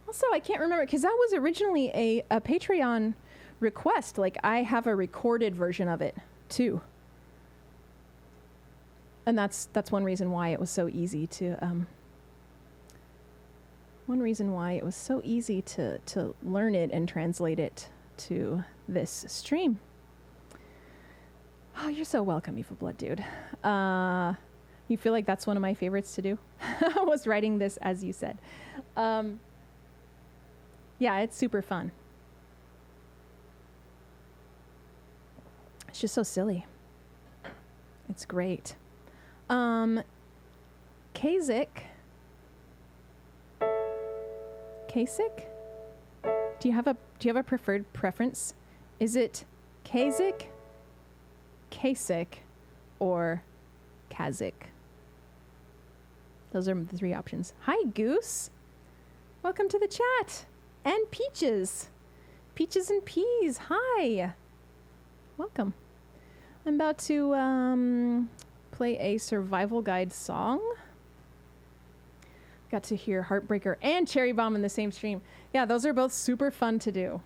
Also, I can't remember, because that was originally a Patreon request. Like, I have a recorded version of it, too. And that's one reason why it was so easy to learn it and translate it to this stream. Oh, you're so welcome, Evil Blood Dude. You feel like that's one of my favorites to do? I was writing this as you said. Yeah, it's super fun. It's just so silly. It's great. Kasich? Do you have a preferred preference? Is it Kasich, or Kazik? Those are the three options. Hi, Goose. Welcome to the chat. And Peaches. Peaches and Peas. Hi. Welcome. I'm about to play a survival guide song. Got to hear Heartbreaker and Cherry Bomb in the same stream. Yeah, those are both super fun to do.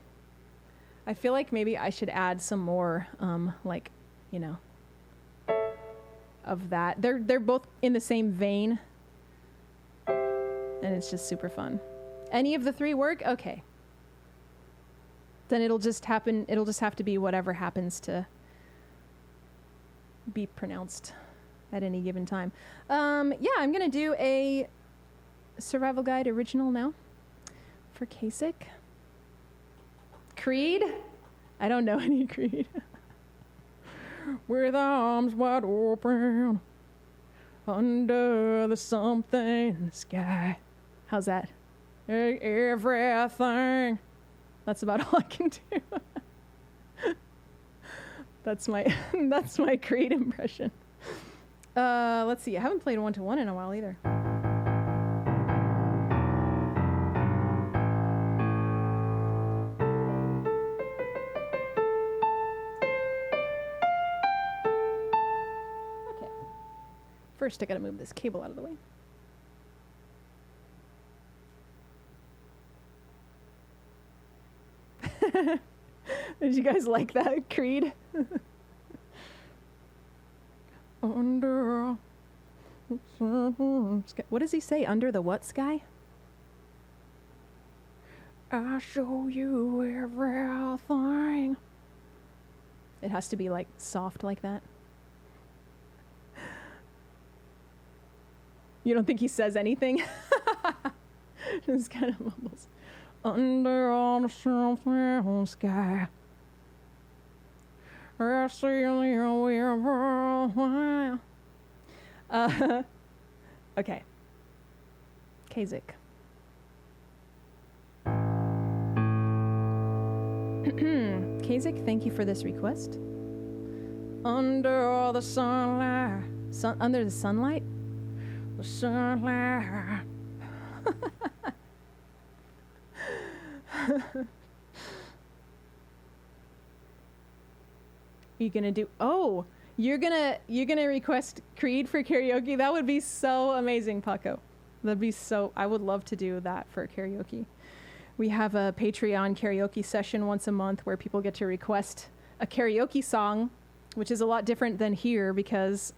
I feel like maybe I should add some more, like, you know, of that. They're both in the same vein. And it's just super fun. Any of the three work? Okay. Then it'll just happen. It'll just have to be whatever happens to be pronounced at any given time. Yeah, I'm going to do a survival guide original now for Kasich. Creed? I don't know any Creed. With arms wide open under the something sky. How's that? Everything. That's about all I can do. That's my Creed impression. Let's see. I haven't played 1-to-1 in a while either. Okay. First, I gotta move this cable out of the way. Did you guys like that, Creed? Under what does he say? Under the what sky? I'll show you everything. It has to be like soft like that. You don't think he says anything? Just kind of mumbles. Under all the something sky, I see the okay. Kasich. Kasich, thank you for this request. Under all the sunlight. Under the sunlight? The sunlight. You gonna do? Oh, you're gonna request Creed for karaoke? That would be so amazing, Paco. That'd be so. I would love to do that for karaoke. We have a Patreon karaoke session once a month where people get to request a karaoke song, which is a lot different than here because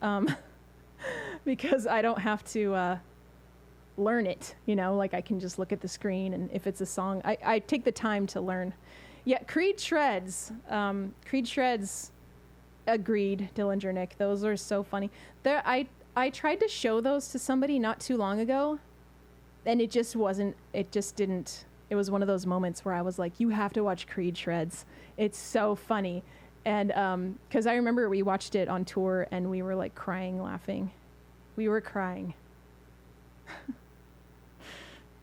because I don't have to learn it, you know, like I can just look at the screen, and if it's a song, I take the time to learn. Yeah, Creed Shreds. Agreed, Dillinger Nick. Those are so funny. I tried to show those to somebody not too long ago, and it just didn't. It was one of those moments where I was like, you have to watch Creed Shreds. It's so funny. And because I remember we watched it on tour, and we were like crying, laughing. We were crying.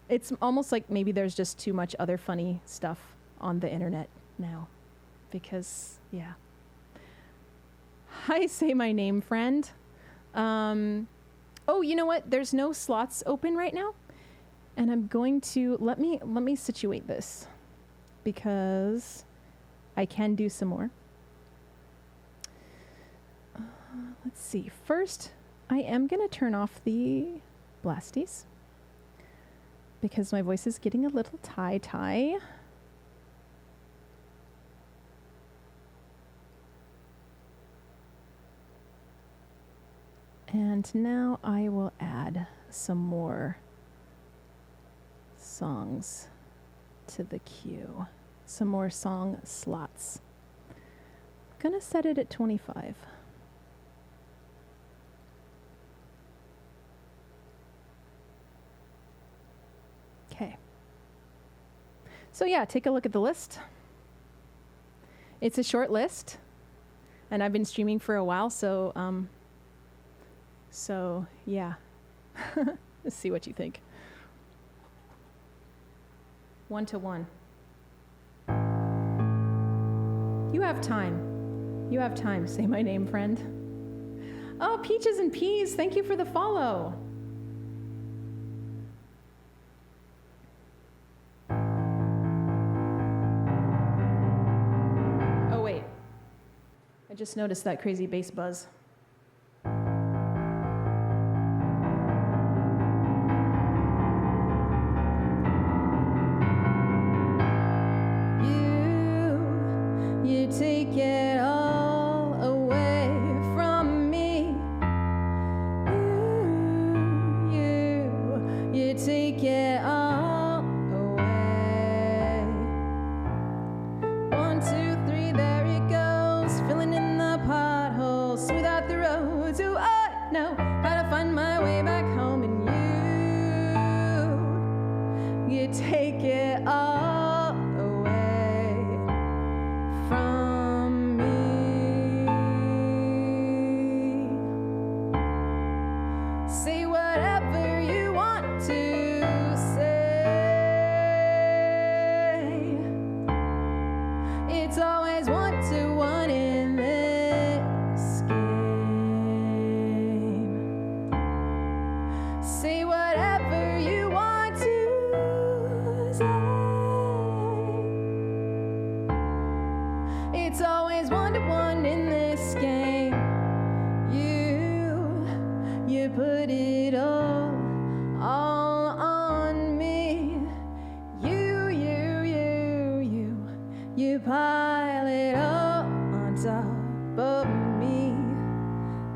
It's almost like maybe there's just too much other funny stuff on the internet now. Because, yeah. Hi, say my name, friend. Oh, you know what? There's no slots open right now. And I'm going to... Let me situate this. Because I can do some more. Let's see. First, I am going to turn off the Blasties. Because my voice is getting a little tie-tie. And now I will add some more songs to the queue. Some more song slots. Gonna set it at 25. Okay. So yeah, take a look at the list. It's a short list, and I've been streaming for a while, so yeah. Let's see what you think. 1 to 1. You have time. You have time. Say my name, friend. Oh, Peaches and Peas, thank you for the follow. Oh, wait. I just noticed that crazy bass buzz. You take it all away from me. You take it all away. 1, 2, 3, there it goes, filling in the potholes, smooth out the roads. Oh, I know how to find my way back home, and you take it all away from me. Say whatever you want to say. It's always 1 to 1 in this game. Say whatever you want to say. It's always 1 to 1 in this game. You put it all on me. You pile it all on top of me.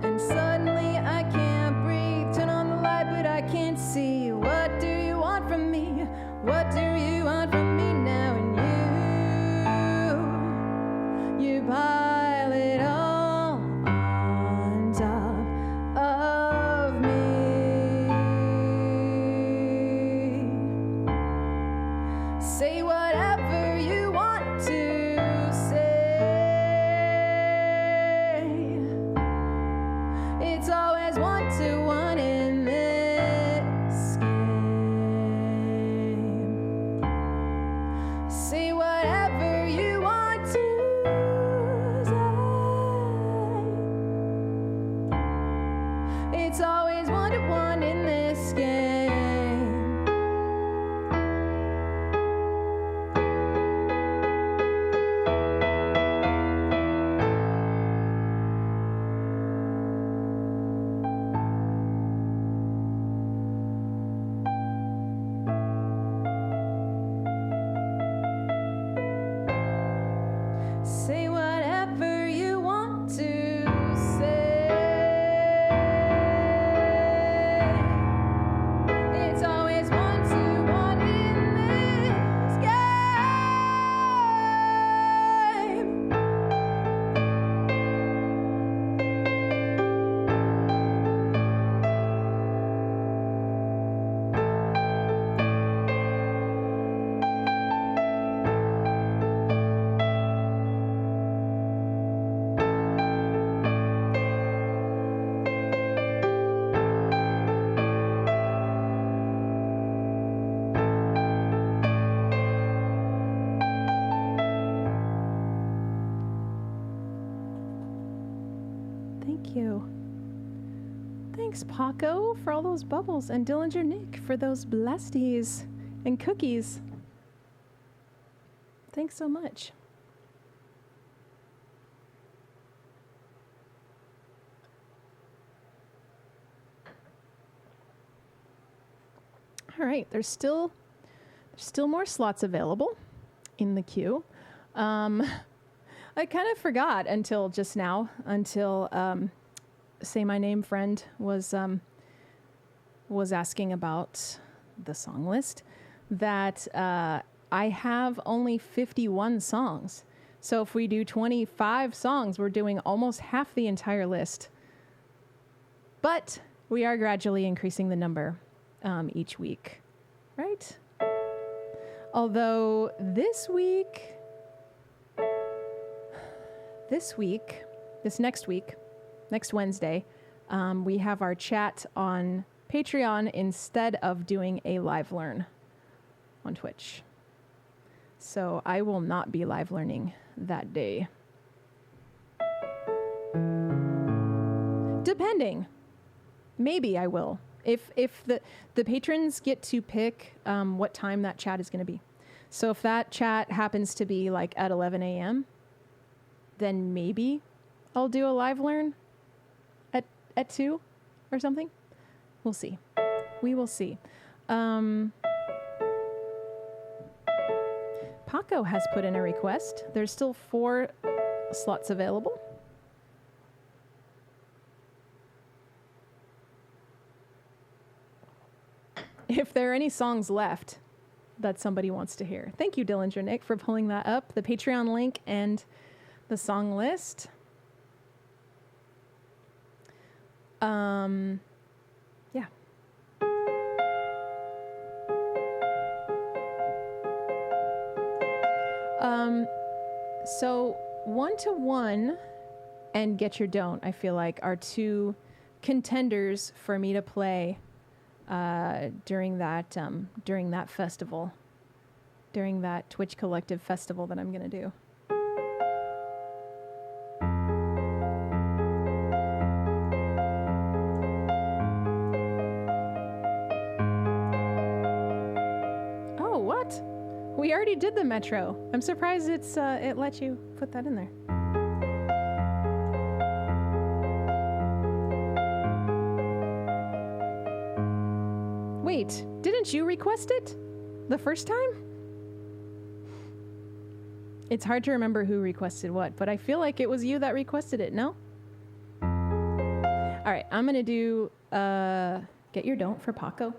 And suddenly I can't breathe. Turn on the light, but I can't see. What do you want from me? What do you want from me now? And you pile it all on top of me. Say whatever you want to say. It's always 1 to 1 in this game. Say whatever you want to say. It's always 1 to 1 in this game. Say whatever you want to say. It's always 1 to 1 in this game. Thank you. Thanks, Paco, for all those bubbles, and Dillinger Nick for those blasties and cookies. Thanks so much. All right, there's still more slots available in the queue. I kind of forgot until just now, until Say My Name friend was asking about the song list, that I have only 51 songs. So if we do 25 songs, we're doing almost half the entire list. But we are gradually increasing the number each week, right? Although this next Wednesday, we have our chat on Patreon instead of doing a live learn on Twitch. So I will not be live learning that day. Depending. Maybe I will. If the patrons get to pick what time that chat is going to be. So if that chat happens to be like at 11 a.m., then maybe I'll do a live learn at 2 or something. We'll see. We will see. Paco has put in a request. There's still 4 slots available. If there are any songs left that somebody wants to hear. Thank you, Dillinger Nick, for pulling that up. The Patreon link and the song list. Yeah. So 1-1 and Get Your Don't, I feel like, are 2 contenders for me to play during that festival, during that Twitch Collective festival that I'm gonna do. Oh, what? We already did the Metro. I'm surprised it let you put that in there. Wait, didn't you request it the first time? It's hard to remember who requested what, but I feel like it was you that requested it, no? All right, I'm going to do Get Your Don't for Paco.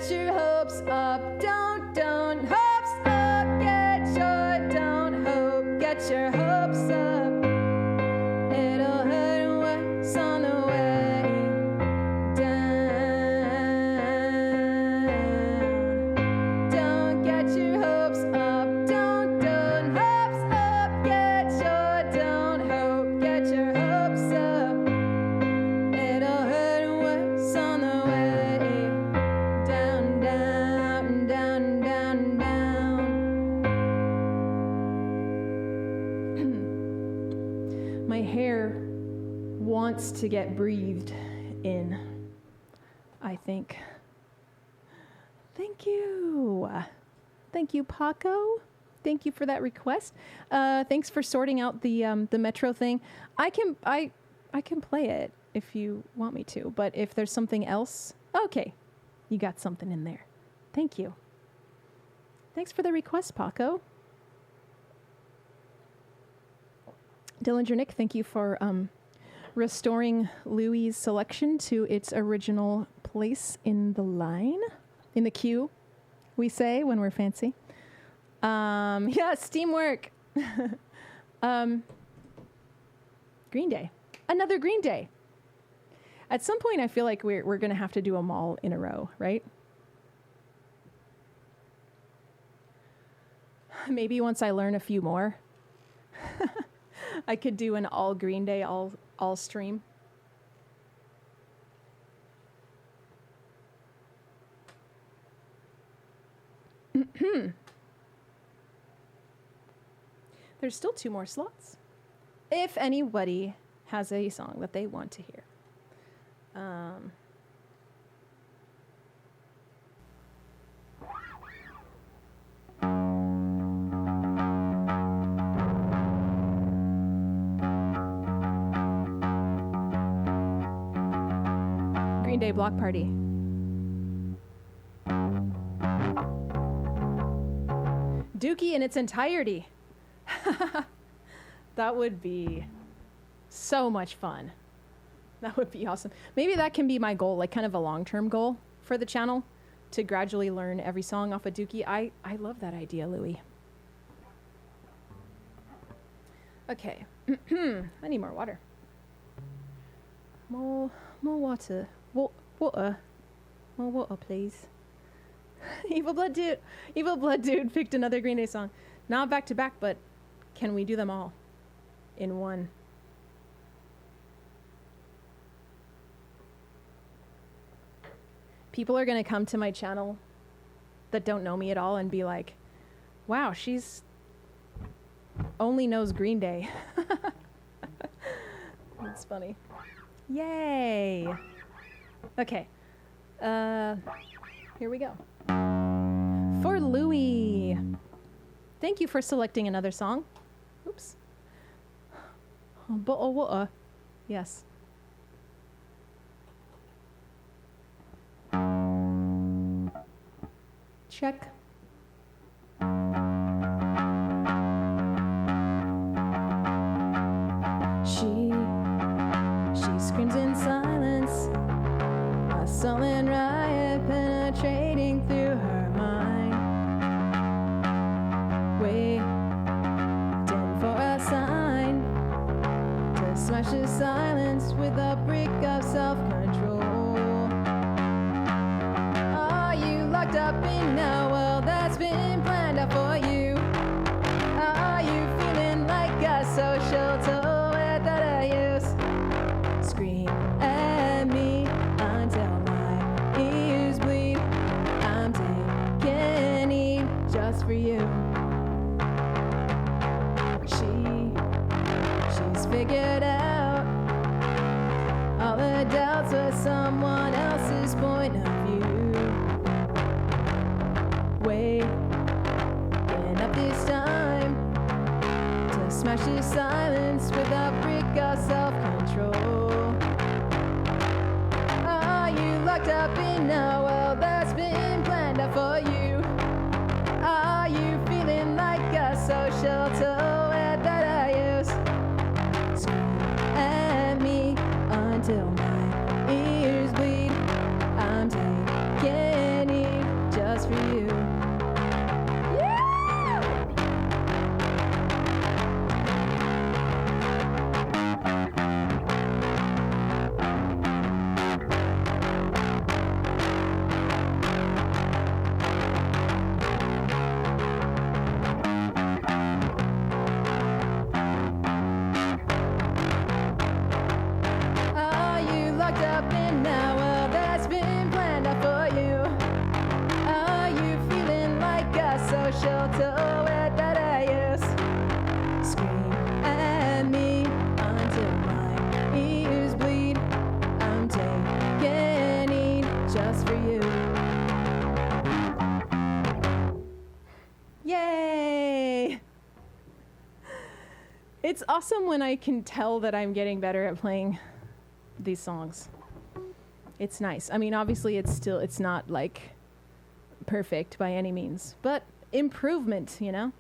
get your hopes up. Don't hopes up. Get your don't hope. Get your hopes up. It'll hurt worse on the way down. Don't get your hopes up. Don't hopes up. Get your don't hope. Get your hopes up. It'll hurt worse on the way down, down, down, down, down. My hair wants to get breathed in, I think. Thank you. Thank you, Paco. Thank you for that request. Thanks for sorting out the Metro thing. I can play it if you want me to, but if there's something else, okay, you got something in there. Thank you. Thanks for the request, Paco. Dillinger Nick, thank you for restoring Louie's selection to its original place in the line, in the queue, we say when we're fancy. Yes, teamwork. Green Day. Another Green Day. At some point, I feel like we're going to have to do them all in a row, right? Maybe once I learn a few more, I could do an all Green Day, all stream. There's still 2 more slots. If anybody has a song that they want to hear. Green Day Block Party. Dookie in its entirety. That would be so much fun. That would be awesome. Maybe that can be my goal, like kind of a long-term goal for the channel, to gradually learn every song off of Dookie. I love that idea, Louie. Okay. I need more water. More water. Water. More water, please. Evil Blood Dude picked another Green Day song. Not back to back, but can we do them all in one? People are going to come to my channel that don't know me at all and be like, wow, she's only knows Green Day. That's funny. Yay. Okay. Here we go. For Louie. Thank you for selecting another song. Oops. Bottle water. Yes. Check. She screams in silence, a sullen riot penetrating through her mind, waiting for a sign to smash the silence with a brick of self-control. Are you locked up in a world that's been planned out for you? Are you feeling like a social toll without a use? Scream at me until my ears bleed. I'm taking it just for you. She's figured out all the doubts with someone else's point of view. Waking up this time to smash the silence with a brick of self-control. Are you locked up in a world that's been planned out for you? Are you feeling like a social tool without a use? Scream at me until my ears bleed. I'm taking it living now? Well, that's been planned out for you. Are you feeling like a social toilet that I use? Scream at me until my ears bleed. I'm taking it just for you. Yay! It's awesome when I can tell that I'm getting better at playing these songs. It's nice. I mean, obviously it's not like perfect by any means, but improvement, you know?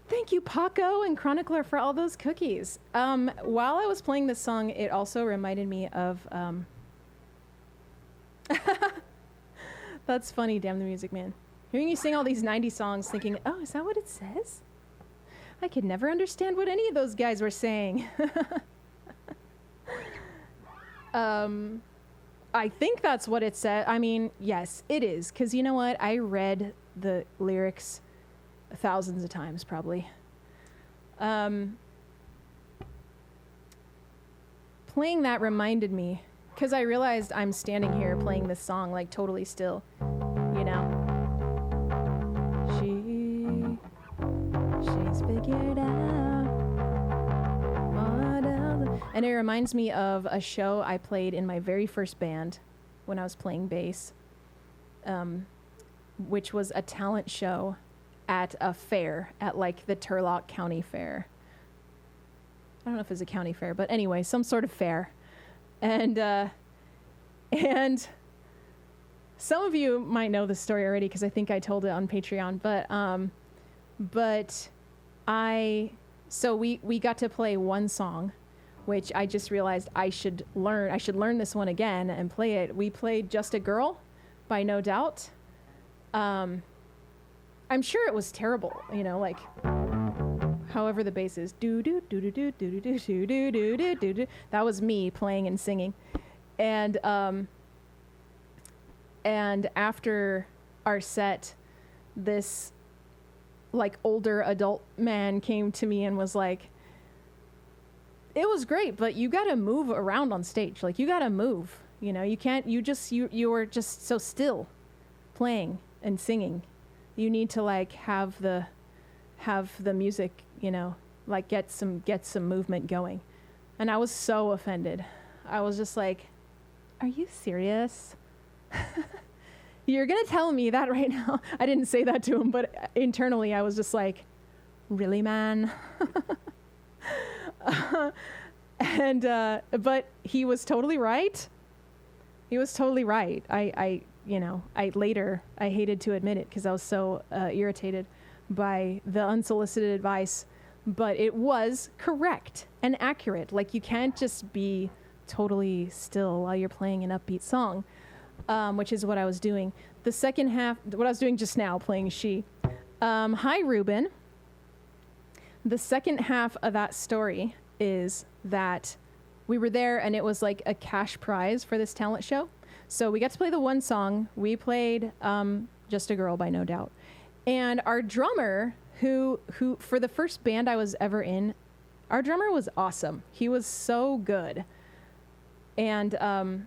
Thank you, Paco and Chronicler, for all those cookies. While I was playing this song, it also reminded me of, that's funny, Damn the Music Man. Hearing you sing all these 90s songs thinking, oh, is that what it says? I could never understand what any of those guys were saying. I think that's what it said. I mean, yes, it is. Because you know what? I read the lyrics thousands of times, probably. Playing that reminded me, because I realized I'm standing here playing this song like totally still, you know? She's figured out. And it reminds me of a show I played in my very first band when I was playing bass, which was a talent show at a fair, at like the Turlock County Fair. I don't know if it's a county fair, but anyway, some sort of fair. And some of you might know this story already because I think I told it on Patreon, so we got to play one song, which I just realized I should learn this one again and play it. We played Just a Girl by No Doubt. I'm sure it was terrible, you know, like however the bass is. Do do do do do do do do do do do do do. That was me playing and singing. And after our set, this like older adult man came to me and was like, it was great, but you got to move around on stage. Like, you got to move, you know, you were just so still playing and singing. You need to like have the music, you know, like get some movement going. And I was so offended. I was just like, are you serious? You're going to tell me that right now? I didn't say that to him, but internally I was just like, really, man? But he was totally right. He was totally right. I hated to admit it because I was so irritated by the unsolicited advice, but it was correct and accurate. Like, you can't just be totally still while you're playing an upbeat song, which is what I was doing. The second half, what I was doing just now, playing She. Hi, Ruben. The second half of that story is that we were there and it was like a cash prize for this talent show. So we got to play the one song. We played Just a Girl by No Doubt. And our drummer, who for the first band I was ever in, our drummer was awesome. He was so good. And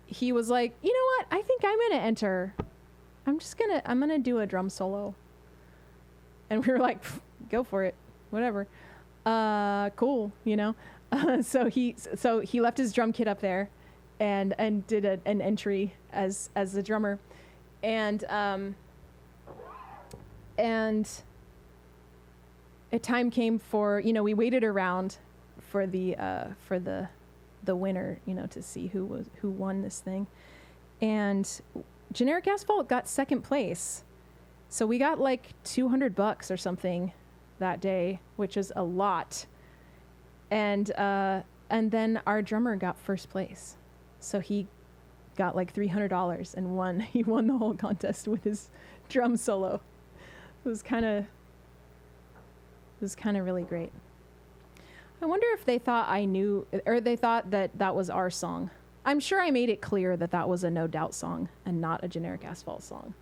he was like, you know what? I think I'm going to enter. I'm going to do a drum solo. And we were like, go for it. Whatever. Cool, you know? So he left his drum kit up there and did an entry as the drummer. And a time came for, you know, we waited around for the winner, you know, to see who won this thing. And Generic Asphalt got second place. So we got like $200 or something that day, which is a lot. And then our drummer got first place. So he got like $300 and won. He won the whole contest with his drum solo. It was kind of really great. I wonder if they thought I knew, or they thought that was our song. I'm sure I made it clear that was a No Doubt song and not a Generic Asphalt song.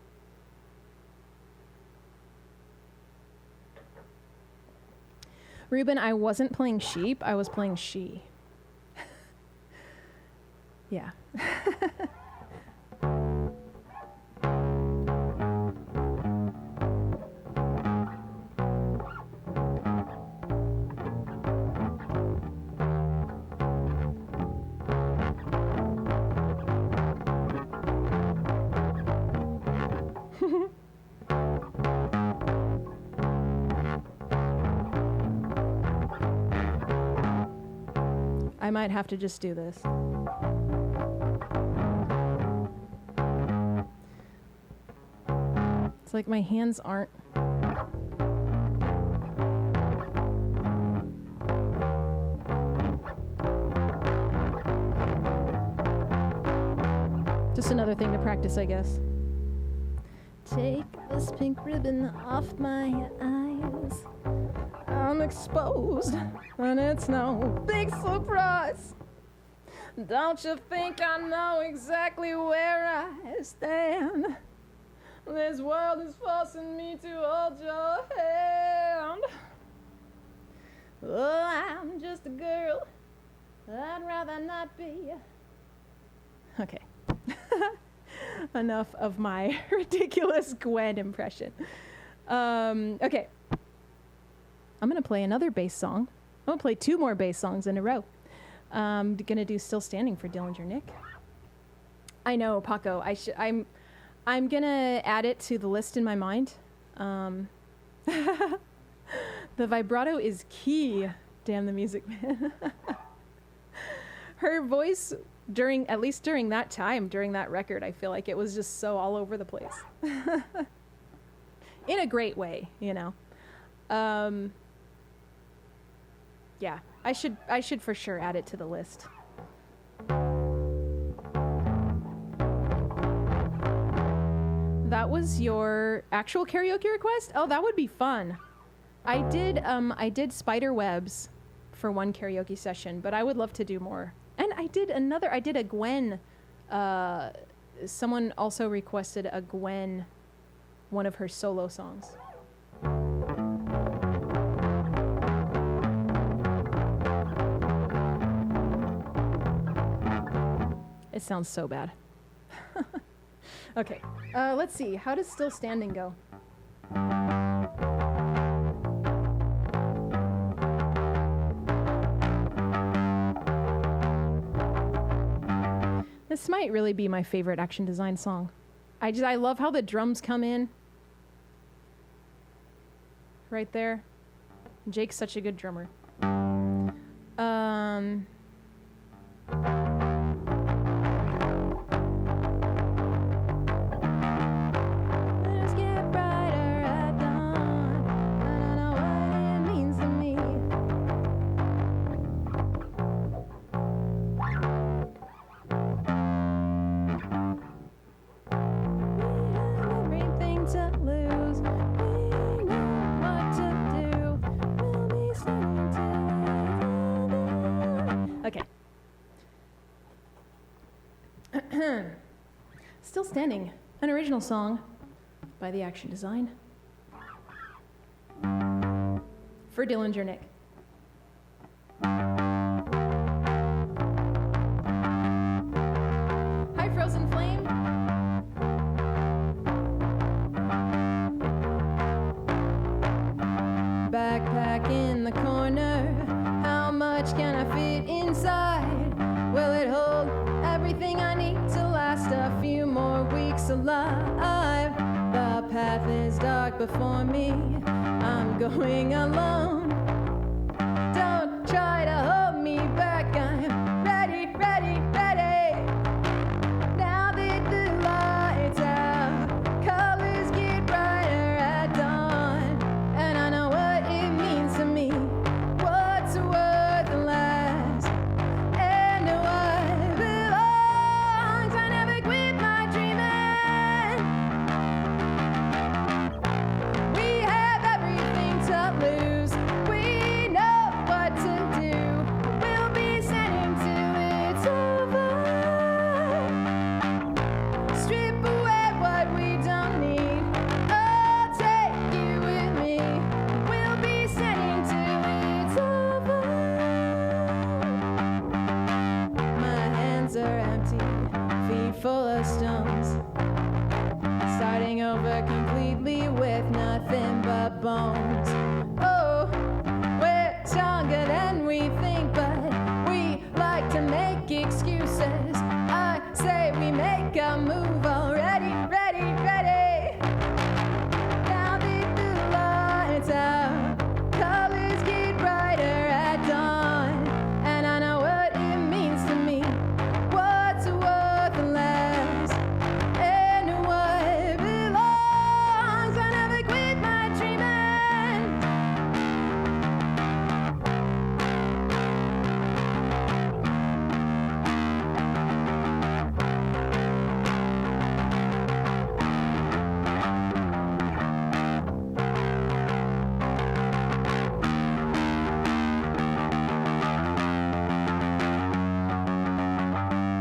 Ruben, I wasn't playing Sheep, I was playing She. Yeah. I might have to just do this. It's like my hands aren't. Just another thing to practice, I guess. Take this pink ribbon off my eyes. I'm exposed, and it's no big surprise. Don't you think I know exactly where I stand? This world is forcing me to hold your hand. Oh, I'm just a girl I'd rather not be. Okay. Enough of my ridiculous Gwen impression. Okay. I'm going to play another bass song. I'm going to play 2 more bass songs in a row. I'm going to do Still Standing for Dillinger Nick. I know, Paco. I'm going to add it to the list in my mind. The vibrato is key. Damn the Music Man. Her voice at least during that time, during that record, I feel like it was just so all over the place. In a great way, you know. Yeah, I should for sure add it to the list. That was your actual karaoke request? Oh, that would be fun. I did spider webs for one karaoke session, but I would love to do more. And I did a Gwen, someone also requested a Gwen, one of her solo songs. It sounds so bad. Okay, let's see. How does Still Standing go? This might really be my favorite Action Design song. I love how the drums come in. Right there. Jake's such a good drummer. Let's get brighter at dawn. I don't know what it means to me. We have everything to lose. We know what to do. We'll be singing till okay. Still Standing, an original song by the Action Design for Dillinger Nick. Hi, Frozen Flame. Backpack in the corner. How much can I fit inside? Will it hold everything I need to last a few more weeks alive? The path is dark before me. I'm going alone. Don't try to hold me back. I'm ready, ready, ready. Now that the light's out, colors get brighter at dawn. And I know what it means to me. What's worth the last? And what belongs. I never quit my dreaming. We have everything to lose. We know what to do. We'll be to make excuses. I say we make a move already, ready, ready. Now the lights out, colors get brighter at dawn, and I know what it means to me. What's worthless and what belongs. I never quit my dreaming.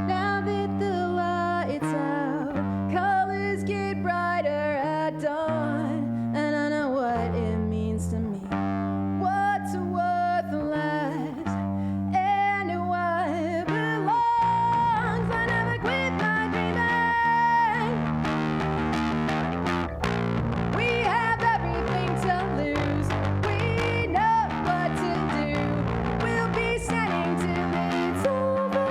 Now that the lights out, colors get brighter at dawn, and I know what it means to me. What's worthless and what belongs. I never quit my dreaming. We have everything to lose. We know what to do. We'll be standing till it's over.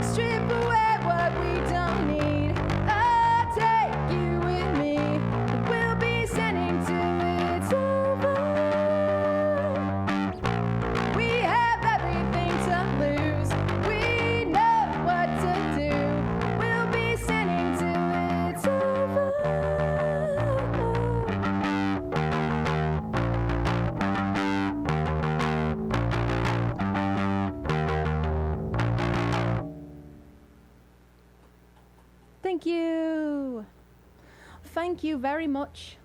Strip away what we don't need. I'll take you with me. We'll be standing till it's over. We have everything to lose. We know what to do. We'll be standing till it's over. Thank you. Thank you very much.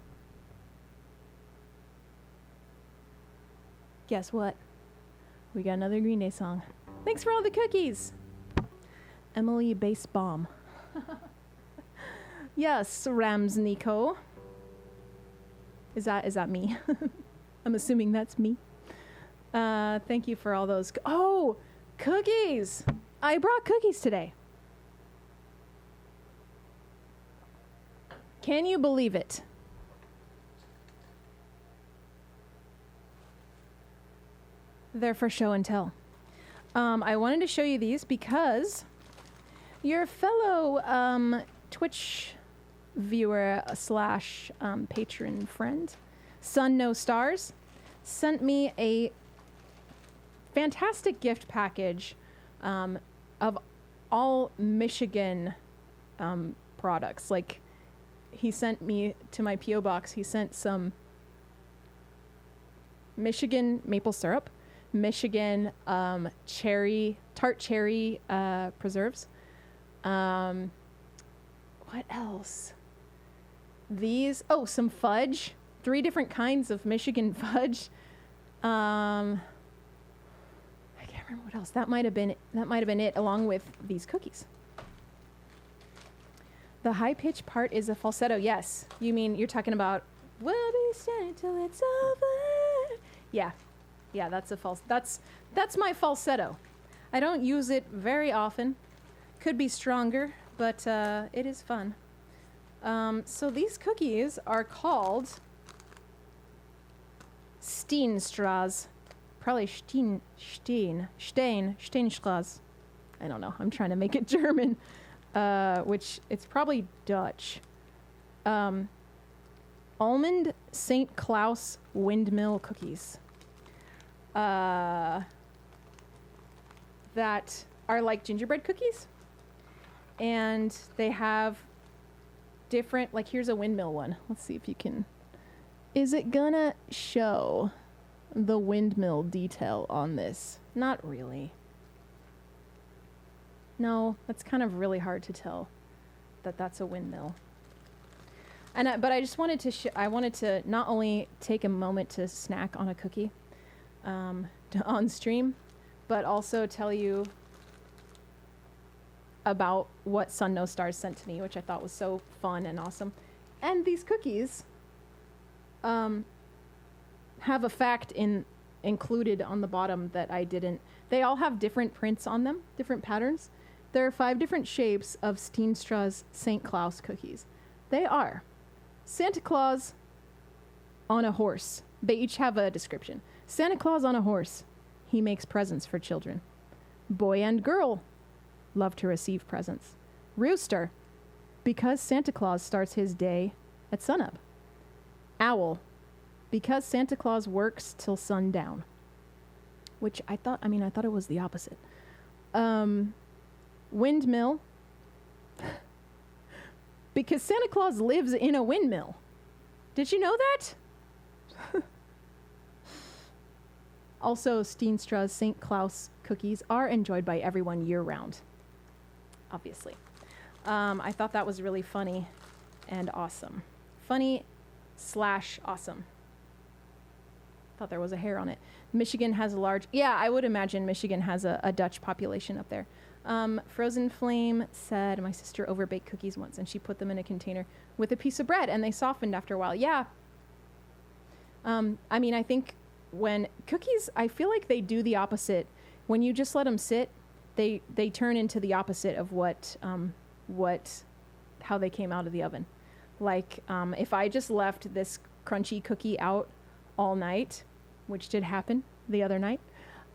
Guess what? We got another Green Day song. Thanks for all the cookies. Emily Bassbaum. Yes, Rams Nico. Is that me? I'm assuming that's me. Thank you for all those. Oh, cookies. I brought cookies today. Can you believe it? They're for show and tell. I wanted to show you these because your fellow Twitch viewer slash patron friend, Sun No Stars, sent me a fantastic gift package of all Michigan products. Like, he sent me to my P.O. box, he sent some Michigan maple syrup, Michigan tart cherry preserves. What else? Some fudge. 3 different kinds of Michigan fudge. I can't remember what else. That might have been it, along with these cookies. The high pitch part is a falsetto. Yes. You're talking about we'll be standing till it's over. Yeah. Yeah, that's my falsetto. I don't use it very often. Could be stronger, but it is fun. So these cookies are called Steenstraws. Probably Steenstraws. I don't know. I'm trying to make it German. Which it's probably Dutch. Almond St. Claus windmill cookies. That are like gingerbread cookies. And they have different, like here's a windmill one. Let's see if you can. Is it gonna show the windmill detail on this? Not really. No, that's kind of really hard to tell that that's a windmill. But I just wanted to I wanted to not only take a moment to snack on a cookie on stream, but also tell you about what Sun No Stars sent to me, which I thought was so fun and awesome. And these cookies have a fact included on the bottom that I didn't. They all have different prints on them, different patterns. There are 5 different shapes of Steenstra's St. Claus cookies. They are Santa Claus on a horse. They each have a description. Santa Claus on a horse. he makes presents for children. Boy and girl love to receive presents. Rooster, because Santa Claus starts his day at sunup. Owl, because Santa Claus works till sundown. Which I thought it was the opposite. Windmill, because Santa Claus lives in a windmill. Did you know that? Also, Steenstra's St. Claus cookies are enjoyed by everyone year-round, obviously. I thought that was really funny and awesome. Funny/awesome. Thought there was a hair on it. Michigan has a large... Yeah, I would imagine Michigan has a Dutch population up there. Frozen Flame said, my sister overbaked cookies once, and she put them in a container with a piece of bread, and they softened after a while. Yeah. I think when cookies, I feel like they do the opposite. When you just let them sit, they turn into the opposite of how they came out of the oven. Like, if I just left this crunchy cookie out all night, which did happen the other night,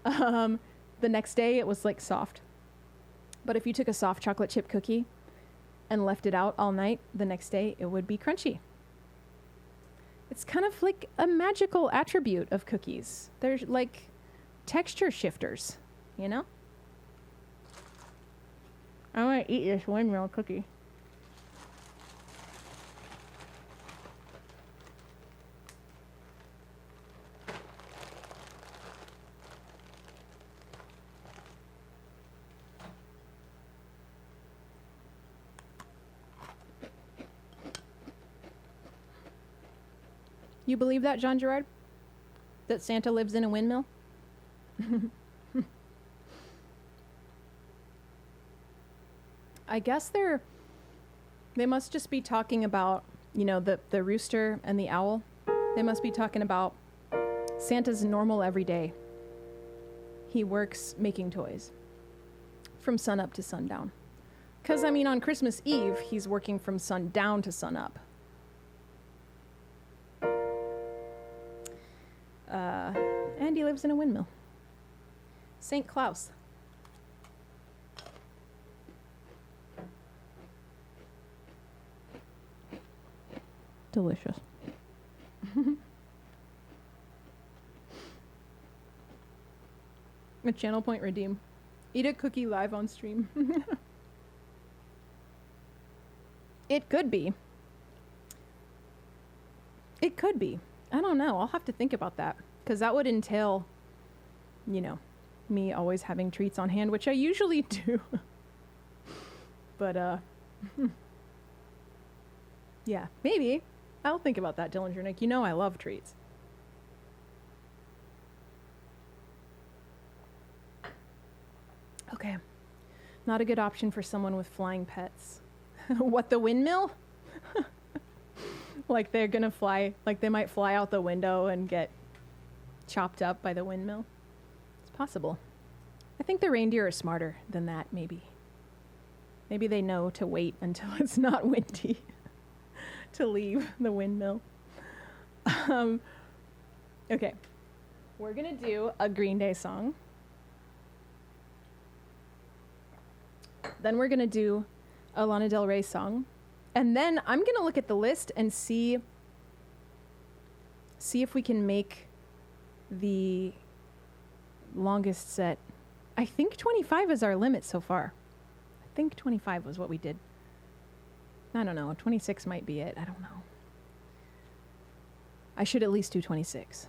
the next day it was like soft. But if you took a soft chocolate chip cookie and left it out all night, the next day it would be crunchy. It's kind of like a magical attribute of cookies. They're like texture shifters, you know? I want to eat this windmill cookie. You believe that, John Gerard? That Santa lives in a windmill? I guess they must just be talking about, the rooster and the owl. They must be talking about Santa's normal every day. He works making toys from sunup to sundown. Because, on Christmas Eve, he's working from sundown to sunup. And he lives in a windmill. St. Claus. Delicious. A channel point redeem. Eat a cookie live on stream. It could be. It could be. I don't know. I'll have to think about that. Because that would entail, me always having treats on hand, which I usually do. But, yeah, maybe. I'll think about that, Dillinger Nick. I love treats. Okay. Not a good option for someone with flying pets. What, the windmill? Like they're gonna fly, like they might fly out the window and get chopped up by the windmill. It's possible. I think the reindeer are smarter than that, maybe. Maybe they know to wait until it's not windy to leave the windmill. Okay. We're gonna do a Green Day song. Then we're gonna do a Lana Del Rey song. And then I'm going to look at the list and see if we can make the longest set. I think 25 is our limit so far. I think 25 was what we did. I don't know. 26 might be it. I don't know. I should at least do 26.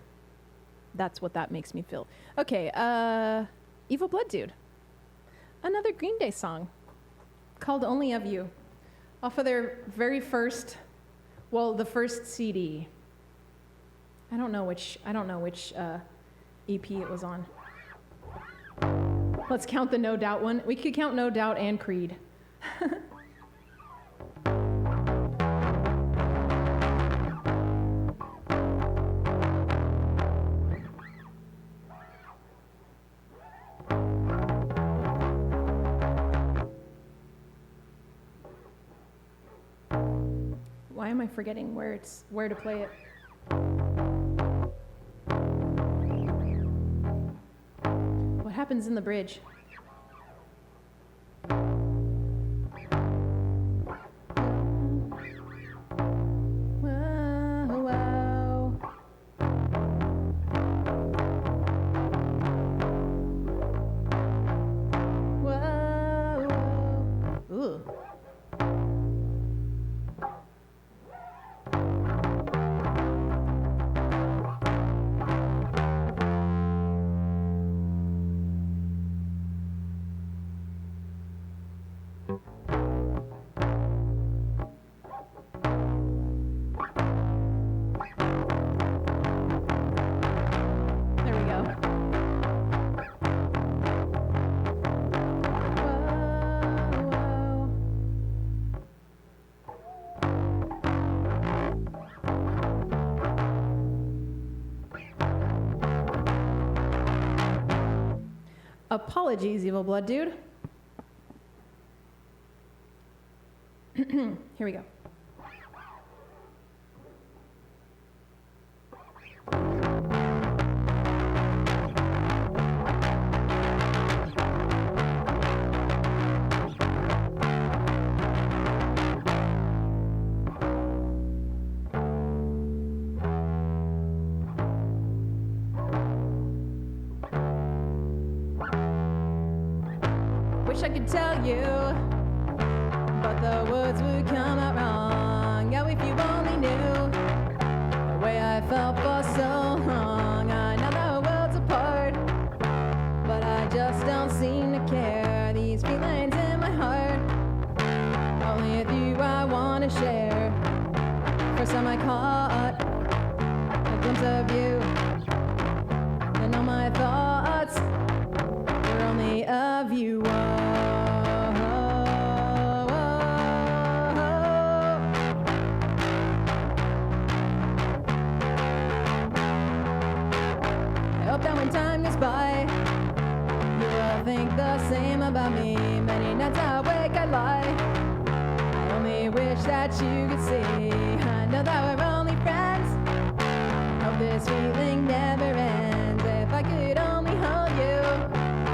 That's what that makes me feel. Okay, Evil Blood Dude. Another Green Day song called Only of You. Off of their very first, the first CD. I don't know which EP it was on. Let's count the No Doubt one. We could count No Doubt and Creed. Why am I forgetting where to play it? happens in the bridge? Apologies, Evil Blood Dude. Here we go. Wish I could tell you, but the words would come out wrong. Oh, if you only knew the way I felt for so long. I know that we're worlds apart, but I just don't seem to care. These feelings in my heart, only with you I want to share. First time I caught a glimpse of you, and all my thoughts were only of you. That when time goes by, you will think the same about me. Many nights I wake, I lie. I only wish that you could see. I know that we're only friends. Hope this feeling never ends. If I could only hold you,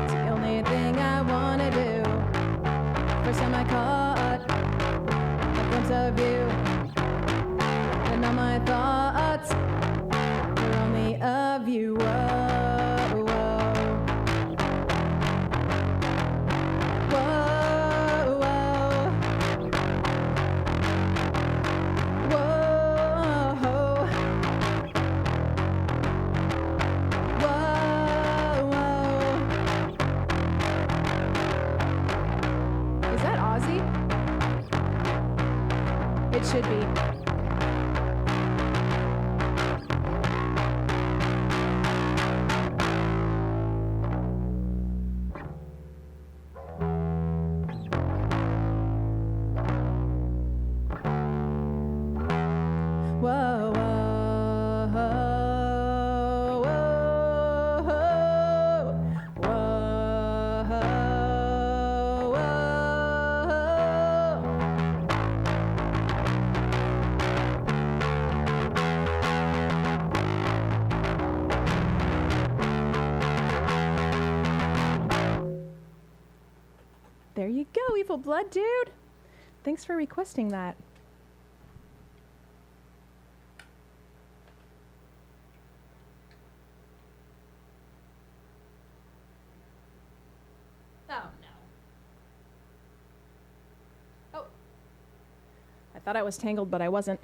it's the only thing I wanna do. First time I caught a glimpse of you, and all my thoughts were only of you. It should be. Whoa, whoa, There you go, Evil Blood Dude. Thanks for requesting that. Oh, no. Oh. I thought I was tangled, but I wasn't.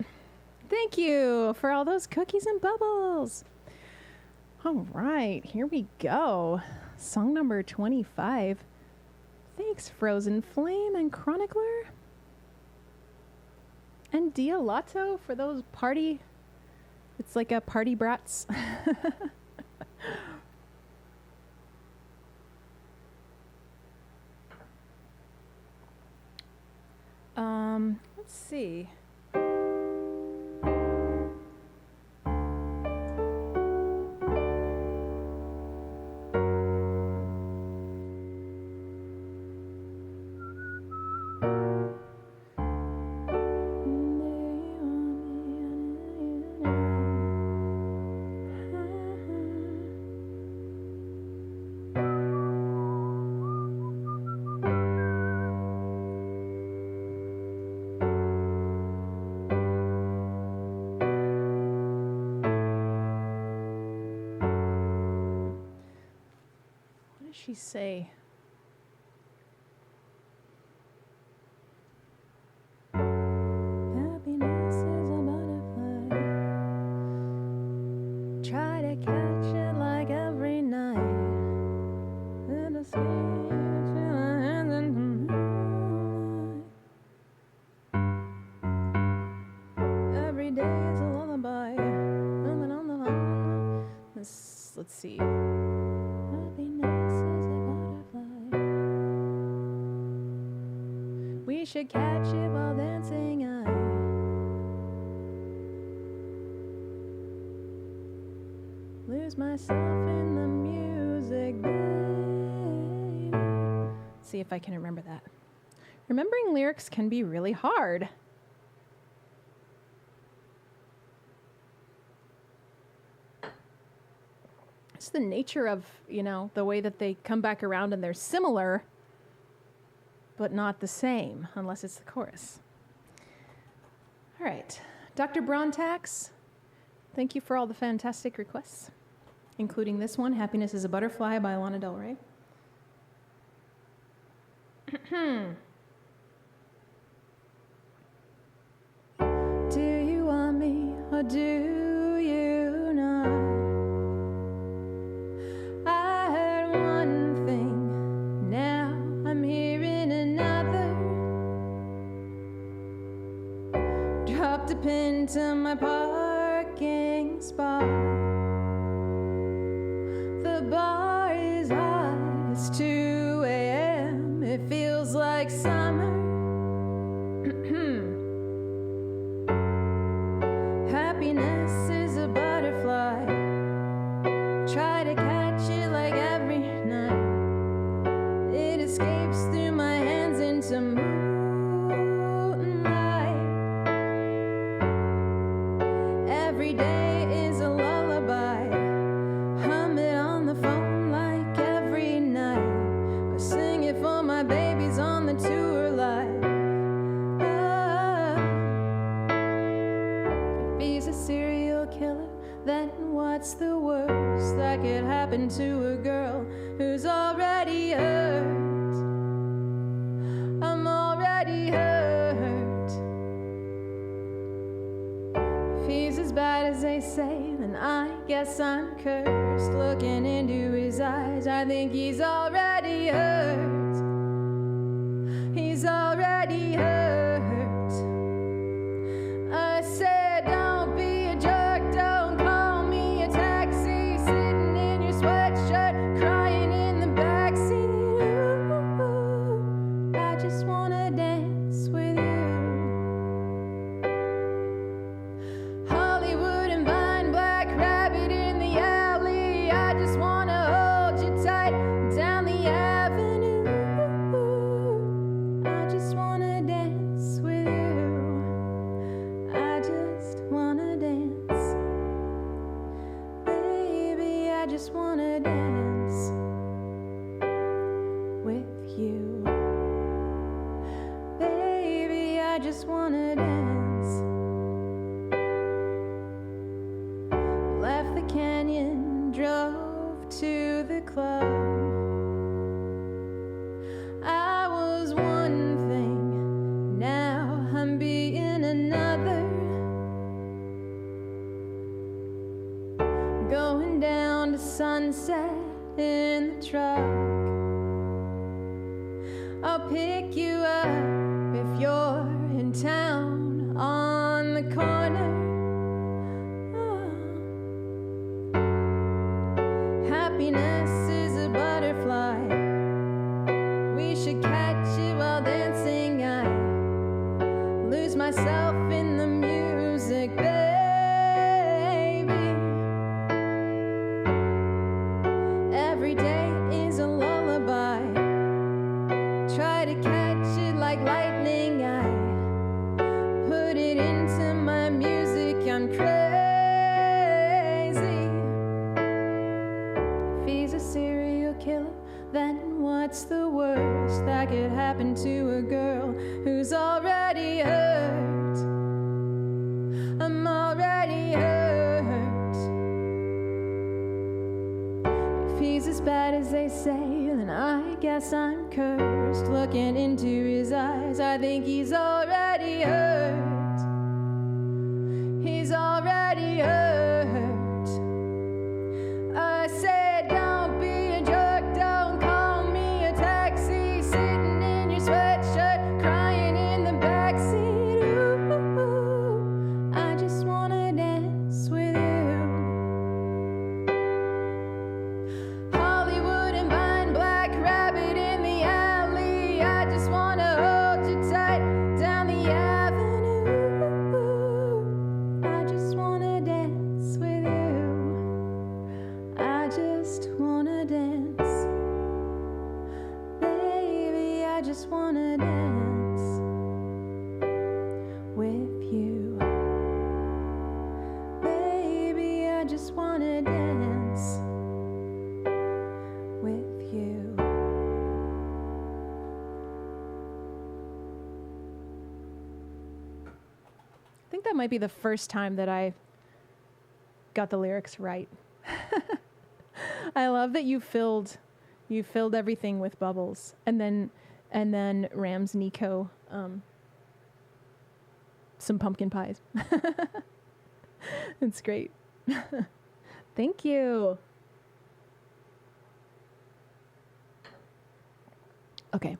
Thank you for all those cookies and bubbles. All right, here we go. Song number 25. Thanks, Frozen Flame and Chronicler. And Dialato for those party... It's like a party brats. Let's see. she say? Happiness is a butterfly. Try to catch it like every night. And escape to my hands and moonlight. Every day is a lullaby. Coming on the line. Let's see. Happiness is a butterfly. We should catch it while dancing. I lose myself in the music, baby. See if I can remember that. Remembering lyrics can be really hard. It's the nature of, the way that they come back around and they're similar, but not the same, unless it's the chorus. All right. Dr. Brontax, thank you for all the fantastic requests, including this one, Happiness is a Butterfly by Lana Del Rey. Do you want me or do you not? I heard one thing, now I'm hearing another. Dropped a pin to my parking spot. The bar is hot, it's 2 a.m. It feels like summer. Happiness is a butterfly. Try to catch it like every night. It escapes through my hands into moonlight. Every day is a lullaby. Hum it on the phone like every night. Or sing it for my babies on the tour live. If he's a serial killer, then what's the worst that could happen to a girl who's already hurt? I'm already hurt. If he's as bad as they say, then I guess I'm cursed. Looking into his eyes, I think he's already hurt. He's already hurt. I said, don't be a jerk, don't call me a taxi. Sitting in your sweatshirt, crying in the backseat. Ooh, I just wanna dance with you. Hollywood and Vine, Black Rabbit in the alley. I just wanna hold you tight down the avenue. I just wanna dance with you. I just wanna dance. Baby, I just wanna dance with you. Baby, I just wanna dance. Left the canyon, drove to the club. I was one thing, now I'm being another. Going down to Sunset in the truck. I'll pick you up if you're in town on the corner. Happiness is a butterfly. We should catch it while dancing. I lose myself in the music, baby. Every day is a lullaby. Try to catch it like lightning. I put it into my music. I'm crazy. If he's a serial killer, then what's the worst that could happen to a girl who's already hurt? I'm already hurt. If he's as bad as they say, then I guess I'm cursed. Looking into his eyes, I think he's already hurt. He's already hurt. I said, don't be a jerk, don't call me a taxi. Sitting in your sweatshirt, crying in the backseat. Ooh, I just wanna dance with you. Hollywood and Vine, Black Rabbit in the alley. I just wanna hold you tight down the avenue. I just wanna dance with you. I just wanna dance. Baby, I just wanna dance with you. Baby, I just wanna dance with you. I think that might be the first time that I got the lyrics right. I love that you filled everything with bubbles, and then Rams Nico some pumpkin pies. It's great. Thank you. Okay.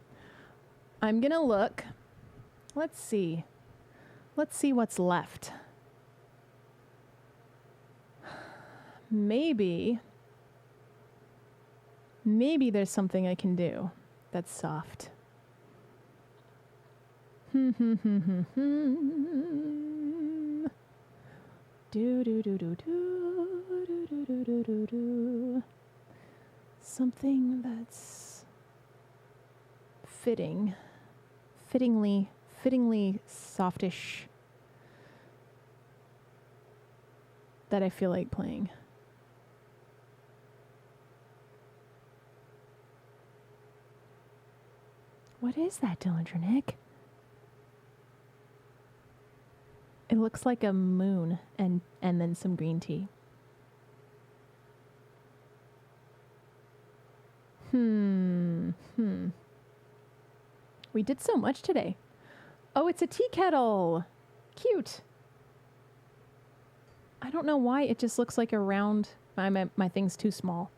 I'm going to look. Let's see what's left. Maybe there's something I can do that's soft. Do do do do do do do do do do do. Something that's fittingly softish that I feel like playing. What is that, Dylan Trinick? It looks like a moon and then some green tea. We did so much today. Oh, it's a tea kettle. Cute. I don't know why it just looks like a round. My thing's too small.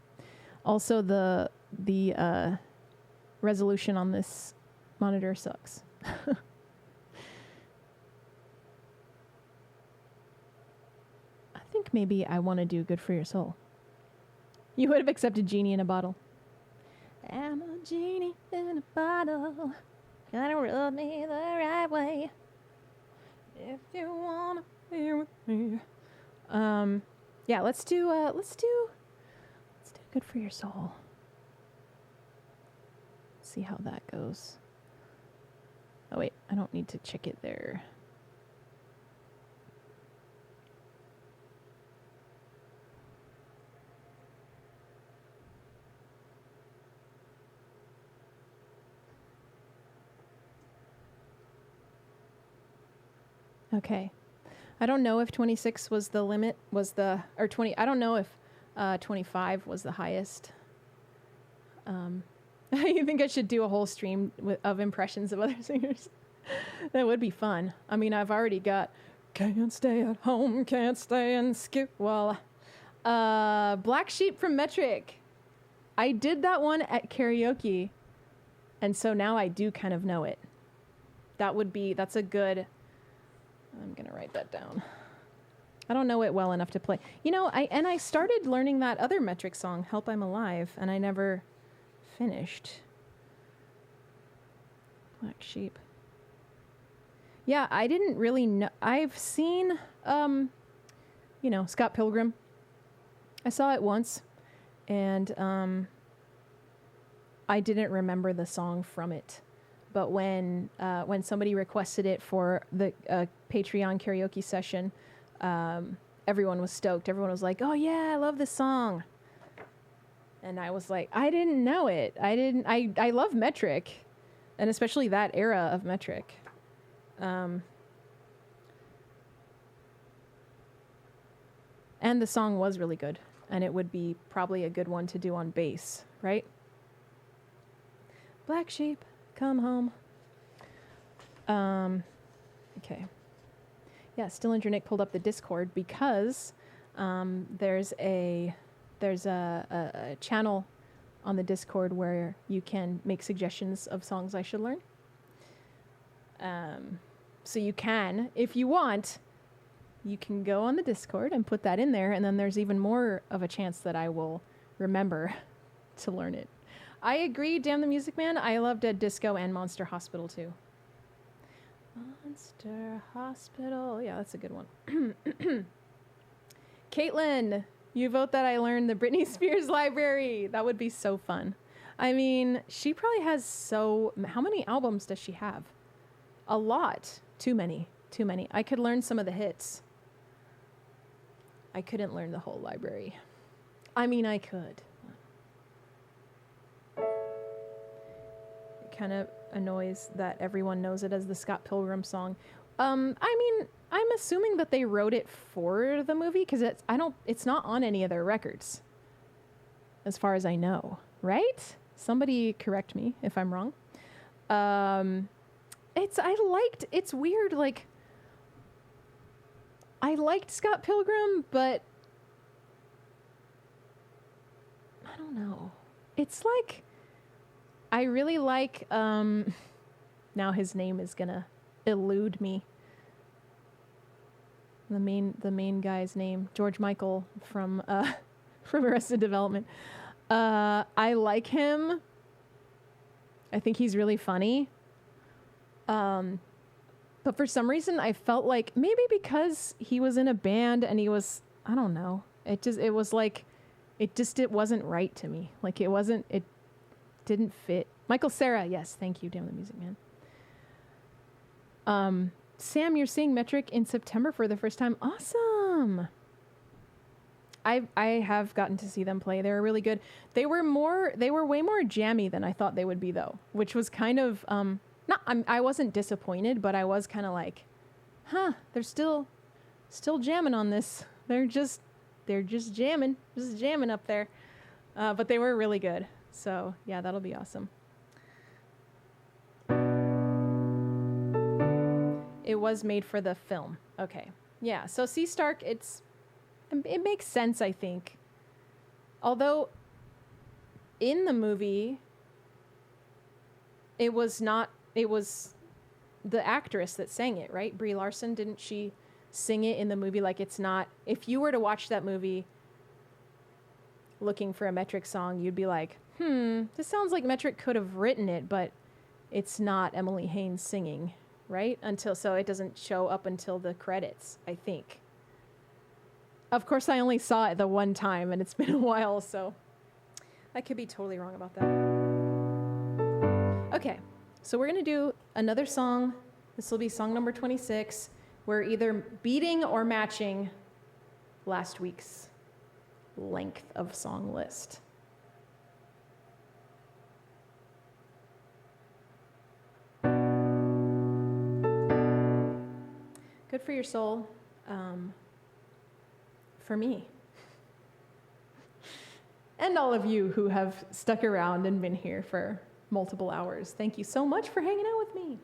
Also, the resolution on this monitor sucks. I think maybe I want to do Good for Your Soul. You would have accepted Genie in a Bottle. I'm a genie in a bottle. Gotta rub me the right way. If you wanna be with me. Yeah, let's do Good for Your Soul. See how that goes. Oh wait, I don't need to check it there. Okay. I don't know if 26 was the limit, or 20, I don't know if 25 was the highest. I think I should do a whole stream of impressions of other singers. That would be fun. I mean, I've already got Can't Stay at Home, Can't Stay in Skip. Well, Black Sheep from Metric. I did that one at karaoke, and so now I do kind of know it. That's a good... I'm going to write that down. I don't know it well enough to play. You know, I started learning that other Metric song, Help I'm Alive, and I never finished. Black Sheep. Yeah, I didn't really know. I've seen, Scott Pilgrim. I saw it once, and I didn't remember the song from it. But when somebody requested it for the Patreon karaoke session, everyone was stoked. Everyone was like, "Oh yeah, I love this song." And I was like, I didn't know it. I love Metric, and especially that era of Metric. And the song was really good, and it would be probably a good one to do on bass, right? Black sheep, come home. Okay. Yeah, Stillinger Nick pulled up the Discord because there's a channel on the Discord where you can make suggestions of songs I should learn. So you can, if you want, you can go on the Discord and put that in there, and then there's even more of a chance that I will remember to learn it. I agree, Damn the Music Man. I loved Dead Disco and Monster Hospital too. Monster Hospital. Yeah, that's a good one. Caitlin, you vote that I learn the Britney Spears library. That would be so fun. I mean, she probably has how many albums does she have? A lot. Too many. I could learn some of the hits. I couldn't learn the whole library. I mean, I could. It kind of annoys that everyone knows it as the Scott Pilgrim song. I mean, I'm assuming that they wrote it for the movie because it's not on any of their records, as far as I know. Right? Somebody correct me if I'm wrong. It's weird. Like, I liked Scott Pilgrim, but I don't know. It's like, I really like, now his name is gonna elude me. The main guy's name, George Michael from Arrested Development. I like him. I think he's really funny. But for some reason I felt like maybe because he was in a band and he was, I don't know. It wasn't right to me. Like it didn't fit. Michael Cera. Yes. Thank you. Damn the Music Man. Sam, you're seeing Metric in September for the first time. Awesome. I have gotten to see them play. They were really good. They were way more jammy than I thought they would be though, which was kind of, I wasn't disappointed, but I was kind of like, they're still jamming on this. They're just jamming up there. But they were really good. So yeah, that'll be awesome. It was made for the film. Okay. Yeah. So Sea Stark, it makes sense, I think. Although in the movie, it was the actress that sang it, right? Brie Larson, didn't she sing it in the movie? Like, it's not, if you were to watch that movie looking for a Metric song, you'd be like, this sounds like Metric could have written it, but it's not Emily Haines singing, right? So it doesn't show up until the credits, I think. Of course, I only saw it the one time, and it's been a while, so I could be totally wrong about that. Okay, so we're going to do another song. This will be song number 26. We're either beating or matching last week's length of song list. Good for your soul. For me. And all of you who have stuck around and been here for multiple hours. Thank you so much for hanging out with me.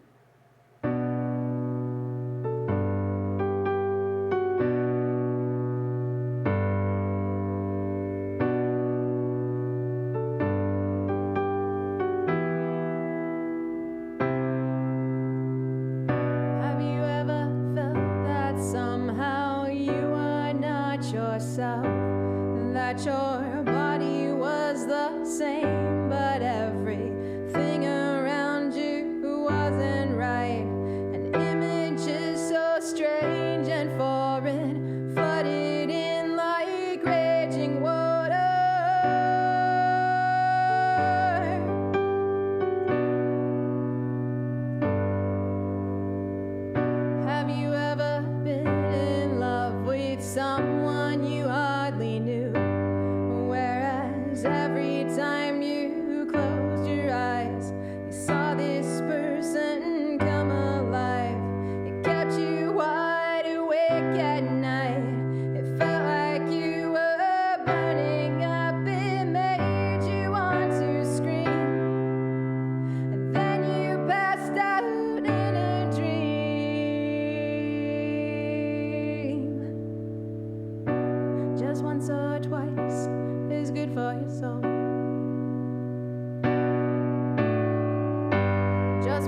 Have you ever felt that somehow you are not yourself? That your body was the same, but everything around you wasn't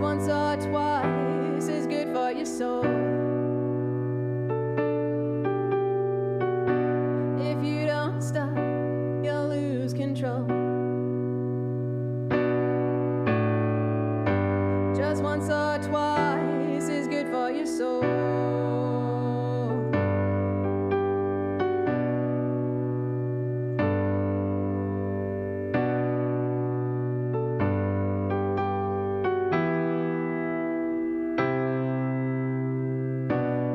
Just once or twice is good for your soul. If you don't stop, you'll lose control. Just once or twice is good for your soul.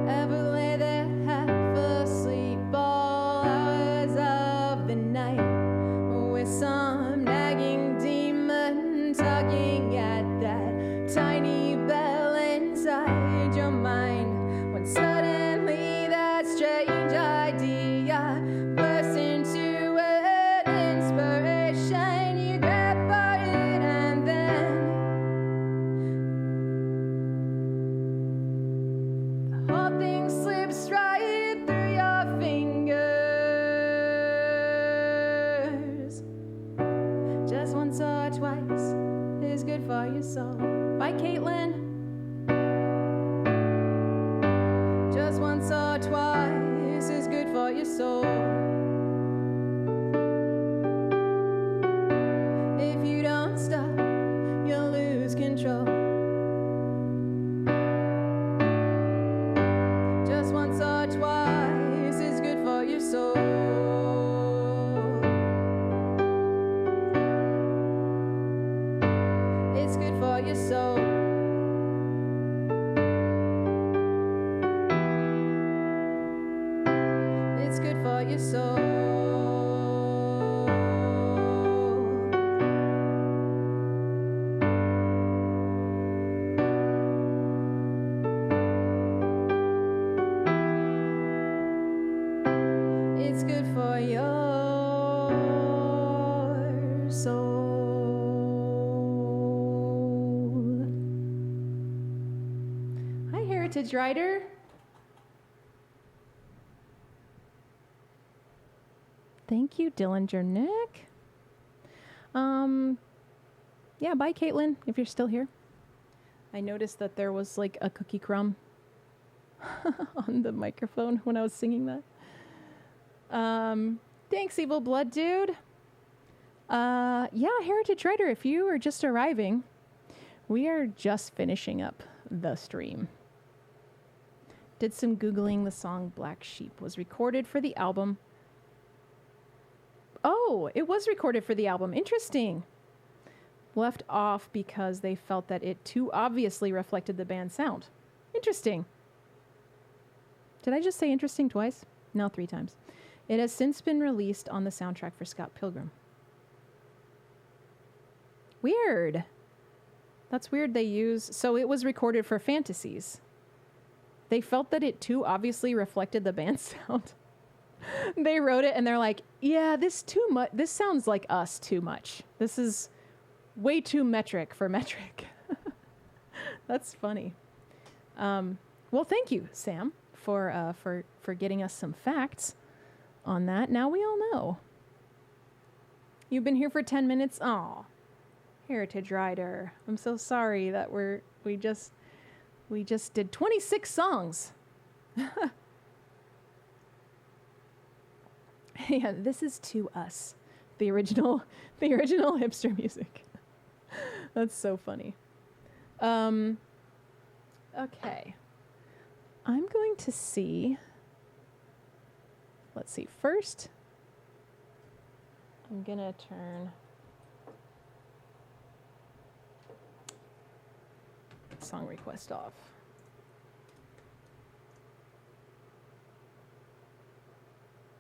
Ever lay there half asleep all hours of the night with some nagging demon tugging at that tiny bell inside your mind, when suddenly that strange idea bursts into an inspiration? You grab for it and then the whole thing slips right through your fingers. Just once or twice is good for your soul. Bye, Caitlin. Just once or twice is good for your soul. If you don't stop, you'll lose control. Just once or twice is good for your soul. It's good for your soul. It's good for your soul. It's good for your soul. Hi, Heritage Rider. Thank you, Dillinger Nick. Yeah, bye, Caitlin, if you're still here. I noticed that there was like a cookie crumb on the microphone when I was singing that. Thanks, Evil Blood Dude. Yeah, Heritage Rider, if you are just arriving, we are just finishing up the stream. Did some Googling. The song Black Sheep was recorded for the album. Oh, it was recorded for the album. Interesting. Left off because they felt that it too obviously reflected the band's sound. Interesting. Did I just say interesting twice? No, 3 times. It has since been released on the soundtrack for Scott Pilgrim. Weird. That's weird they use... So it was recorded for Fantasies. They felt that it too obviously reflected the band's sound. They wrote it and they're like, yeah, this sounds like us too much. This is way too metric for metric. That's funny. Well, thank you, Sam, for getting us some facts on that. Now we all know. You've been here for 10 minutes. Aw, Heritage Rider. I'm so sorry that we just did 26 songs. Yeah, this is to us, the original hipster music. That's so funny. Okay. I'm going to see. Let's see. First, I'm going to turn song request off.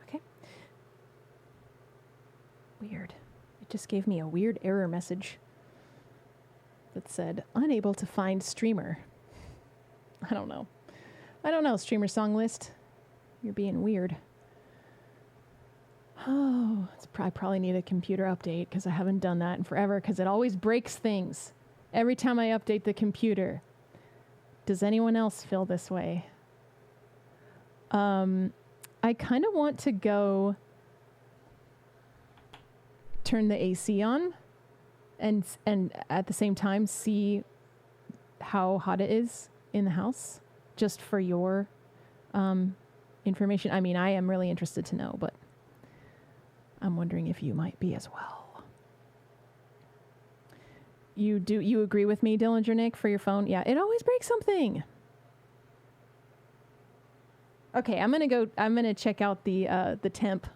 Okay. Weird. It just gave me a weird error message that said, unable to find streamer. I don't know. Streamer song list. You're being weird. Oh, I probably need a computer update because I haven't done that in forever because it always breaks things every time I update the computer. Does anyone else feel this way? I kind of want to go turn the AC on and at the same time see how hot it is in the house, just for your information. I mean, I am really interested to know, but I'm wondering if you might be as well. You agree with me, Dillinger Nick, for your phone? Yeah, it always breaks something. Okay, I'm gonna check out the temp.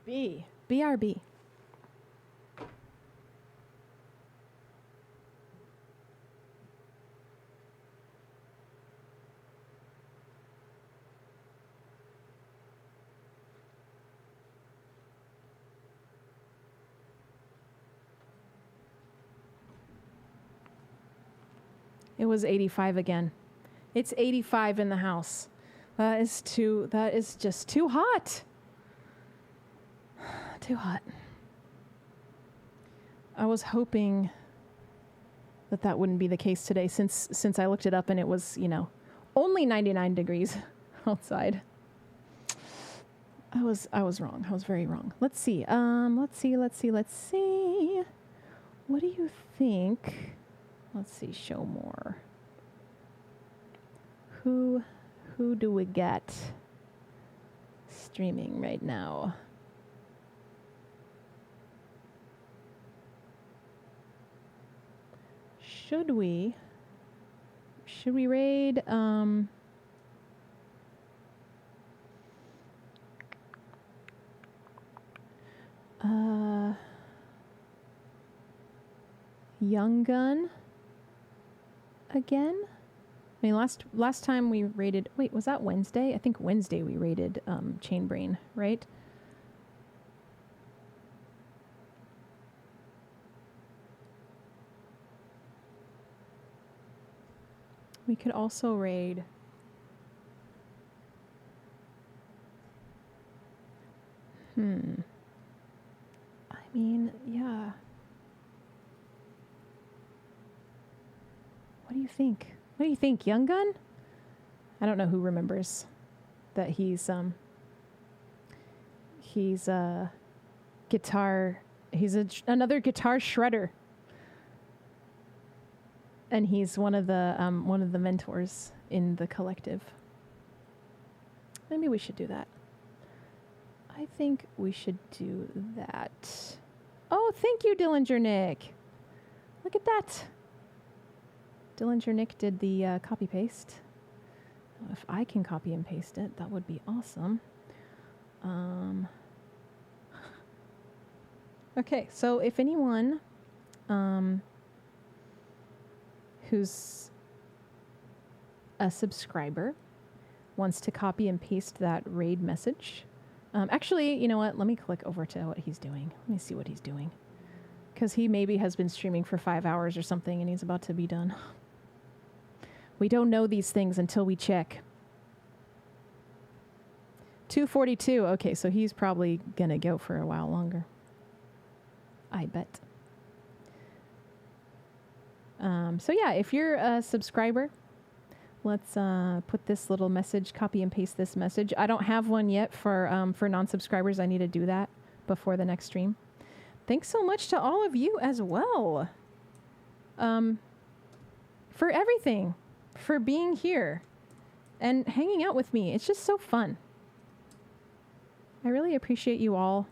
BRB. It was 85 again. It's 85 in the house. That is just too hot. Too hot. I was hoping that wouldn't be the case today since I looked it up and it was, only 99 degrees outside. I was wrong. I was very wrong. Let's see. Let's see. What do you think? Let's see, show more. Who do we get streaming right now? Should we raid Young Gun again? I mean, last time we raided. Wait, was that Wednesday? I think Wednesday we raided Chainbrain, right? We could also raid. I mean, yeah. What do you think? What do you think, Young Gun? I don't know who remembers that he's a guitar. He's another guitar shredder, and he's one of the mentors in the collective. Maybe we should do that. I think we should do that. Oh, thank you, Dillinger Nick. Look at that. Dillinger Nick did the copy paste. If I can copy and paste it, that would be awesome. Okay, so if anyone who's a subscriber wants to copy and paste that raid message, actually, you know what? Let me click over to what he's doing. Let me see what he's doing. Because he maybe has been streaming for 5 hours or something and he's about to be done. We don't know these things until we check. 2:42. Okay, so he's probably going to go for a while longer. I bet. So yeah, if you're a subscriber, let's put this little message, copy and paste this message. I don't have one yet for non-subscribers. I need to do that before the next stream. Thanks so much to all of you as well. For everything. For being here and hanging out with me. It's just so fun. I really appreciate you all,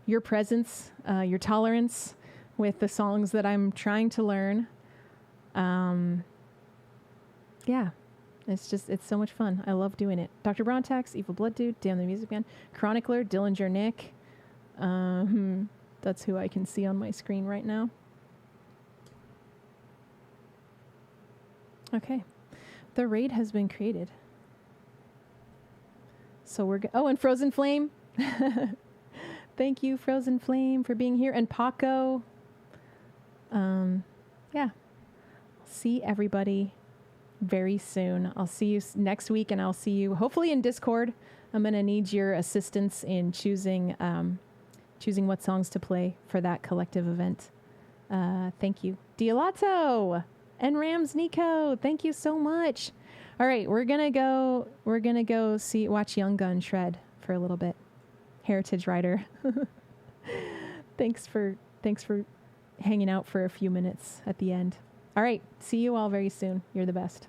your presence, your tolerance with the songs that I'm trying to learn. Yeah, it's so much fun. I love doing it. Dr. Brontax, Evil Blood Dude, Damn the Music Man, Chronicler, Dillinger Nick. That's who I can see on my screen right now. Okay, the raid has been created. So we're and Frozen Flame. Thank you, Frozen Flame, for being here, and Paco. Yeah, see everybody very soon. I'll see you next week, and I'll see you hopefully in Discord. I'm gonna need your assistance in choosing what songs to play for that collective event. Thank you, Dialato. And Rams Nico, thank you so much. All right, we're gonna go watch Young Gun shred for a little bit. Heritage Rider. Thanks for hanging out for a few minutes at the end. All right. See you all very soon. You're the best.